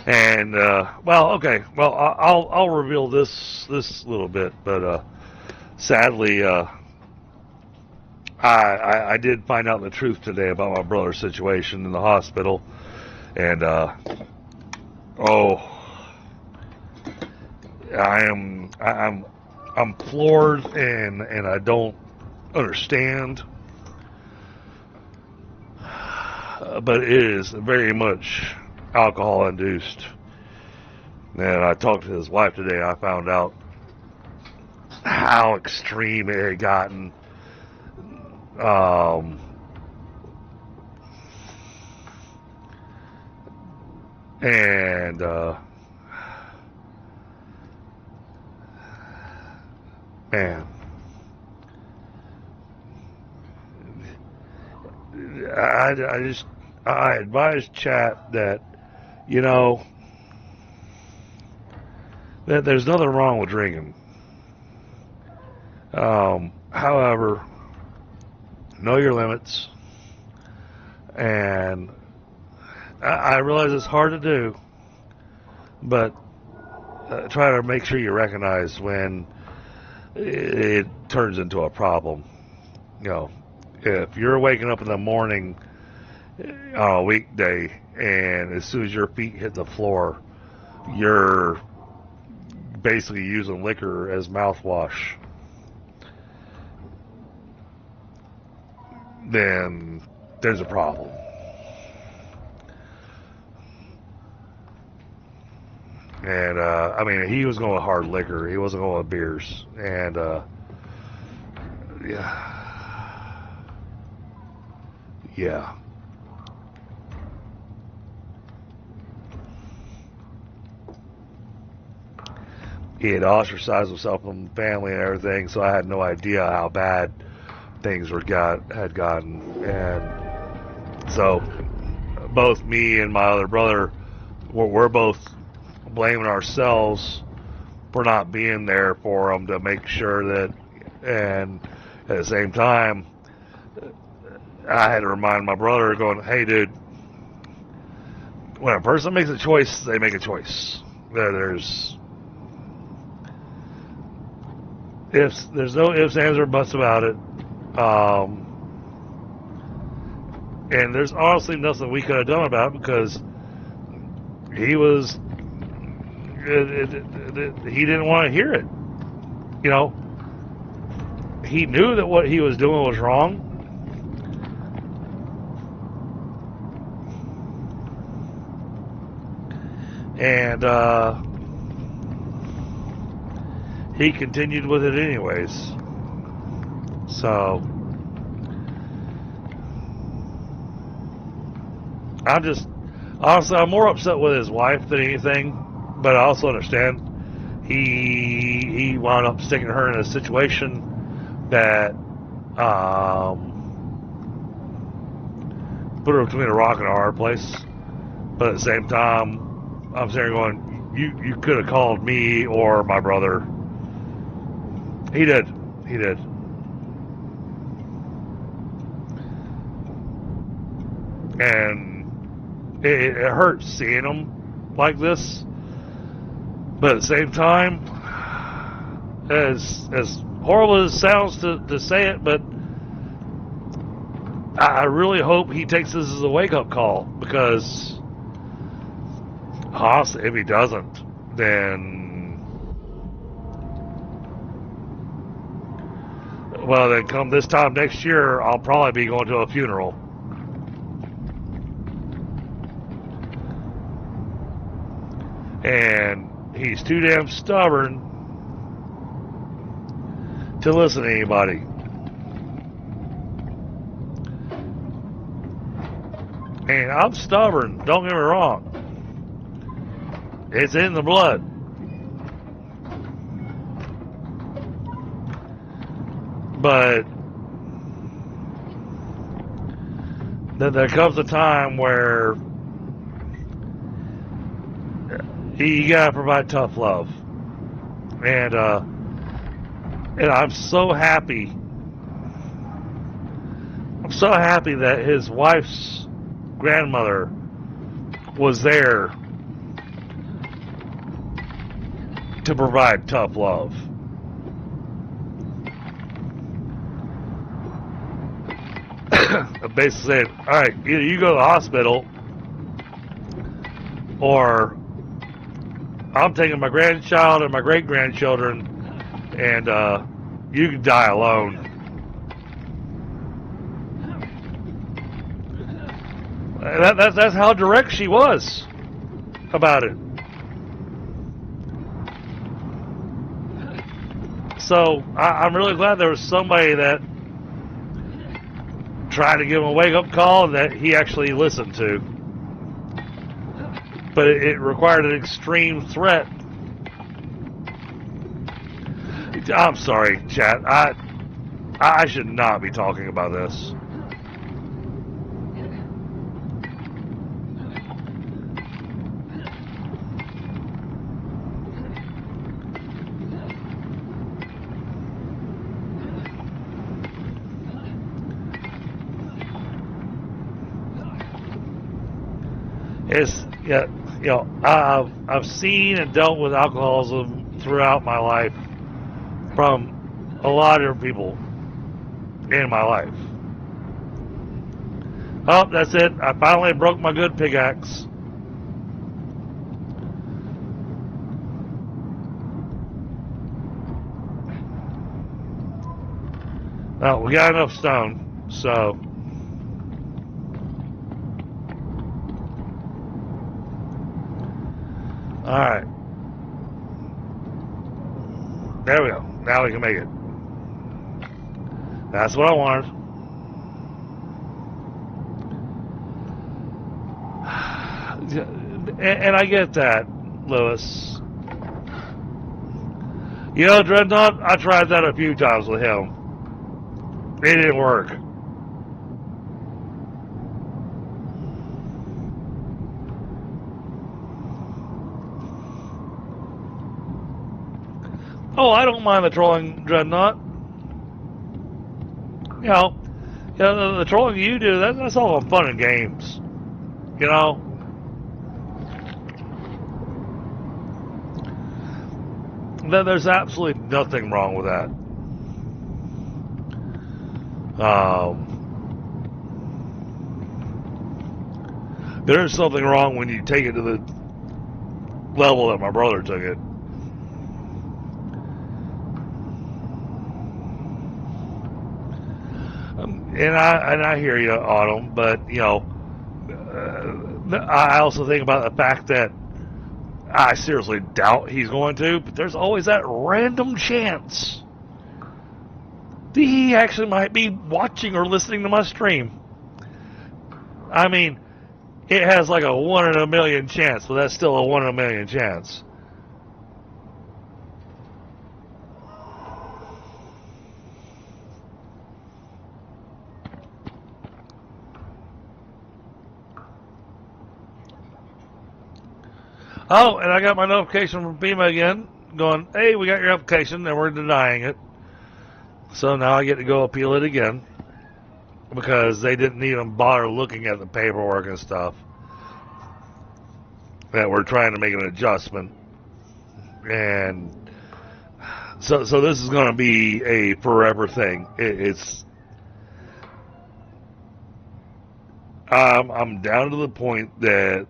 And well, okay. Well, I'll reveal this little bit, but sadly, I did find out the truth today about my brother's situation in the hospital, and I'm floored, and I don't understand, but it is very much alcohol induced. And I talked to his wife today. I found out how extreme it had gotten. And man, I advise chat that, you know, that there's nothing wrong with drinking. However, know your limits, and I realize it's hard to do, but try to make sure you recognize when it turns into a problem. You know, if you're waking up in the morning on a weekday, and as soon as your feet hit the floor, you're basically using liquor as mouthwash, then there's a problem. And I mean, he was going with hard liquor. He wasn't going with beers. And yeah. He had ostracized himself from family and everything, so I had no idea how bad things had gotten. And so both me and my other brother we're both blaming ourselves for not being there for him to make sure that, and at the same time I had to remind my brother, going, hey dude, when a person makes a choice, they make a choice. There's no ifs, ands, or buts about it. And there's honestly nothing we could have done about it, because he didn't want to hear it. You know, he knew that what he was doing was wrong. And he continued with it anyways. So I'm more upset with his wife than anything, but I also understand he wound up sticking her in a situation that put her between a rock and a hard place. But at the same time, I'm sitting there going, you could have called me or my brother. He did. And it hurts seeing him like this. But at the same time, as horrible as it sounds to say it, but I really hope he takes this as a wake-up call, because honestly, if he doesn't, then come this time next year, I'll probably be going to a funeral. And he's too damn stubborn to listen to anybody. And I'm stubborn, don't get me wrong. It's in the blood. But then there comes a time where you gotta provide tough love. And I'm so happy. I'm so happy that his wife's grandmother was there to provide tough love. Basically said, all right, either you go to the hospital or I'm taking my grandchild and my great-grandchildren and you can die alone. That's how direct she was about it. So I'm really glad there was somebody that tried to give him a wake-up call that he actually listened to. But it required an extreme threat. I'm sorry, chat. I should not be talking about this. It's I've seen and dealt with alcoholism throughout my life from a lot of different people in my life. Oh, that's it. I finally broke my good pickaxe. Well, we got enough stone, so. Alright. There we go. Now we can make it. That's what I wanted. And I get that, Lewis. You know, Dreadnought, I tried that a few times with him. It didn't work. Oh, I don't mind the trolling, Dreadnought. You know, the trolling you do, that's all fun and games. You know? There's absolutely nothing wrong with that. There's something wrong when you take it to the level that my brother took it. And I hear you, Autumn, but you know, I also think about the fact that I seriously doubt he's going to, but there's always that random chance that he actually might be watching or listening to my stream. I mean, it has like a 1 in a million chance, but that's still a 1 in a million chance. Oh, and I got my notification from FEMA again, going, hey, we got your application, and we're denying it. So now I get to go appeal it again, because they didn't even bother looking at the paperwork and stuff. That we're trying to make an adjustment. And so this is going to be a forever thing. I'm down to the point that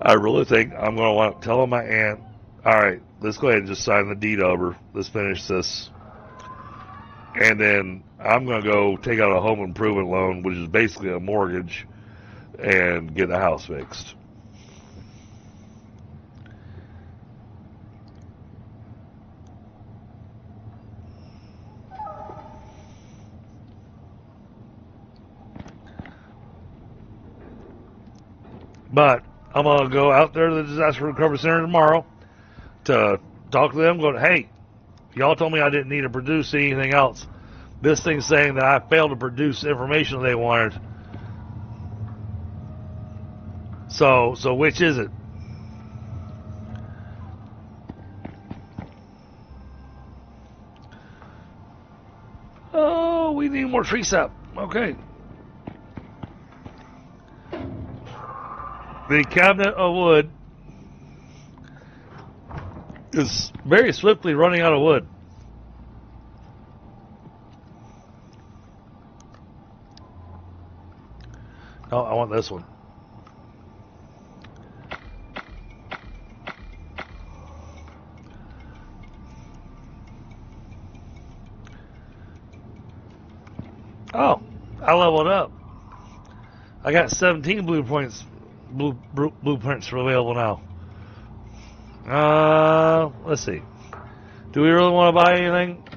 I really think I'm going to want to tell my aunt, all right, let's go ahead and just sign the deed over. Let's finish this. And then I'm going to go take out a home improvement loan, which is basically a mortgage, and get the house fixed. But I'm going to go out there to the Disaster Recovery Center tomorrow to talk to them, going, hey, y'all told me I didn't need to produce anything else. This thing's saying that I failed to produce information they wanted. So which is it? Oh, we need more tree sap. Okay. The cabinet of wood is very swiftly running out of wood. Oh, I want this one. Oh, I leveled up. I got 17 blueprints available now. Let's see. Do we really want to buy anything?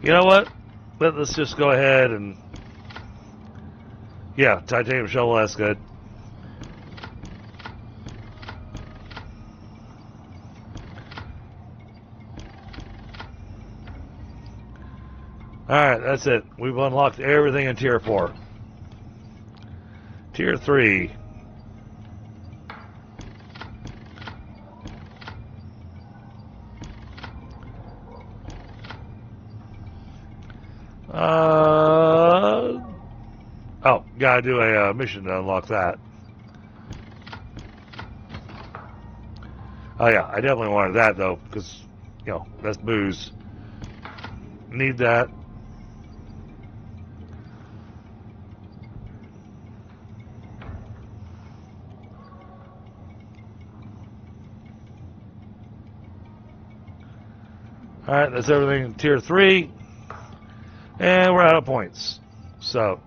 You know what? Let's just go ahead and... Yeah, titanium shovel, that's good. Alright, that's it. We've unlocked everything in Tier 4. Tier 3. Oh, gotta do a mission to unlock that. Oh yeah, I definitely wanted that though, because, you know, that's booze. Need that. Alright, that's everything in Tier 3. And we're out of points. So...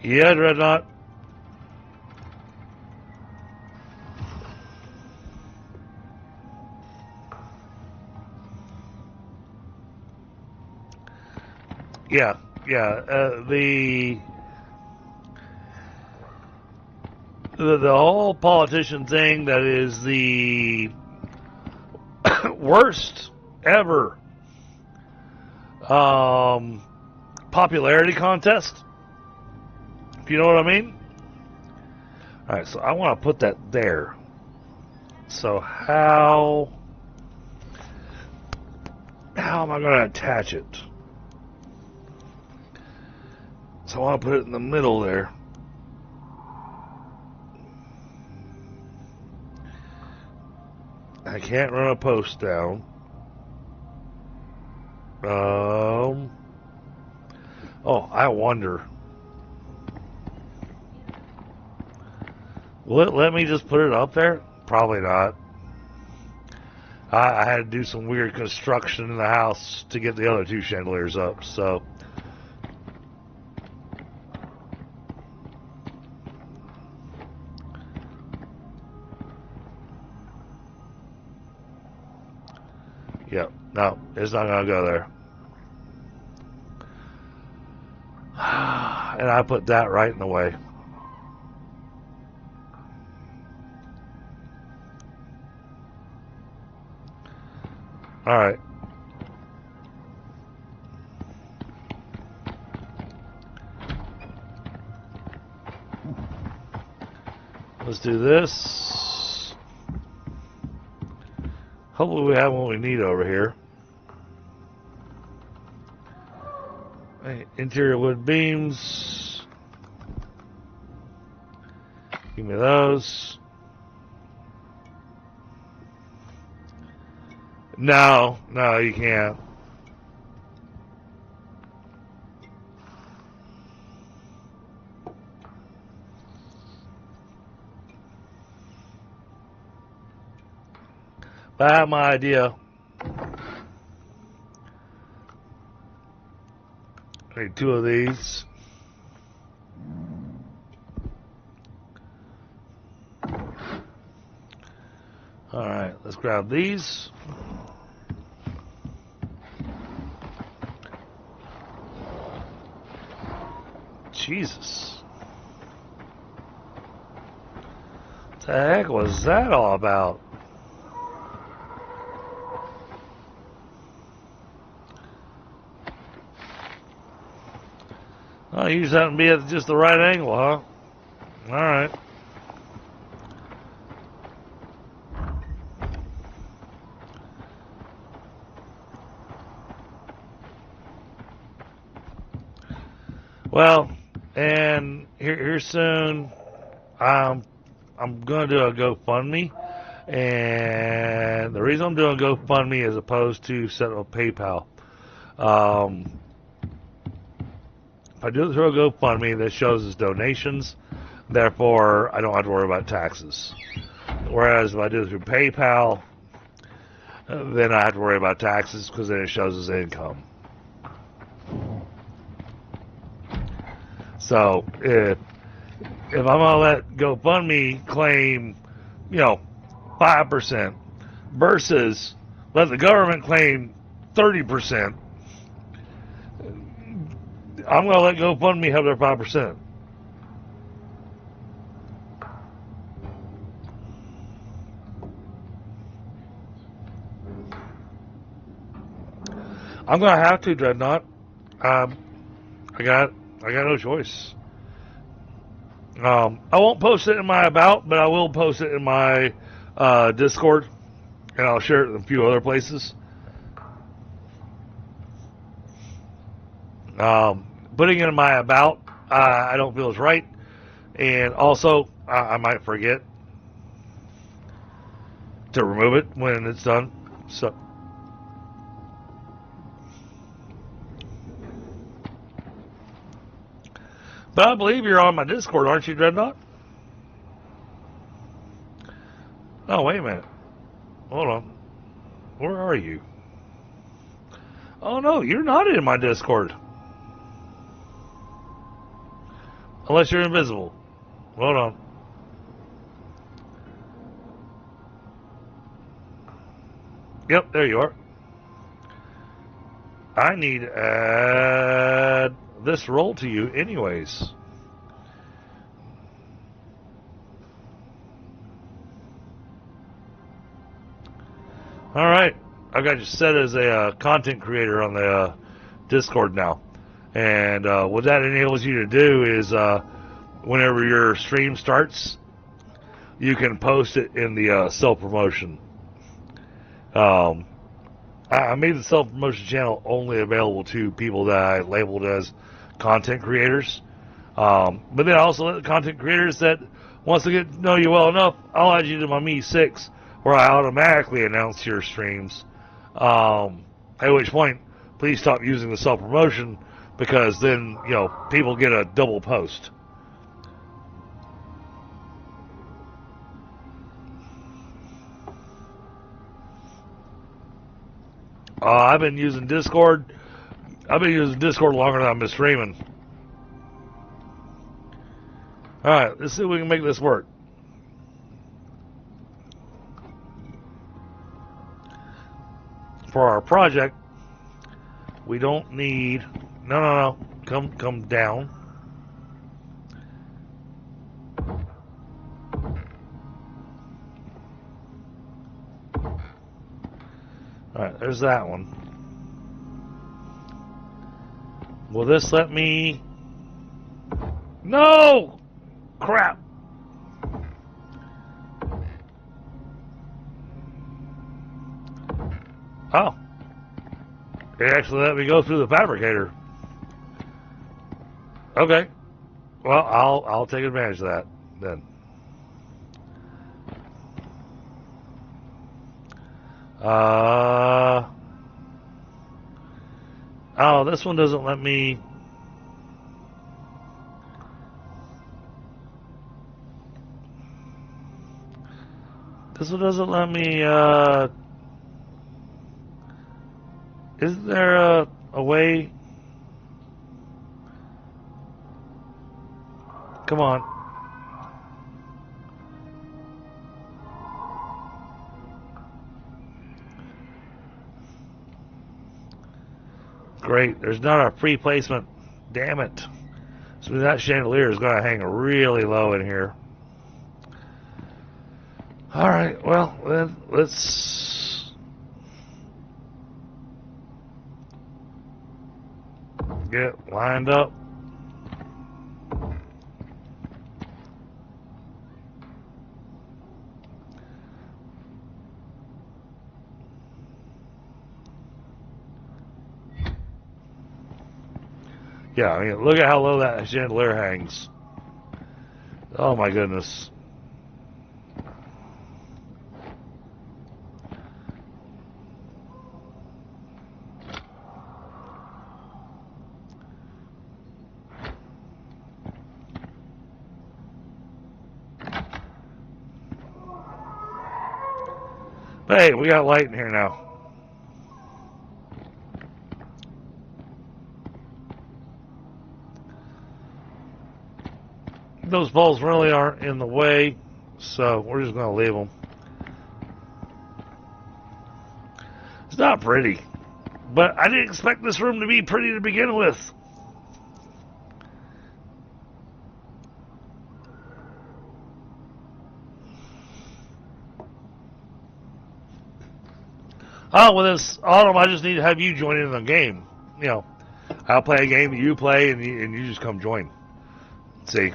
Yeah, Dreadnought. Yeah. The whole politician thing that is the worst ever popularity contest. If you know what I mean. All right, so I want to put that there. So how am I going to attach it? So I want to put it in the middle there. I can't run a post down. Oh, I wonder. Will it let me just put it up there? Probably not. I had to do some weird construction in the house to get the other two chandeliers up, so... Yep, no, it's not going to go there. And I put that right in the way. Alright. Let's do this. Hopefully we have what we need over here. Interior wood beams. Give me those. No, you can't. But I have my idea. I need two of these. Alright, let's grab these. Jesus. What the heck was that all about? Oh, you just happen to be at just the right angle, huh? Alright. Well, and here soon, I'm going to do a GoFundMe, and the reason I'm doing GoFundMe as opposed to setting up PayPal, if I do it through a GoFundMe, that shows as donations, therefore I don't have to worry about taxes. Whereas if I do it through PayPal, then I have to worry about taxes because then it shows as income. So if I'm gonna let GoFundMe claim, 5% versus let the government claim 30%, I'm gonna let GoFundMe have their 5%. I'm gonna have to, Dreadnought. I got no choice. I won't post it in my about, but I will post it in my Discord, and I'll share it in a few other places. Putting it in my about, I don't feel is right, and also I might forget to remove it when it's done. So. But I believe you're on my Discord, aren't you, Dreadnought? Oh, wait a minute. Hold on. Where are you? Oh, no, you're not in my Discord. Unless you're invisible. Hold on. Yep, there you are. I need to add this role to you anyways. Alright, I've got you set as a content creator on the Discord now. And what that enables you to do is whenever your stream starts, you can post it in the self-promotion. I made the self-promotion channel only available to people that I labeled as content creators. But then I also let the content creators that wants to get to know you well enough, I'll add you to my Me 6, where I automatically announce your streams. At which point, please stop using the self-promotion, because then, people get a double post. I've been using Discord. I've been using Discord longer than I've been streaming. Alright, let's see if we can make this work. For our project, we don't need... No. Come down. Alright, there's that one. Will this let me... No! Crap! Oh. It actually let me go through the fabricator. Okay. Well, I'll take advantage of that then. Oh, this one doesn't let me. This one doesn't let me, isn't there a way? Come on. Great. There's not a free placement. Damn it. So that chandelier is going to hang really low in here. Alright, well, then let's get lined up. Yeah, I mean, look at how low that chandelier hangs. Oh my goodness. Hey, we got light in here now. Those poles really aren't in the way, so we're just going to leave them. It's not pretty, but I didn't expect this room to be pretty to begin with. Oh, well, this autumn, I just need to have you join in the game. You know, I'll play a game, you play, and you just come join. See?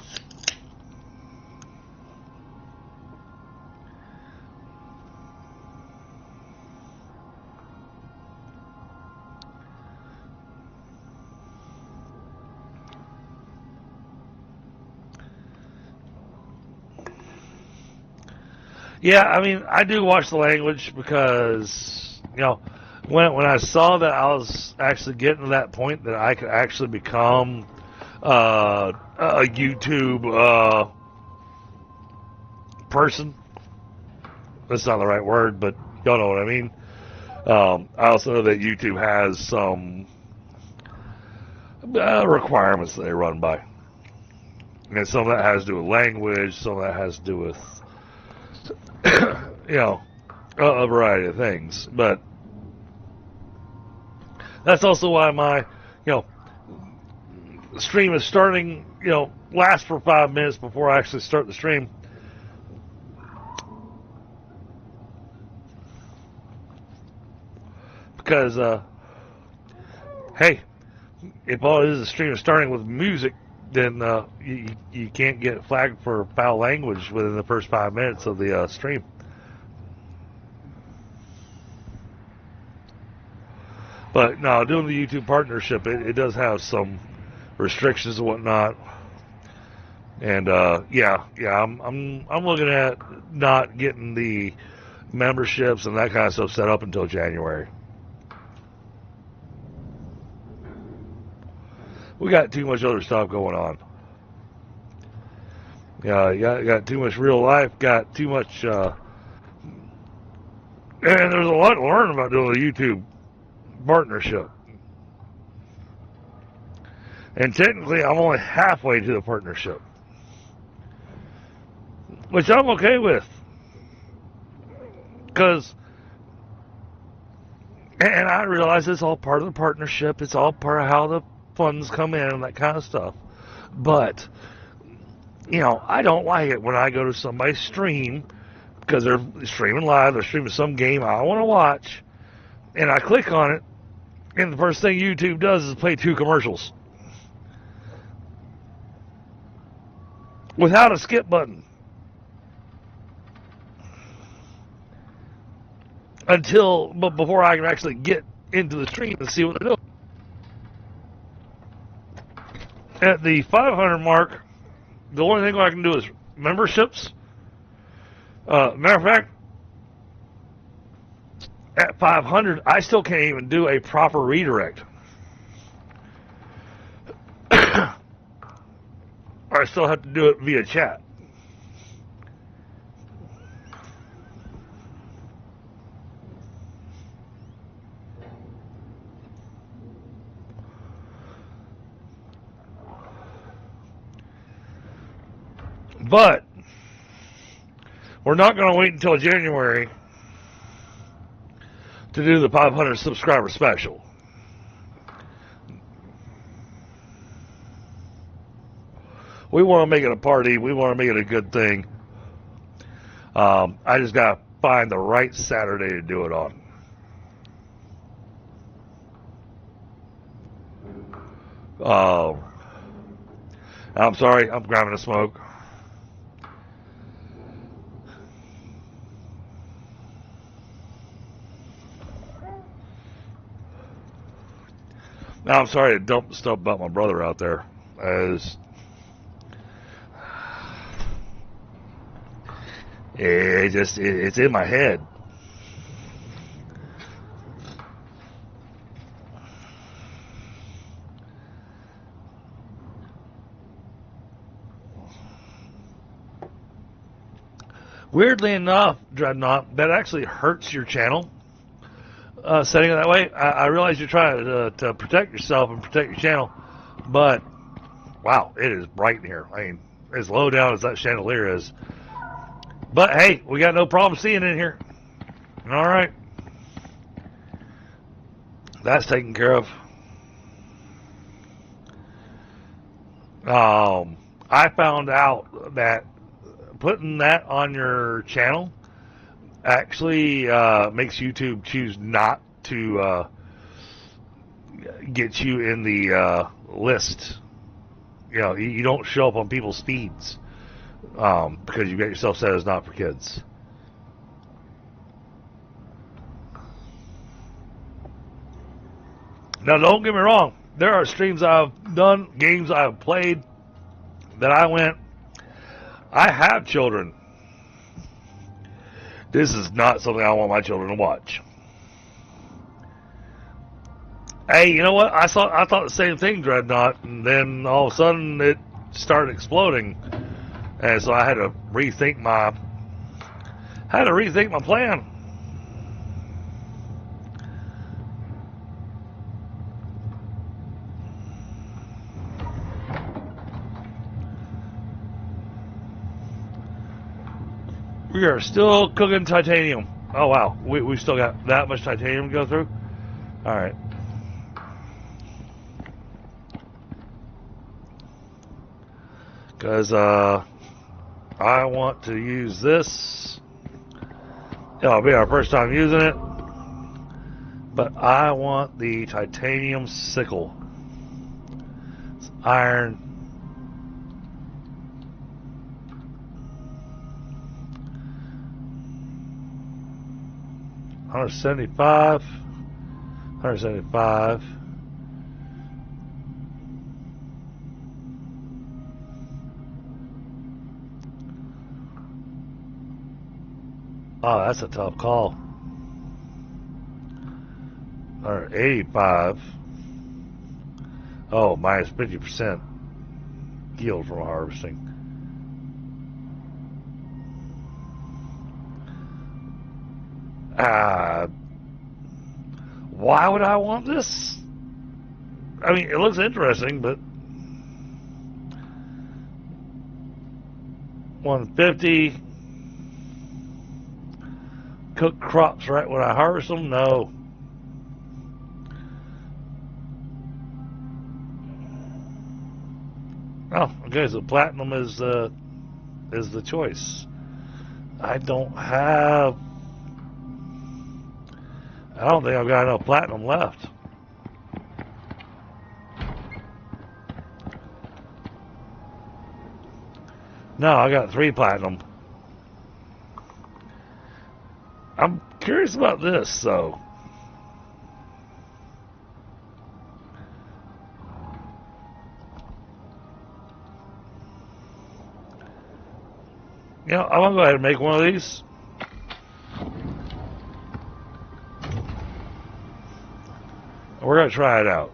Yeah, I mean, I do watch the language because, you know, when I saw that I was actually getting to that point that I could actually become a YouTube person. That's not the right word, but y'all know what I mean. I also know that YouTube has some requirements that they run by. And some of that has to do with language, some of that has to do with, you know, a variety of things. But that's also why my, stream is starting, last for 5 minutes before I actually start the stream. Because, hey, if all it is a stream is starting with music, then you can't get flagged for foul language within the first 5 minutes of the stream. But no, doing the YouTube partnership, it does have some restrictions and whatnot. And I'm looking at not getting the memberships and that kind of stuff set up until January. We got too much other stuff going on. Yeah, got too much real life, got too much, and there's a lot to learn about doing a YouTube partnership. And technically, I'm only halfway to the partnership, which I'm okay with. Because, and I realize it's all part of the partnership, it's all part of how the funds come in and that kind of stuff. But, I don't like it when I go to somebody's stream because they're streaming live, they're streaming some game I want to watch, and I click on it, and the first thing YouTube does is play 2 commercials without a skip button before I can actually get into the stream and see what they're doing. At the 500 mark, the only thing I can do is memberships. Matter of fact, at 500, I still can't even do a proper redirect. I still have to do it via chat. But we're not going to wait until January to do the 500 subscriber special. We want to make it a party. We want to make it a good thing. I just got to find the right Saturday to do it on. I'm sorry. I'm grabbing a smoke. Now, I'm sorry to dump stuff about my brother out there. As it's in my head. Weirdly enough, Dreadnought, that actually hurts your channel. Setting it that way. I realize you're trying to protect yourself and protect your channel, but wow, it is bright in here. I mean, as low down as that chandelier is. But hey, we got no problem seeing it in here. All right, that's taken care of. I found out that putting that on your channel actually makes YouTube choose not to get you in the list. You know, you don't show up on people's feeds because you got yourself set as not for kids. Now, don't get me wrong. There are streams I've done, games I've played that I have children. This is not something I want my children to watch. Hey, you know what? I thought the same thing, Dreadnought, and then all of a sudden it started exploding, and so I had to rethink my plan. We are still cooking titanium. Oh wow, we still got that much titanium to go through. All right. Because I want to use this. It'll be our first time using it. But I want the titanium sickle. It's iron. $175. $175. Oh, that's a tough call. $185. Oh, minus 50% yield from harvesting. Why would I want this? I mean, it looks interesting, but 150. Cook crops right when I harvest them? No. Oh, okay. So platinum is the choice. I don't think I've got enough platinum left. No, I got 3 platinum. I'm curious about this, though. You know, I'm going to go ahead and make one of these. We're going to try it out.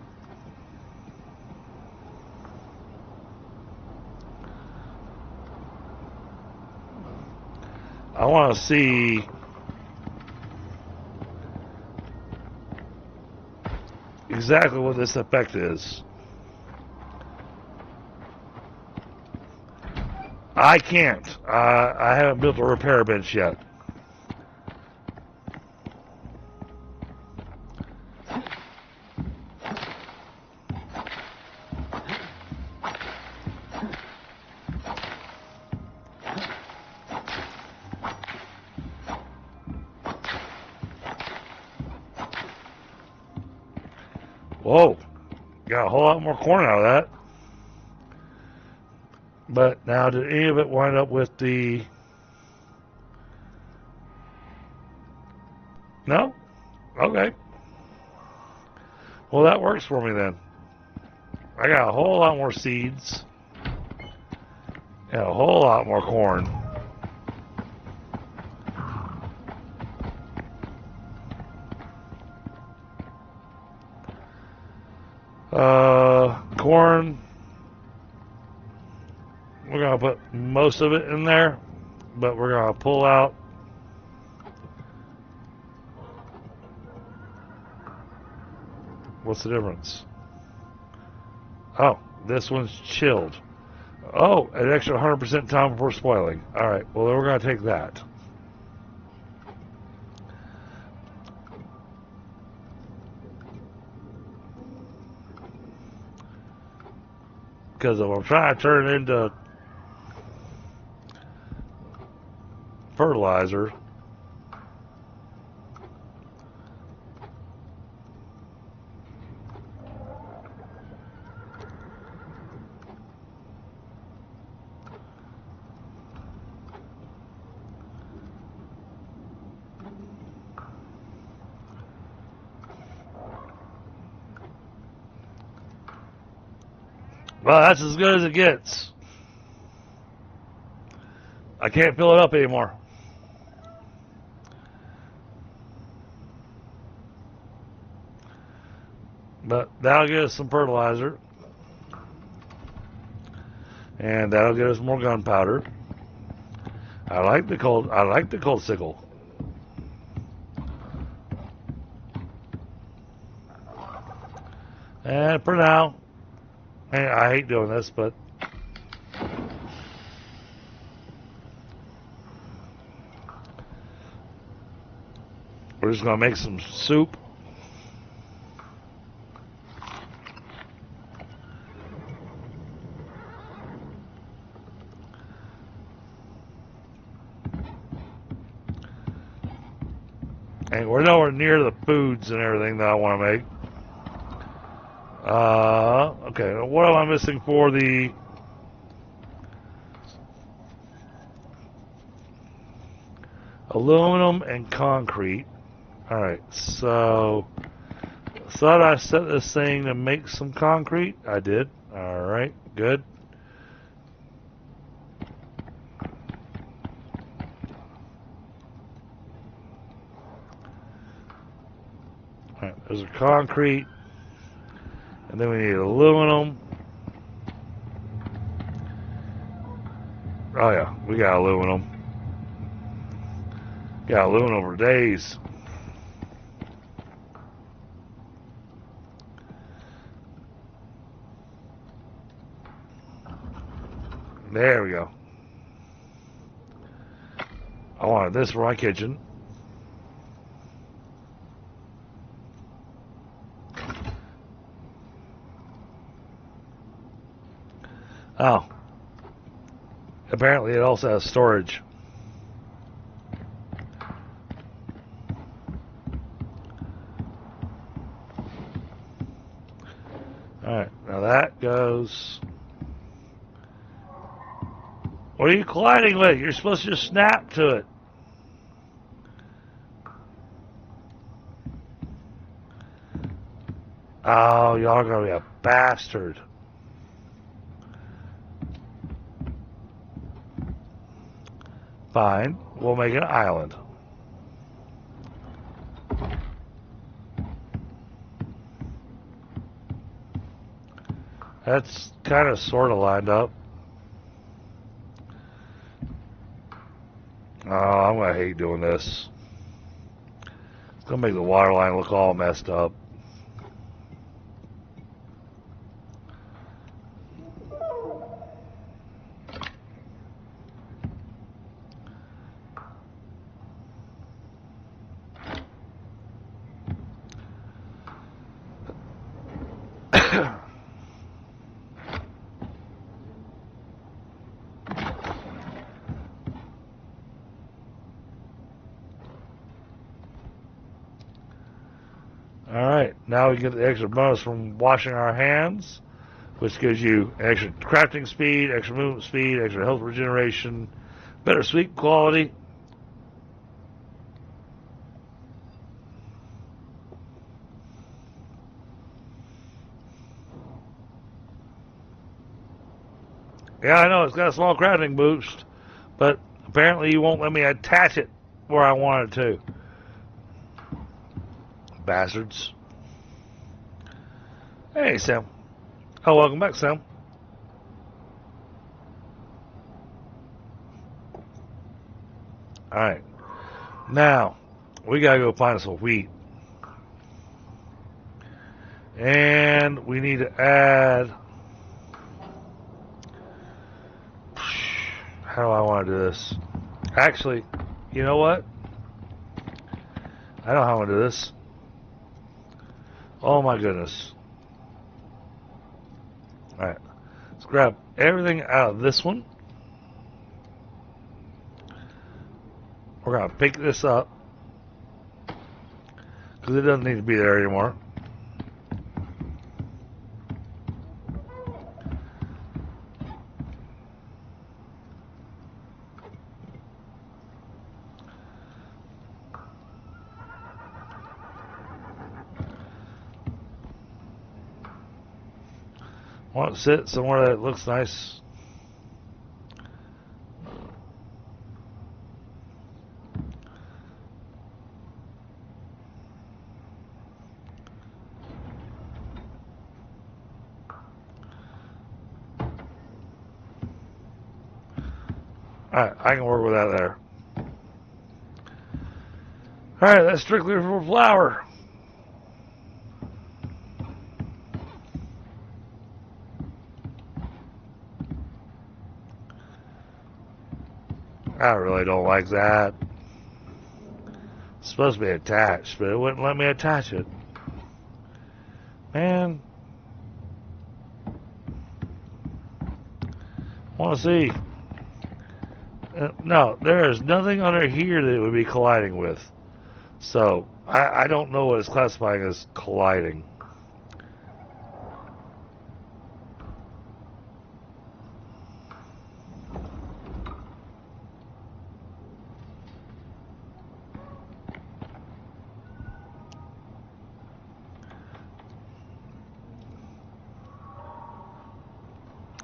I want to see exactly what this effect is. I can't. I haven't built a repair bench yet. Whoa, got a whole lot more corn out of that. But now, did any of it wind up with the... No? Okay. Well, that works for me then. I got a whole lot more seeds. And a whole lot more corn. Corn. We're going to put most of it in there, but we're going to pull out what's the difference? Oh, this one's chilled. Oh, an extra 100% time before spoiling. Alright, well then we're going to take that. Because if I'm trying to turn it into fertilizer, well, that's as good as it gets. I can't fill it up anymore. But that'll get us some fertilizer. And that'll get us more gunpowder. I like the cold sickle. And for now, I hate doing this, but we're just going to make some soup. And we're nowhere near the foods and everything that I want to make. Okay, what am I missing for the aluminum and concrete? Alright, so thought I set this thing to make some concrete. I did. Alright, good. Alright, there's a concrete. And then we need aluminum. Oh yeah, we got aluminum. Got aluminum for days. There we go. I wanted this for my kitchen. Oh. Apparently it also has storage. Alright, now that goes... What are you colliding with? You're supposed to just snap to it. Oh, y'all are gonna be a bastard. Fine, we'll make an island. That's kind of sort of lined up. Oh, I'm gonna hate doing this. It's gonna make the water line look all messed up. Alright, now we get the extra bonus from washing our hands, which gives you extra crafting speed, extra movement speed, extra health regeneration, better sleep quality. Yeah, I know it's got a small crafting boost, but apparently you won't let me attach it where I want it to. Bastards. Hey, Sam. Oh, welcome back, Sam. Alright. Now, we gotta go find some wheat. And we need to add... How do I want to do this? Actually, you know what? I know how I want to do this. Oh my goodness. Alright. Let's grab everything out of this one. We're going to pick this up. Because it doesn't need to be there anymore. Want to sit somewhere that looks nice. Alright, I can work with that there. Alright, that's strictly for flour. I really don't like that. It's supposed to be attached, but it wouldn't let me attach it. Man. Want to see. No, there is nothing under here that it would be colliding with. So, I don't know what it's classifying as colliding.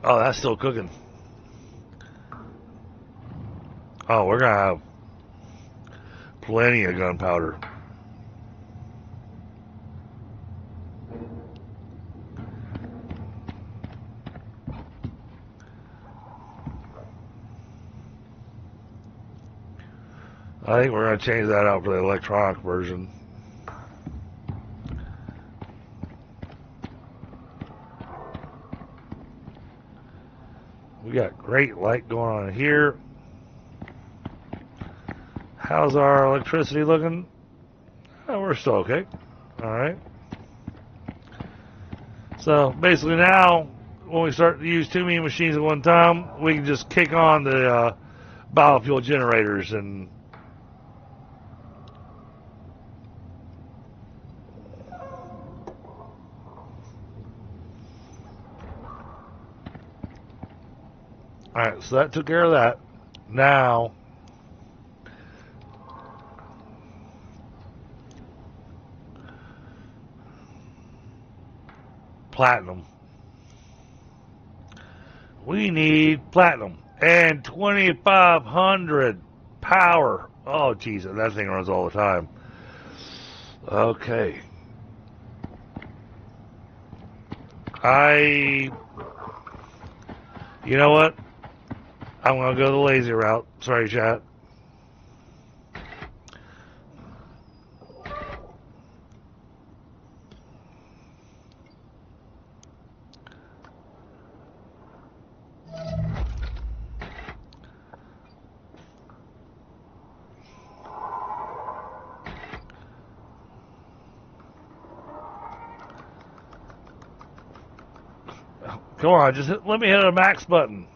Oh, that's still cooking. Oh, we're going to have plenty of gunpowder. I think we're going to change that out for the electronic version. We got great light going on here. How's our electricity looking? Oh, we're still okay. Alright. So basically now, when we start to use too many machines at one time, we can just kick on the biofuel generators and alright, so that took care of that. Now platinum. We need platinum and 2,500 power. Oh, geez, that thing runs all the time. Okay. You know what? I'm going to go the lazy route. Sorry, chat. Come on, just let me hit a max button.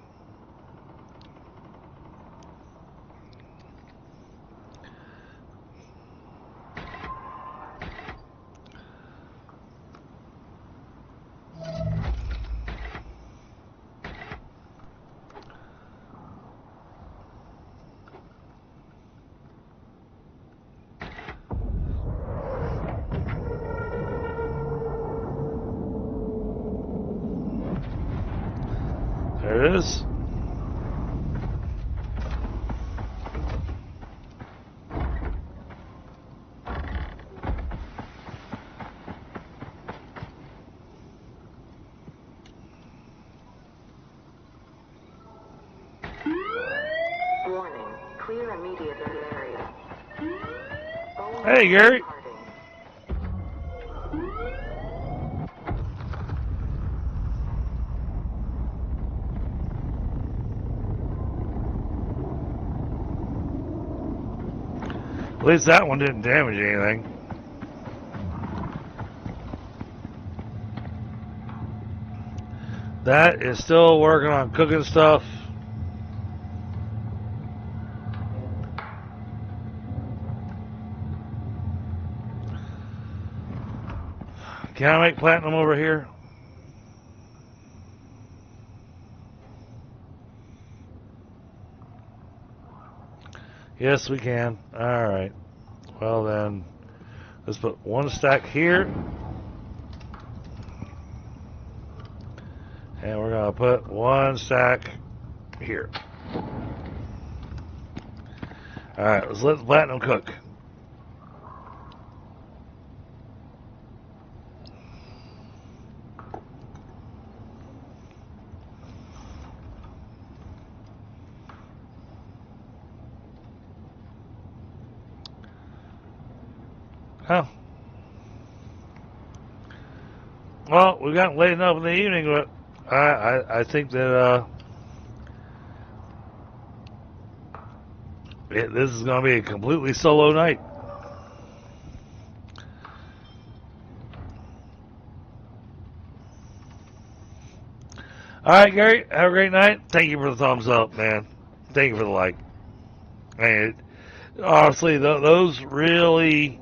There it is. Clear immediately the area. Hey, Gary. At least that one didn't damage anything. That is still working on cooking stuff. Can I make platinum over here? Yes, we can. Alright. Well then, let's put one stack here. And we're going to put one stack here. Alright, let's let the platinum cook. Huh. Well, we got late enough in the evening, but I think that this is going to be a completely solo night. All right, Gary, have a great night. Thank you for the thumbs up, man. Thank you for the like. Man, honestly, those really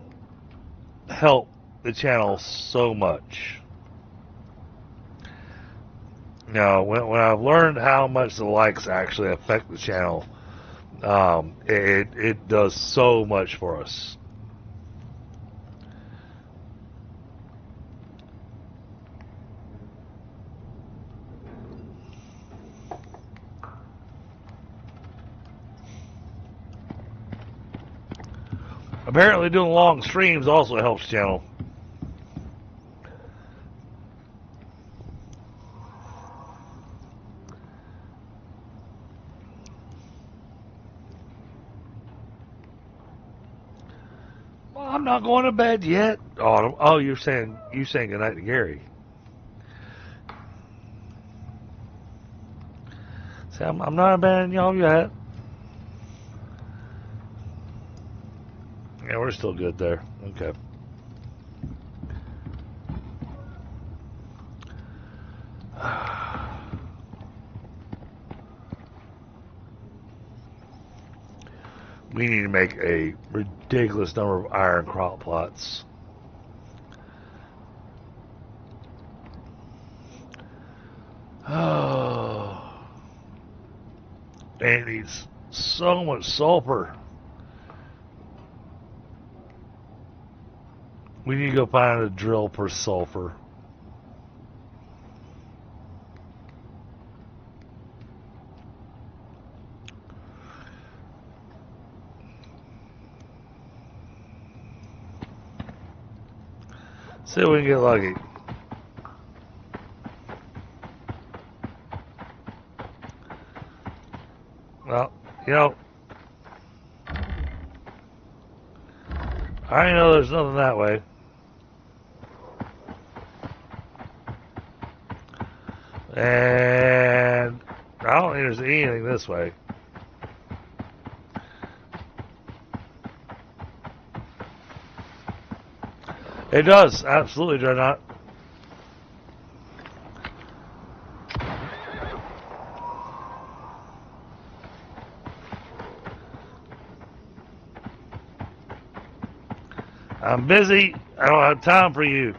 help the channel so much. Now, when I've learned how much the likes actually affect the channel, it does so much for us. Apparently, doing long streams also helps the channel. Well, I'm not going to bed yet. Oh, you're saying goodnight to Gary. See, I'm not abandoning y'all yet. Yeah, we're still good there. Okay. We need to make a ridiculous number of iron crop plots. Oh. And it needs so much sulfur. We need to go find a drill for sulfur. See if we can get lucky. Well, you know, I know there's nothing that way. And I don't think there's anything this way. It does, absolutely, Dreadnought. I'm busy. I don't have time for you.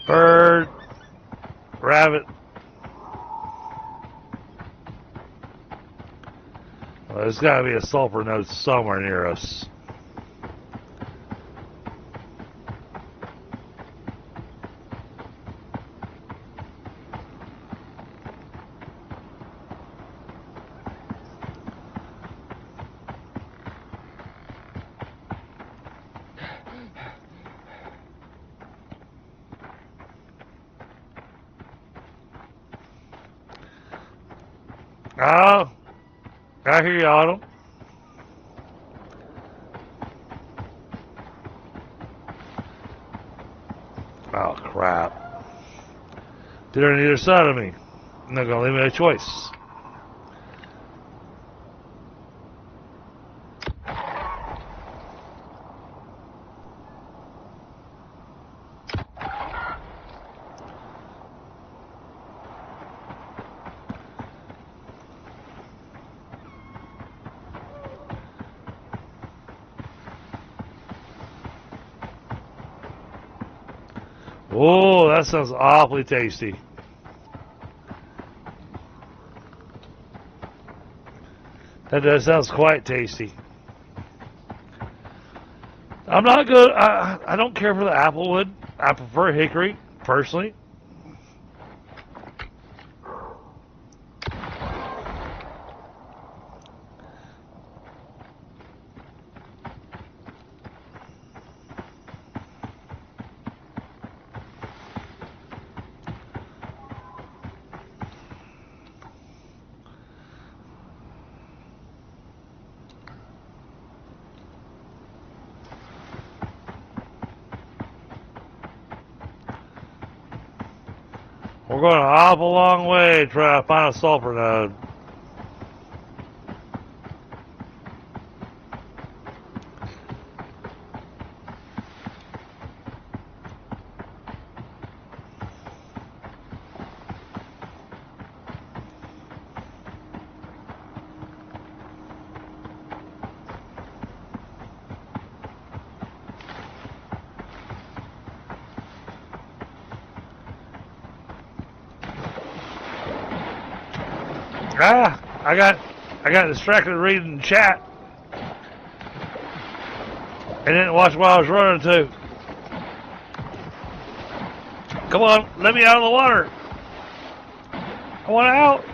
Bird, rabbit. Well, there's got to be a sulfur node somewhere near us. Oh, I hear you, Autumn. Oh, crap. They're on either side of me. They're going to leave me a choice. Oh, that sounds awfully tasty. That sounds quite tasty. I'm not good. I don't care for the applewood. I prefer hickory, personally. We're going an awful long way trying to find a sulfur node. I got distracted reading chat. And didn't watch what I was running to. Come on, let me out of the water. I want out.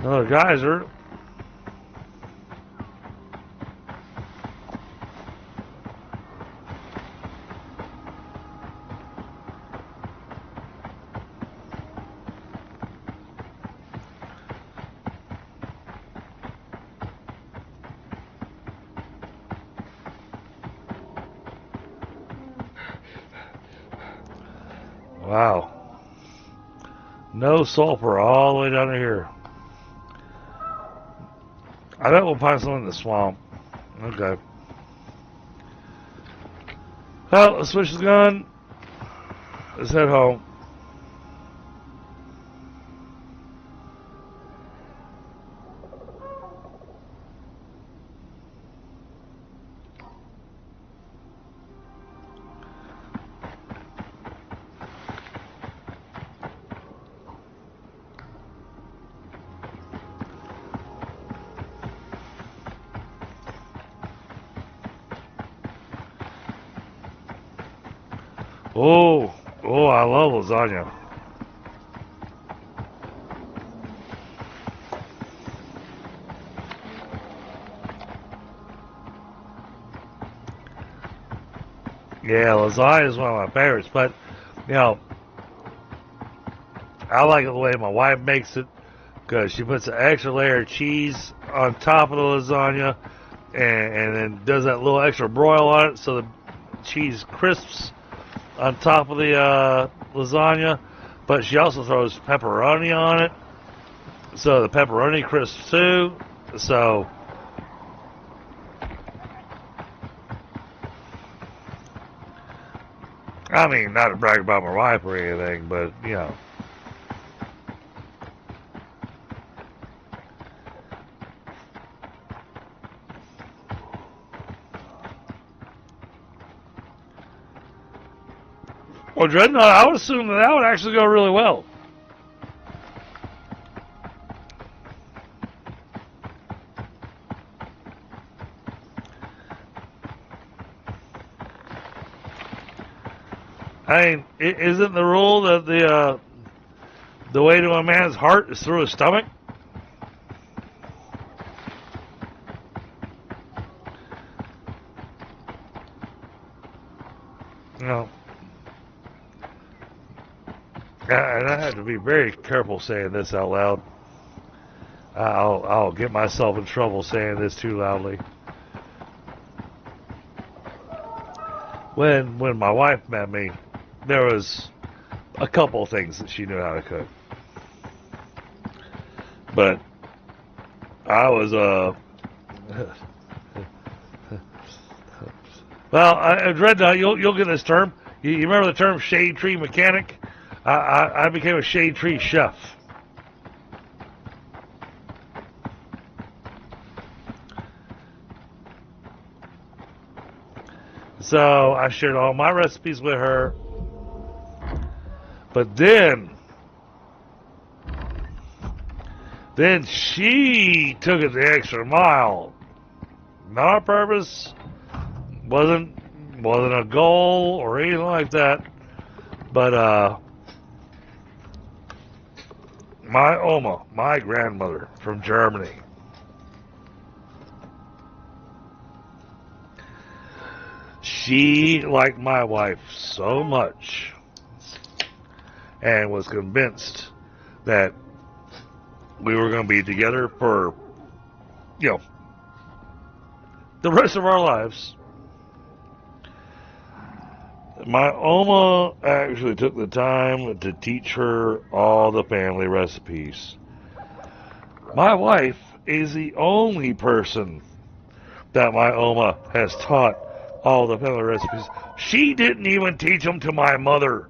Another geyser. Wow. No sulfur all the way down to here. I bet we'll find some in the swamp. Okay. Well, let's switch the gun. Let's head home. Oh, I love lasagna. Yeah, lasagna is one of my favorites, but, you know, I like it the way my wife makes it because she puts an extra layer of cheese on top of the lasagna and then does that little extra broil on it so the cheese crisps on top of the lasagna, but she also throws pepperoni on it, so the pepperoni crisps too. So, I mean, not to brag about my wife or anything, but you know. Well, Dreadnought, I would assume that would actually go really well. I mean, isn't the rule that the way to a man's heart is through his stomach? No. And I have to be very careful saying this out loud. I'll get myself in trouble saying this too loudly. When my wife met me, there was a couple things that she knew how to cook. But I was well, Dreadnought, you'll get this term. You remember the term shade tree mechanic? I became a shade tree chef. So I shared all my recipes with her. But then she took it the extra mile. Not on purpose. Wasn't a goal or anything like that. But my Oma, my grandmother from Germany, she liked my wife so much and was convinced that we were going to be together for, the rest of our lives. My Oma actually took the time to teach her all the family recipes. My wife is the only person that my Oma has taught all the family recipes. She didn't even teach them to my mother.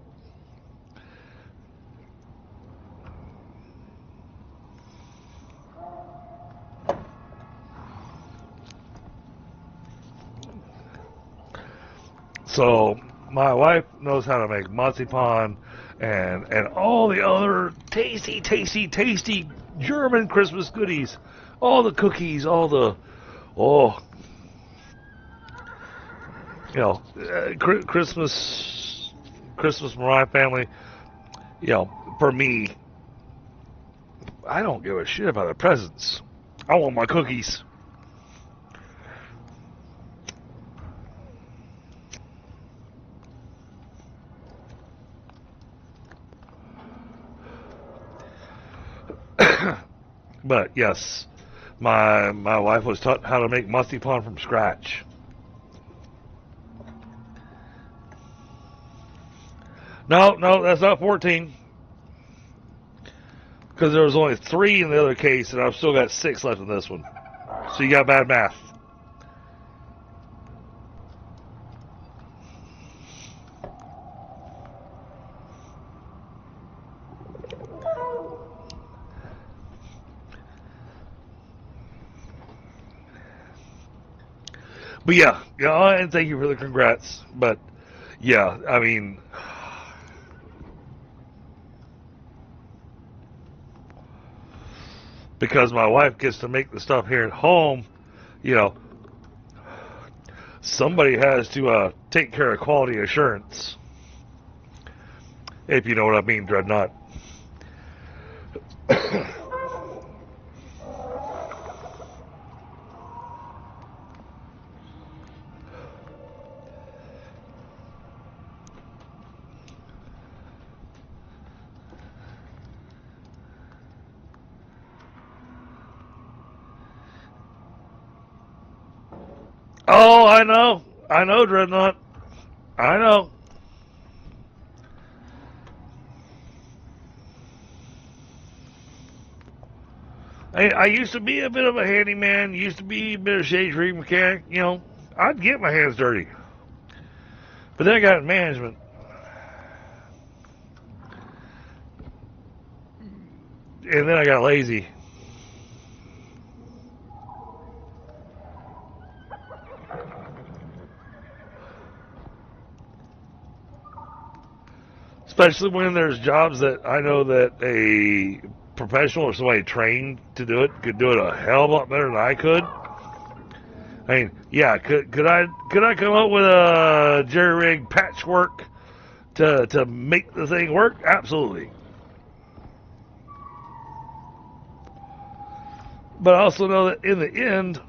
So my wife knows how to make marzipan and all the other tasty German Christmas goodies. All the cookies, all the, Christmas for my family. For me, I don't give a shit about the presents. I want my cookies. But yes, my wife was taught how to make marzipan from scratch. No, that's not 14. Because there was only 3 in the other case, and I've still got 6 left in this one. So you got bad math. But yeah, and thank you for the congrats. But yeah, I mean, because my wife gets to make the stuff here at home, somebody has to take care of quality assurance. If you know what I mean, Dreadnought. Oh, I know, Dreadnought. I know. I used to be a bit of a handyman, used to be a bit of shade tree mechanic, I'd get my hands dirty. But then I got in management. And then I got lazy. Especially when there's jobs that I know that a professional or somebody trained to do it could do it a hell of a lot better than I could. I mean, yeah, could I come up with a jerry rig patchwork to make the thing work? Absolutely. But I also know that in the end,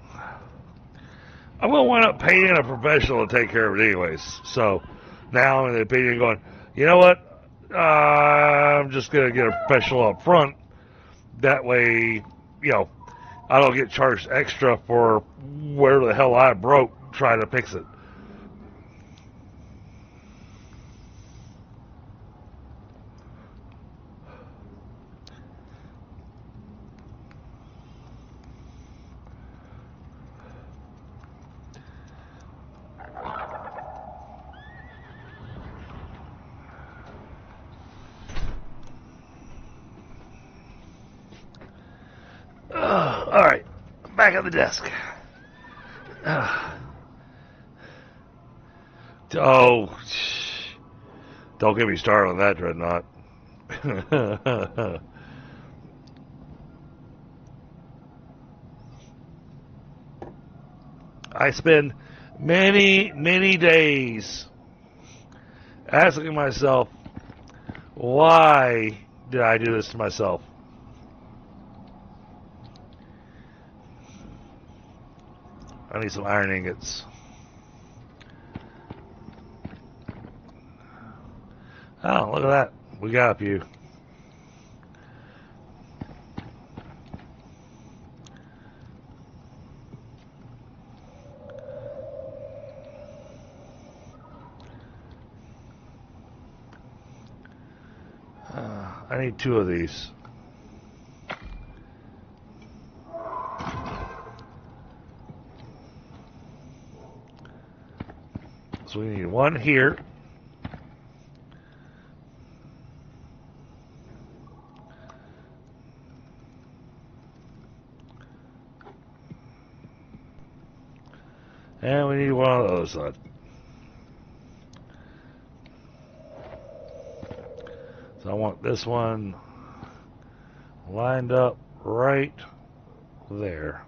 I'm going to wind up paying a professional to take care of it anyways. So now I'm in the opinion going, you know what? I'm just going to get a professional up front. That way, you know, I don't get charged extra for where the hell I broke trying to fix it. All right, back at the desk. Oh, don't get me started on that, Dreadnought. I spend many days asking myself, why did I do this to myself? I need some iron ingots. Oh, look at that. We got a few. I need 2 of these. So we need 1 here. And we need 1 on the other side. So I want this one lined up right there.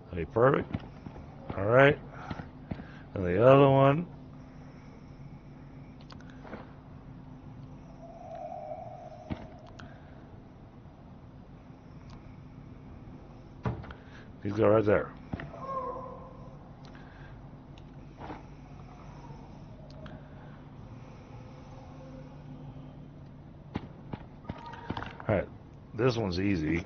That'll be perfect. All right. And the other one. These go right there. All right. This one's easy.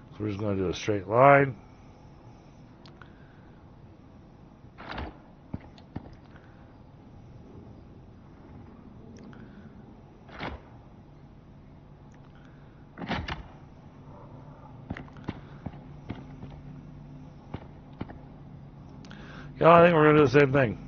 So we're just going to do a straight line. Yeah, I think we're going to do the same thing.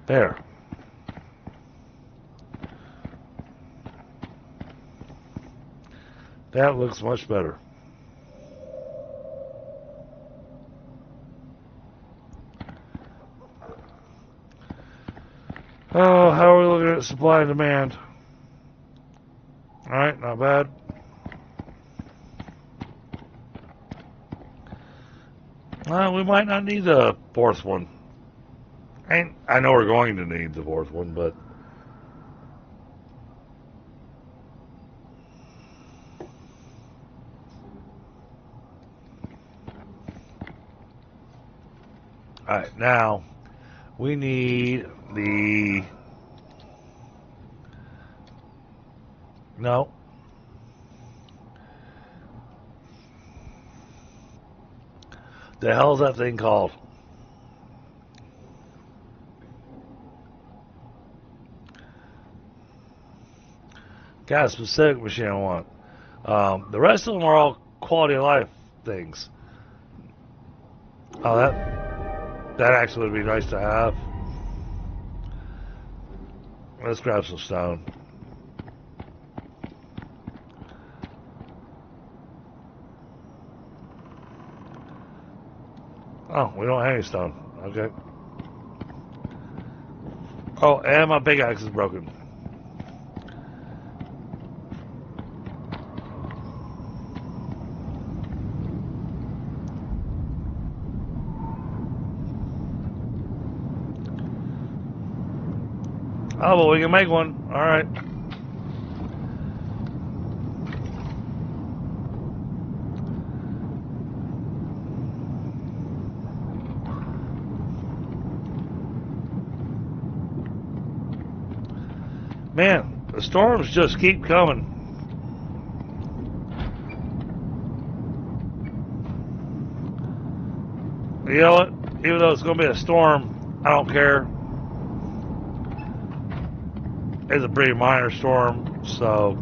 There. That looks much better. Oh, how are we looking at supply and demand? All right, not bad. We might not need the 4th one. And I know we're going to need the 4th one, but all right, now we need the no. The hell's that thing called? got a specific machine I want. The rest of them are all quality of life things. Oh, that actually would be nice to have. Let's grab some stone. Oh, we don't have any stone. Okay. Oh, and my big axe is broken. Oh, well, we can make one. All right. Man, the storms just keep coming. You know what? Even though it's going to be a storm, I don't care. It's a pretty minor storm, so...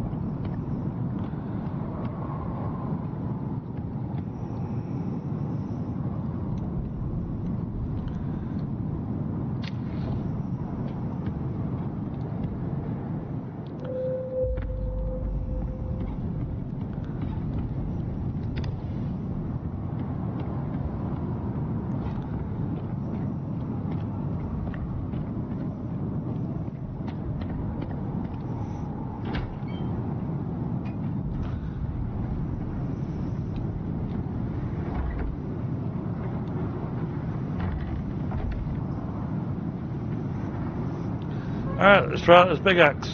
Alright, let's try out this big axe.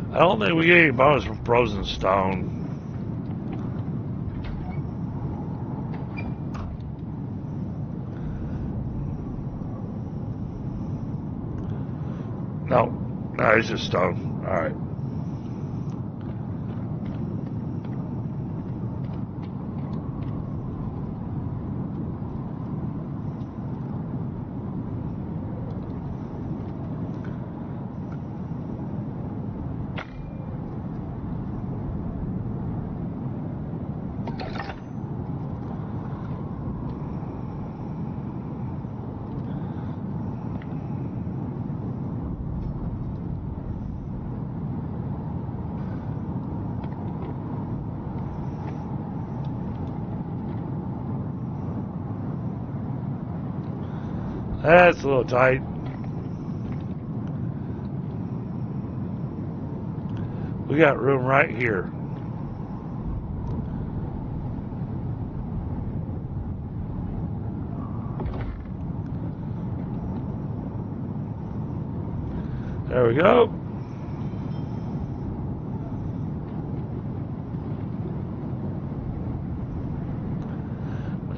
I don't think we get any bonus from frozen stone. No, it's just stone. Alright. That's a little tight. We got room right here. There we go.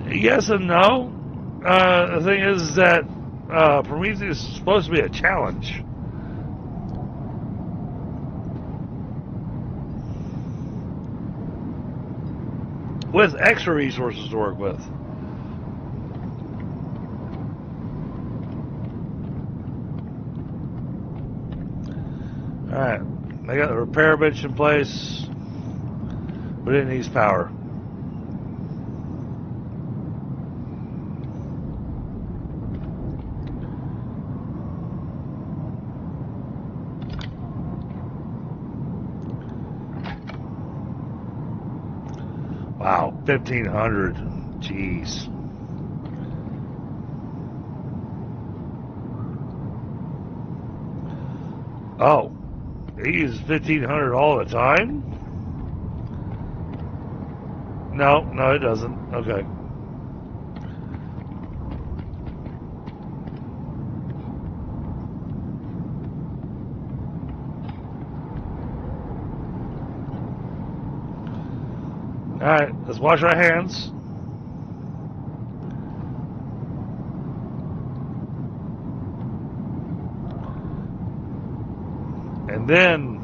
Yes and no. The thing is that Prometheus is supposed to be a challenge. With extra resources to work with. Alright, I got the repair bench in place, but it needs power. Wow, 1,500. Jeez. Oh, he uses 1,500 all the time? No, no, it doesn't. Okay. Alright, let's wash our hands. And then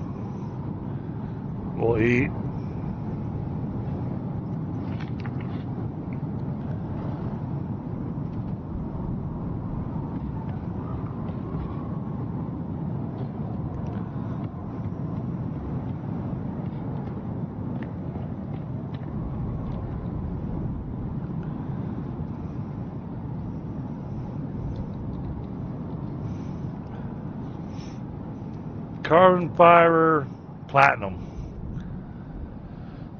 we'll eat. Carbon fiber, platinum.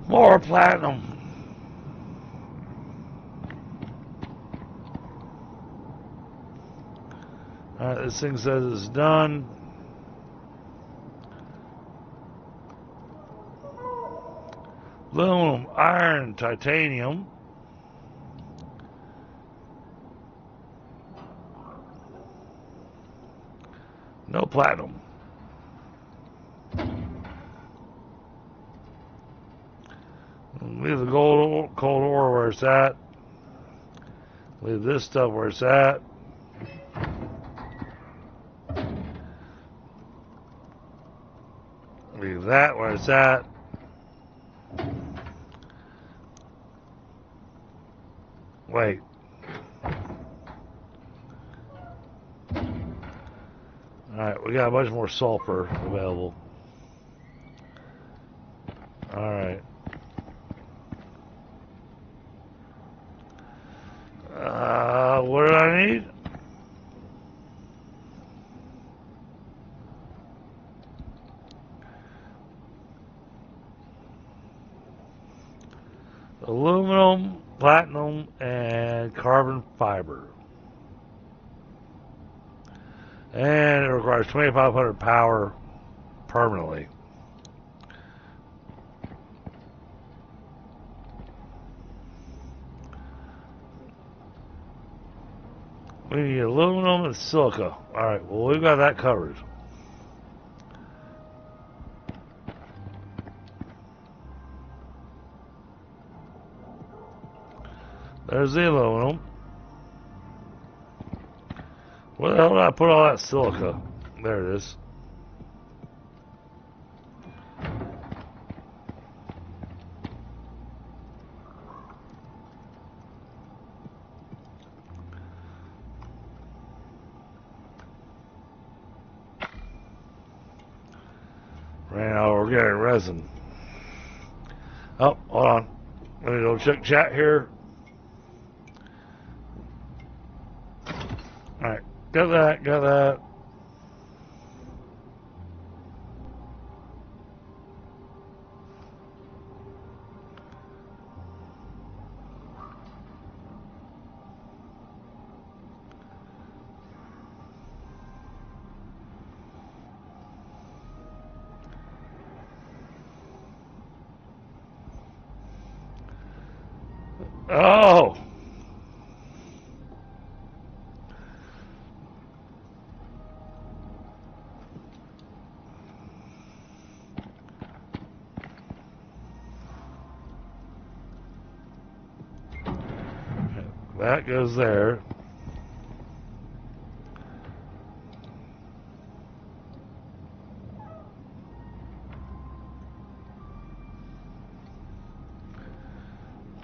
More platinum. Alright, this thing says it's done. Aluminum, iron, titanium. No platinum. Leave the cold ore where it's at. Leave this stuff where it's at. Leave that where it's at. Wait. Alright, we got a bunch more sulfur available. Alright. What did I need? Aluminum, platinum, and carbon fiber. And it requires 2,500 power permanently. We need aluminum and silica. Alright, well, we've got that covered. There's the aluminum. Where the hell did I put all that silica? There it is. Ran out of organic resin. Oh, hold on. Let me go check chat here. Alright, got that, got that. Oh! That goes there.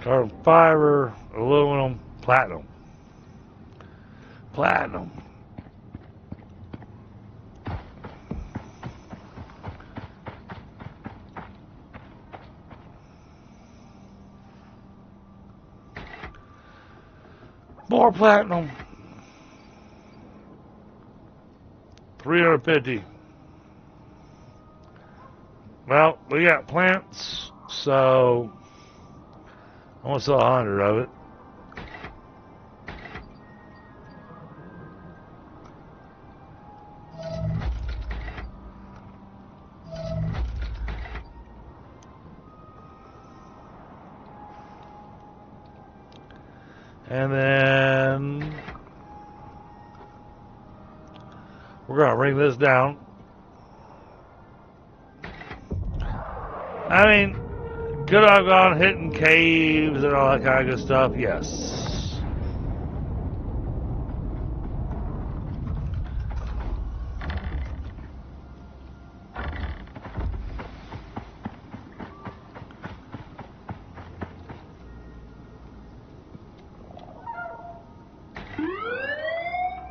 Carbon fiber, aluminum, platinum. Platinum. More platinum. 350. Well, we got plants, so I'm gonna sell 100 of it. And then we're going to bring this down. I mean, could I have gone hitting caves and all that kind of good stuff? Yes.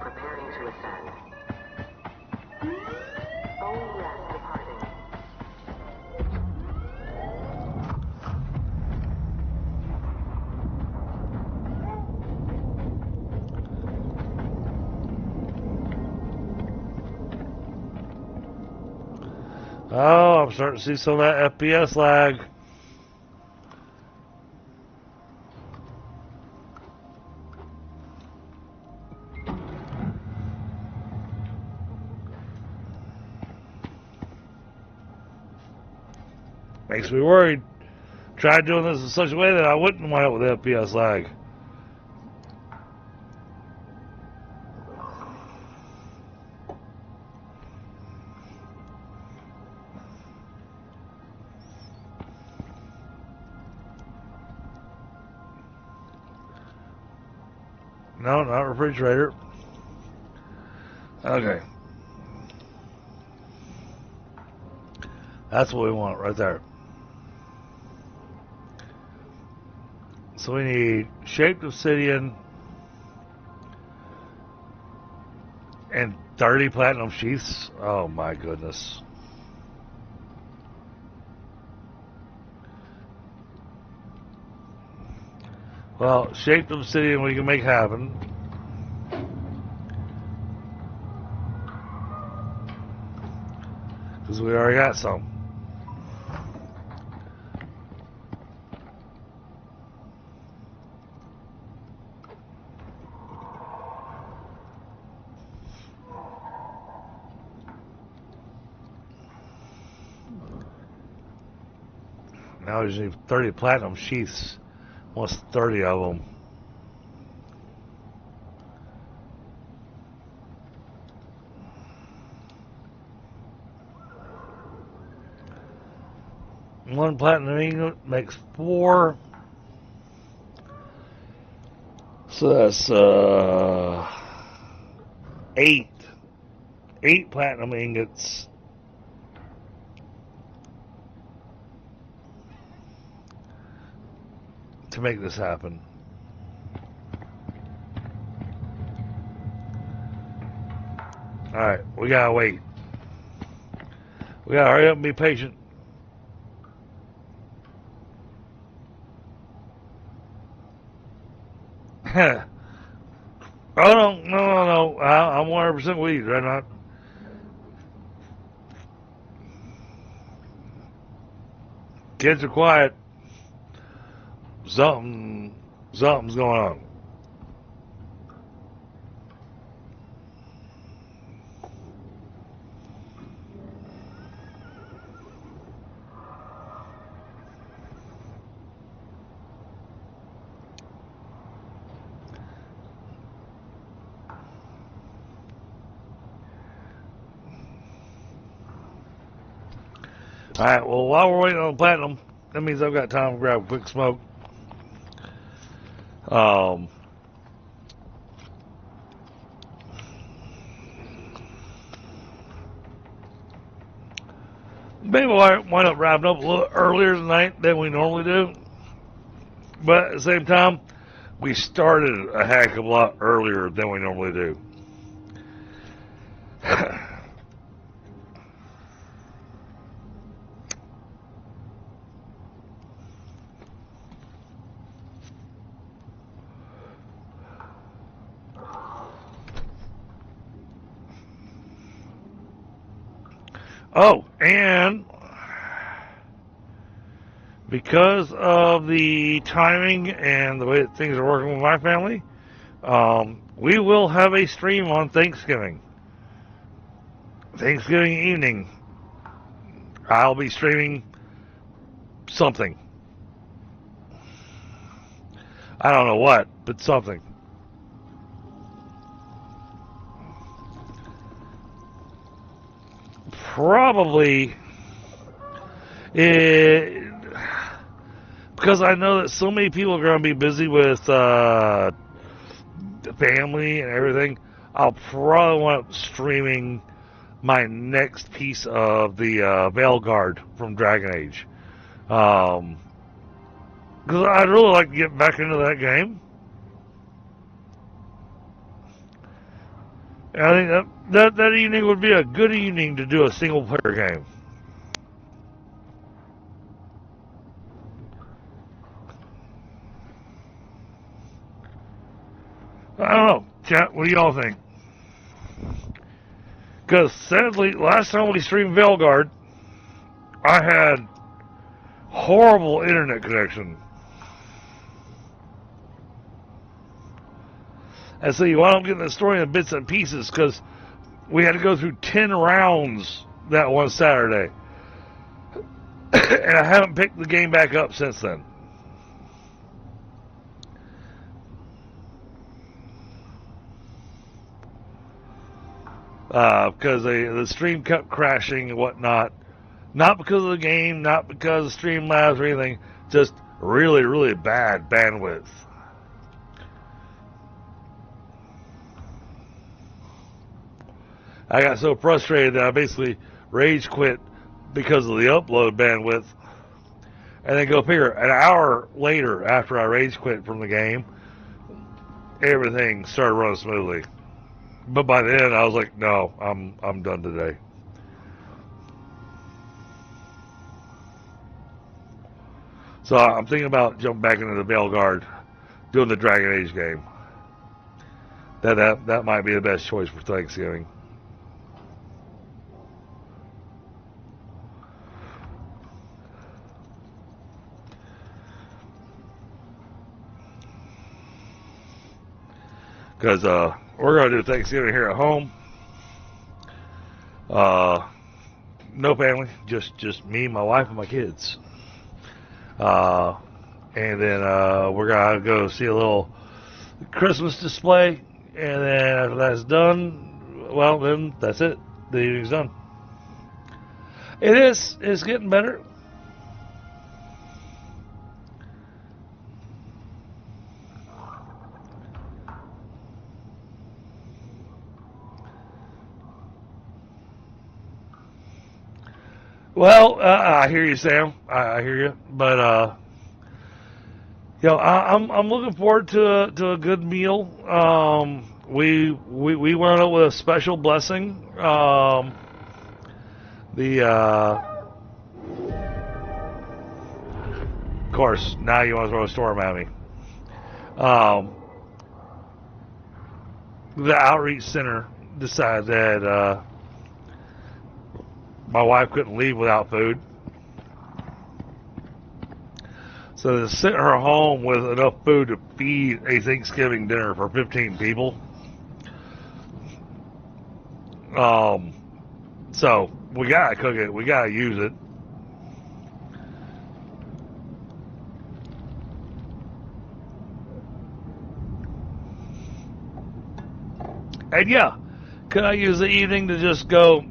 Preparing to ascend. Oh yes, departing. Oh, I'm starting to see some of that FPS lag. Makes me worried. Tried doing this in such a way that I wouldn't wind up with FPS lag. No, not refrigerator. Okay. That's what we want right there. So we need shaped obsidian and 30 platinum sheaths. Oh my goodness. Well, shaped obsidian we can make happen. Because we already got some. Now we just need 30 platinum sheaths. What's 30 of them? One platinum ingot makes 4. So that's 8. 8 platinum ingots. To make this happen. Alright, we gotta wait. We gotta hurry up and be patient. Oh no. I'm 100% with you, right? Not. Kids are quiet. Something's going on. Alright, well, while we're waiting on platinum, that means I've got time to grab a quick smoke. Maybe we'll wind up wrapping up a little earlier tonight than we normally do. But at the same time, we started a heck of a lot earlier than we normally do. Oh, and because of the timing and the way that things are working with my family, we will have a stream on Thanksgiving evening. I'll be streaming something. I don't know what, but something. Probably it, because I know that so many people are going to be busy with family and everything. I'll probably want up streaming my next piece of the Veilguard from Dragon Age. Because I'd really like to get back into that game. And I think that evening would be a good evening to do a single player game. I don't know. Chat, what do y'all think? Because sadly, last time we streamed Veilguard, I had horrible internet connection. And so you wound up getting the story in bits and pieces because we had to go through 10 rounds that one Saturday. And I haven't picked the game back up since then. Because the stream kept crashing and whatnot. Not because of the game, not because of Streamlabs or anything, just really, really bad bandwidth. I got so frustrated that I basically rage quit because of the upload bandwidth. And then go figure, an hour later after I rage quit from the game, everything started running smoothly. But by then I was like, no, I'm done today. So I'm thinking about jumping back into the Veilguard, doing the Dragon Age game. That might be the best choice for Thanksgiving. Because we're going to do Thanksgiving here at home. No family, just me, my wife, and my kids. And then we're going to go see a little Christmas display. And then after that's done, well, then that's it. The evening's done. It's getting better. Well, I hear you, Sam. I hear you, but I'm looking forward to a good meal. We went up with a special blessing. Of course, now you want to throw a storm at me. The outreach center decided that my wife couldn't leave without food. So they sent her home with enough food to feed a Thanksgiving dinner for 15 people. So we gotta cook it. We gotta use it. And yeah, could I use the evening to just go,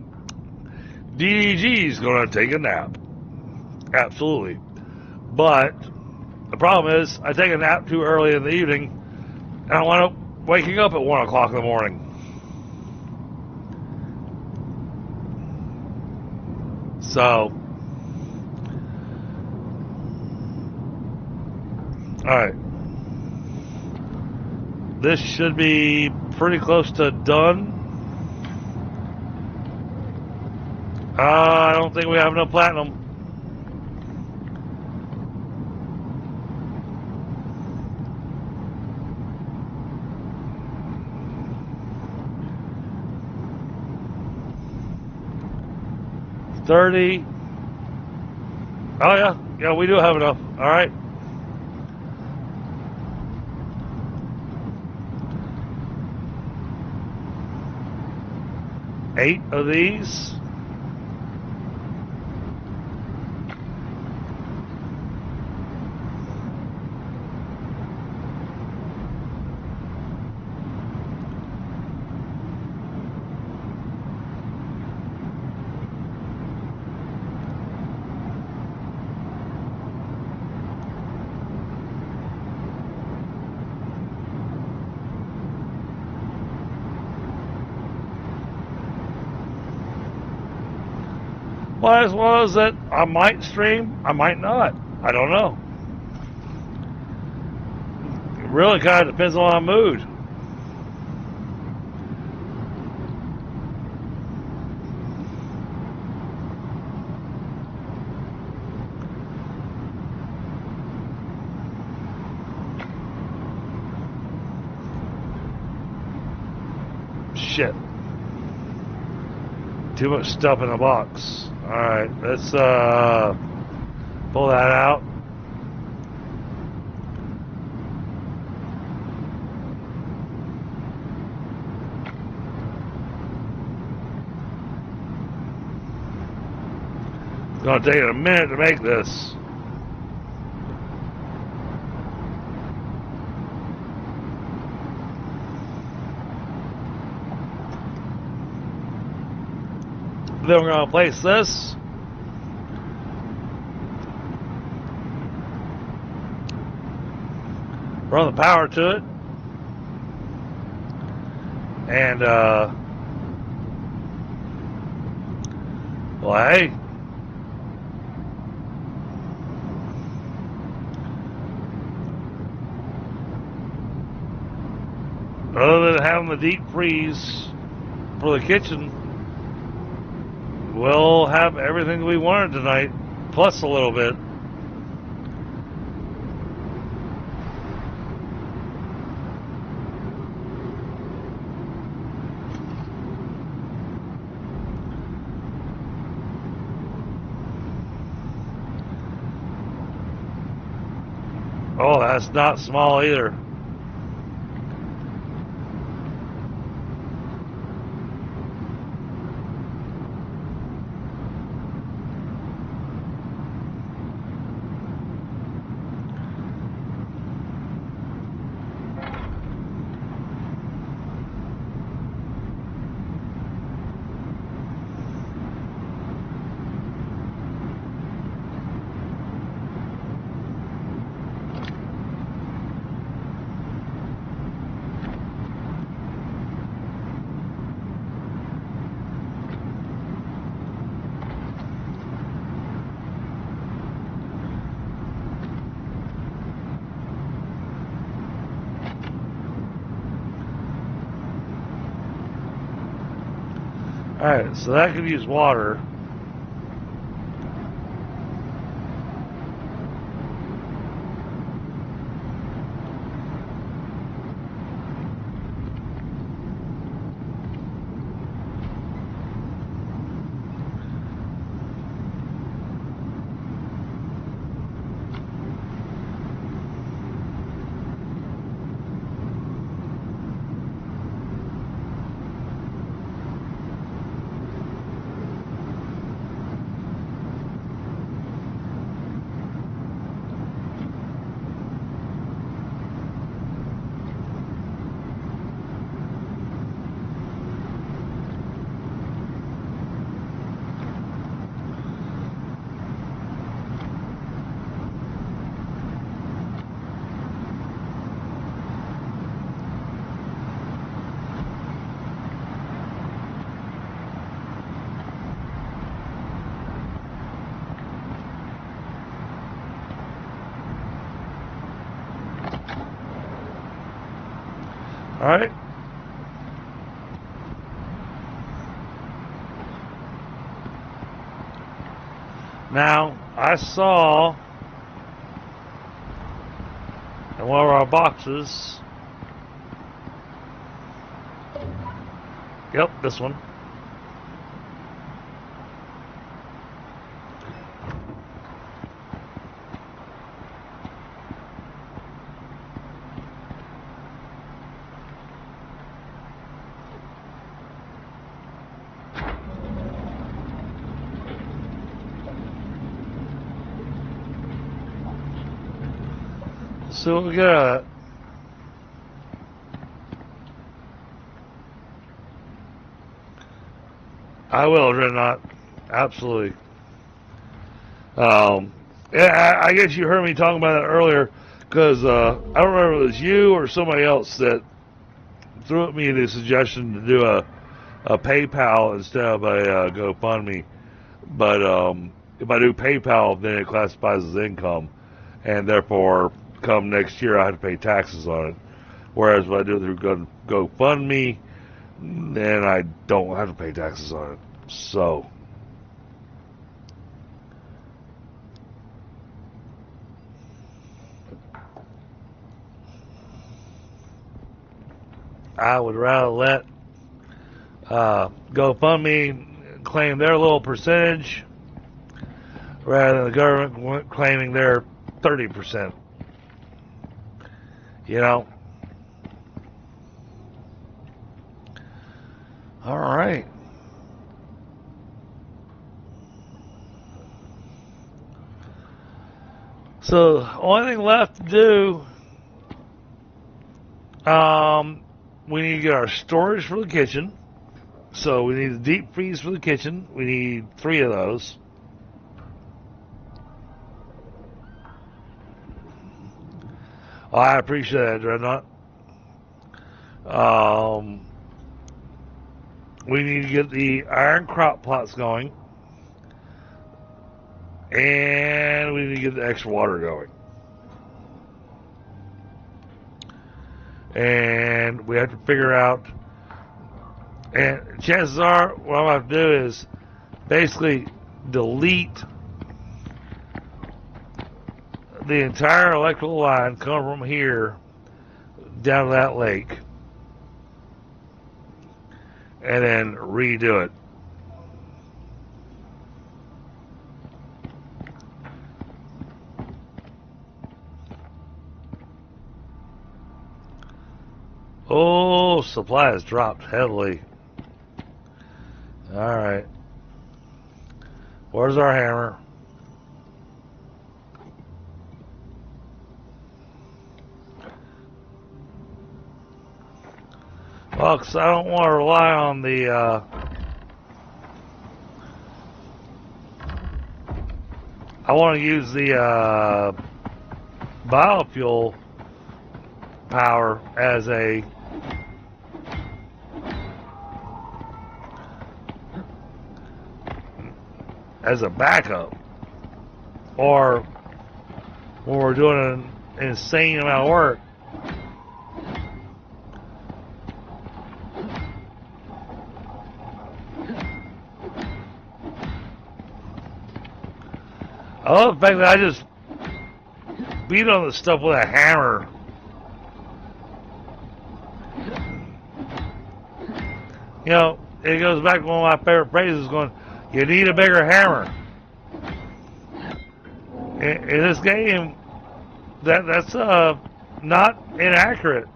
DDG's gonna take a nap? Absolutely. But the problem is, I take a nap too early in the evening, and I wind up waking up at 1 o'clock in the morning. So, alright. This should be pretty close to done. I don't think we have enough platinum. $30. Oh yeah, we do have enough. All right. Eight of these. Well, as well as that I might stream, I might not. I don't know. It really kind of depends on my mood. Shit. Too much stuff in the box. Alright, let's pull that out. It's gonna take a minute to make this. Then we're going to place this. Run the power to it. And, well, hey. Other than having the deep freeze for the kitchen, we'll have everything we wanted tonight, plus a little bit. Oh, that's not small either. Alright, so that could use water. Alright. Now, I saw in one of our boxes, yep, this one, see what we got. I will, Dreadnought. Absolutely. Yeah, I guess you heard me talking about that earlier, because I don't remember if it was you or somebody else that threw at me the suggestion to do a PayPal instead of a GoFundMe. But if I do PayPal, then it classifies as income, and therefore, come next year, I have to pay taxes on it. Whereas if I do it through GoFundMe, then I don't have to pay taxes on it. So, I would rather let GoFundMe claim their little percentage rather than the government claiming their 30%. You know? All right. So, only thing left to do, we need to get our storage for the kitchen. So, we need a deep freeze for the kitchen. We need 3 of those. Oh, I appreciate that, Dreadnought. We need to get the iron crop plots going. And we need to get the extra water going. And we have to figure out, and chances are what I'm going to do is basically delete the entire electrical line coming from here down to that lake and then redo it. Oh, supply has dropped heavily. Alright. Where's our hammer? Well, 'cause I don't want to rely on the I want to use the biofuel power as a backup, or when we're doing an insane amount of work. I love the fact that I just beat on the stuff with a hammer. You know, it goes back to one of my favorite phrases going, you need a bigger hammer. In this game, that's not inaccurate.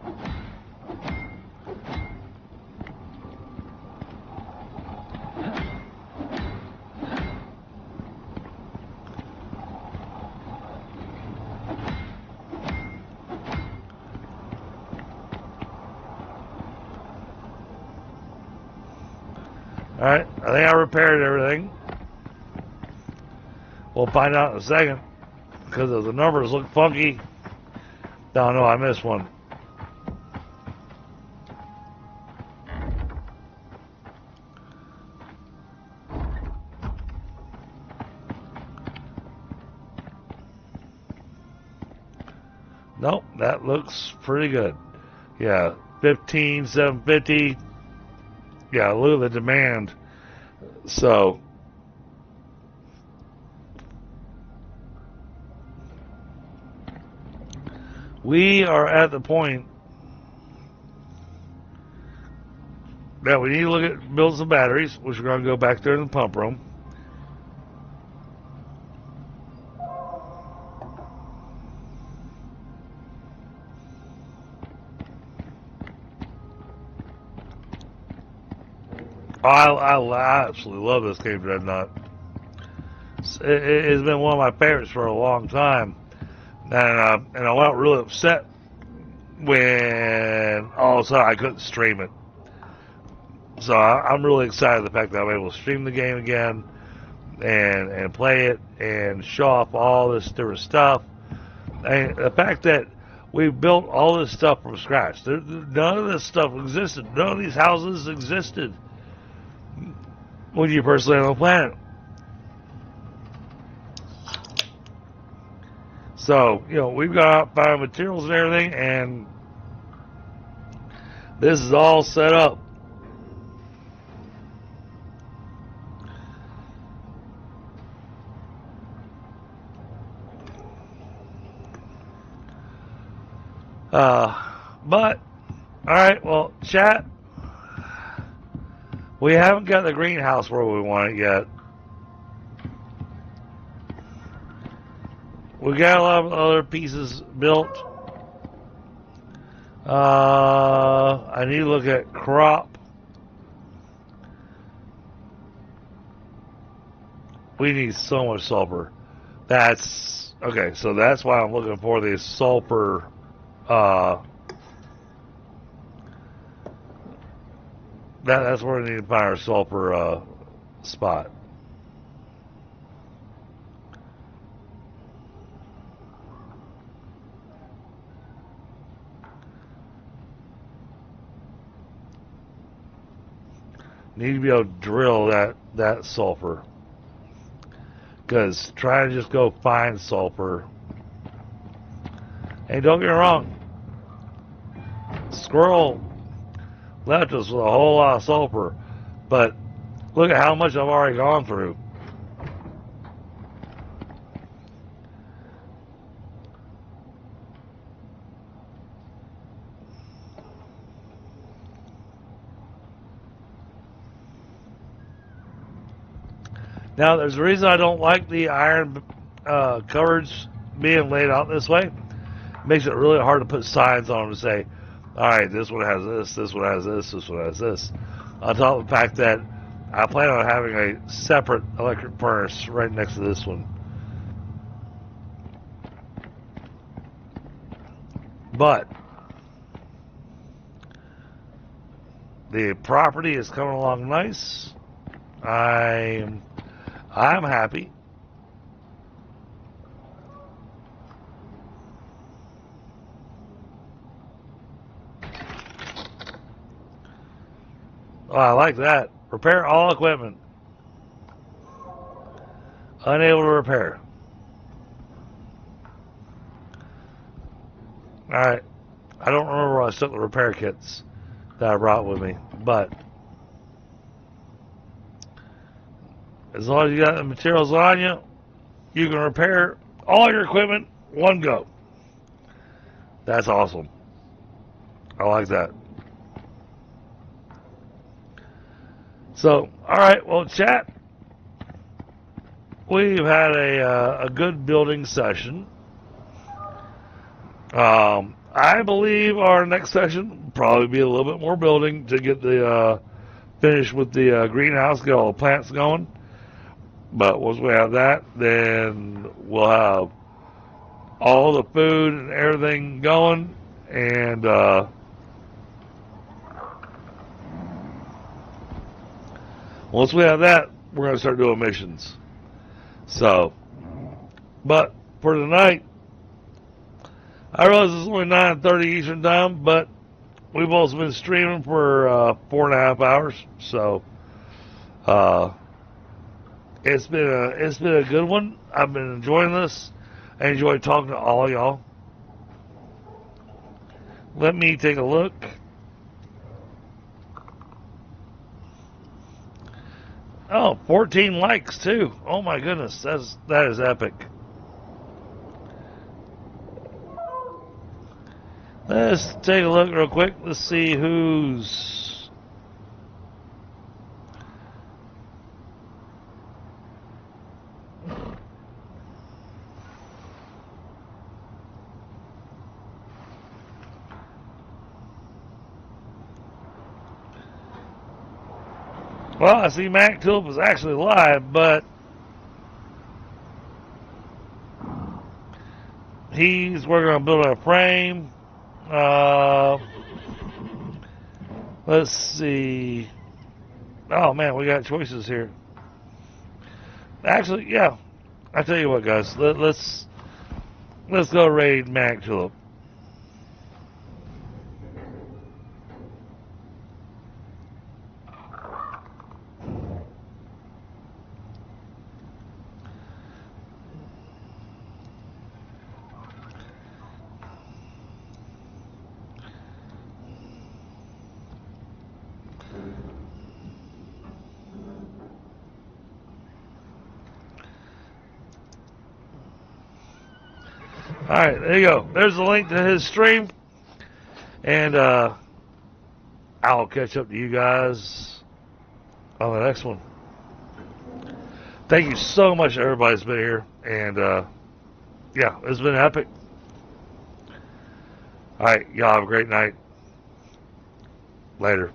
Alright, I think I repaired everything. We'll find out in a second. Because if the numbers look funky. No, I missed one. Nope, that looks pretty good. Yeah, 15,750. Yeah, look at the demand. So, we are at the point that we need to look at building some batteries, which we're going to go back there in the pump room. I absolutely love this game, Dreadnought. It's been one of my favorites for a long time. And I went really upset when all of a sudden I couldn't stream it. So I'm really excited the fact that I'm able to stream the game again and play it and show off all this different stuff. And the fact that we built all this stuff from scratch. None of this stuff existed. None of these houses existed when you first landed on the planet. So, we've got to find materials and everything, and this is all set up. But, alright, well, chat, we haven't got the greenhouse where we want it yet. We got a lot of other pieces built. I need to look at crop. We need so much sulfur. That's okay, so that's why I'm looking for the sulfur that's where we need to find our sulfur spot. Need to be able to drill that sulfur. Because trying to just go find sulfur. And don't get me wrong, Squirrel left us with a whole lot of sulfur. But look at how much I've already gone through. Now, there's a reason I don't like the iron coverage being laid out this way. It makes it really hard to put signs on them to say, all right, this one has this one has this one has this. On top of the fact that I plan on having a separate electric furnace right next to this one. But the property is coming along nice. I'm happy. Oh, I like that. Repair all equipment. Unable to repair. Alright. I don't remember where I stuck the repair kits that I brought with me, but as long as you got the materials on you, you can repair all your equipment one go. That's awesome. I like that. So, alright, well, chat, we've had a good building session. I believe our next session will probably be a little bit more building to get the finish with the greenhouse, get all the plants going. But once we have that, then we'll have all the food and everything going, and once we have that, we're going to start doing missions. So, but for tonight, I realize it's only 9:30 Eastern time, but we've also been streaming for 4.5 hours. So, it's been a good one. I've been enjoying this. I enjoy talking to all y'all. Let me take a look. Oh, 14 likes too. Oh my goodness, that is epic. Let's take a look real quick. Let's see who's... Well, I see Mac Tulip is actually live, but he's working on building a frame. Let's see. Oh man, we got choices here. Actually, yeah. I tell you what, guys. Let's go raid Mac Tulip. Alright, there you go. There's the link to his stream. And I'll catch up to you guys on the next one. Thank you so much, everybody's been here. And yeah, it's been epic. Alright, y'all have a great night. Later.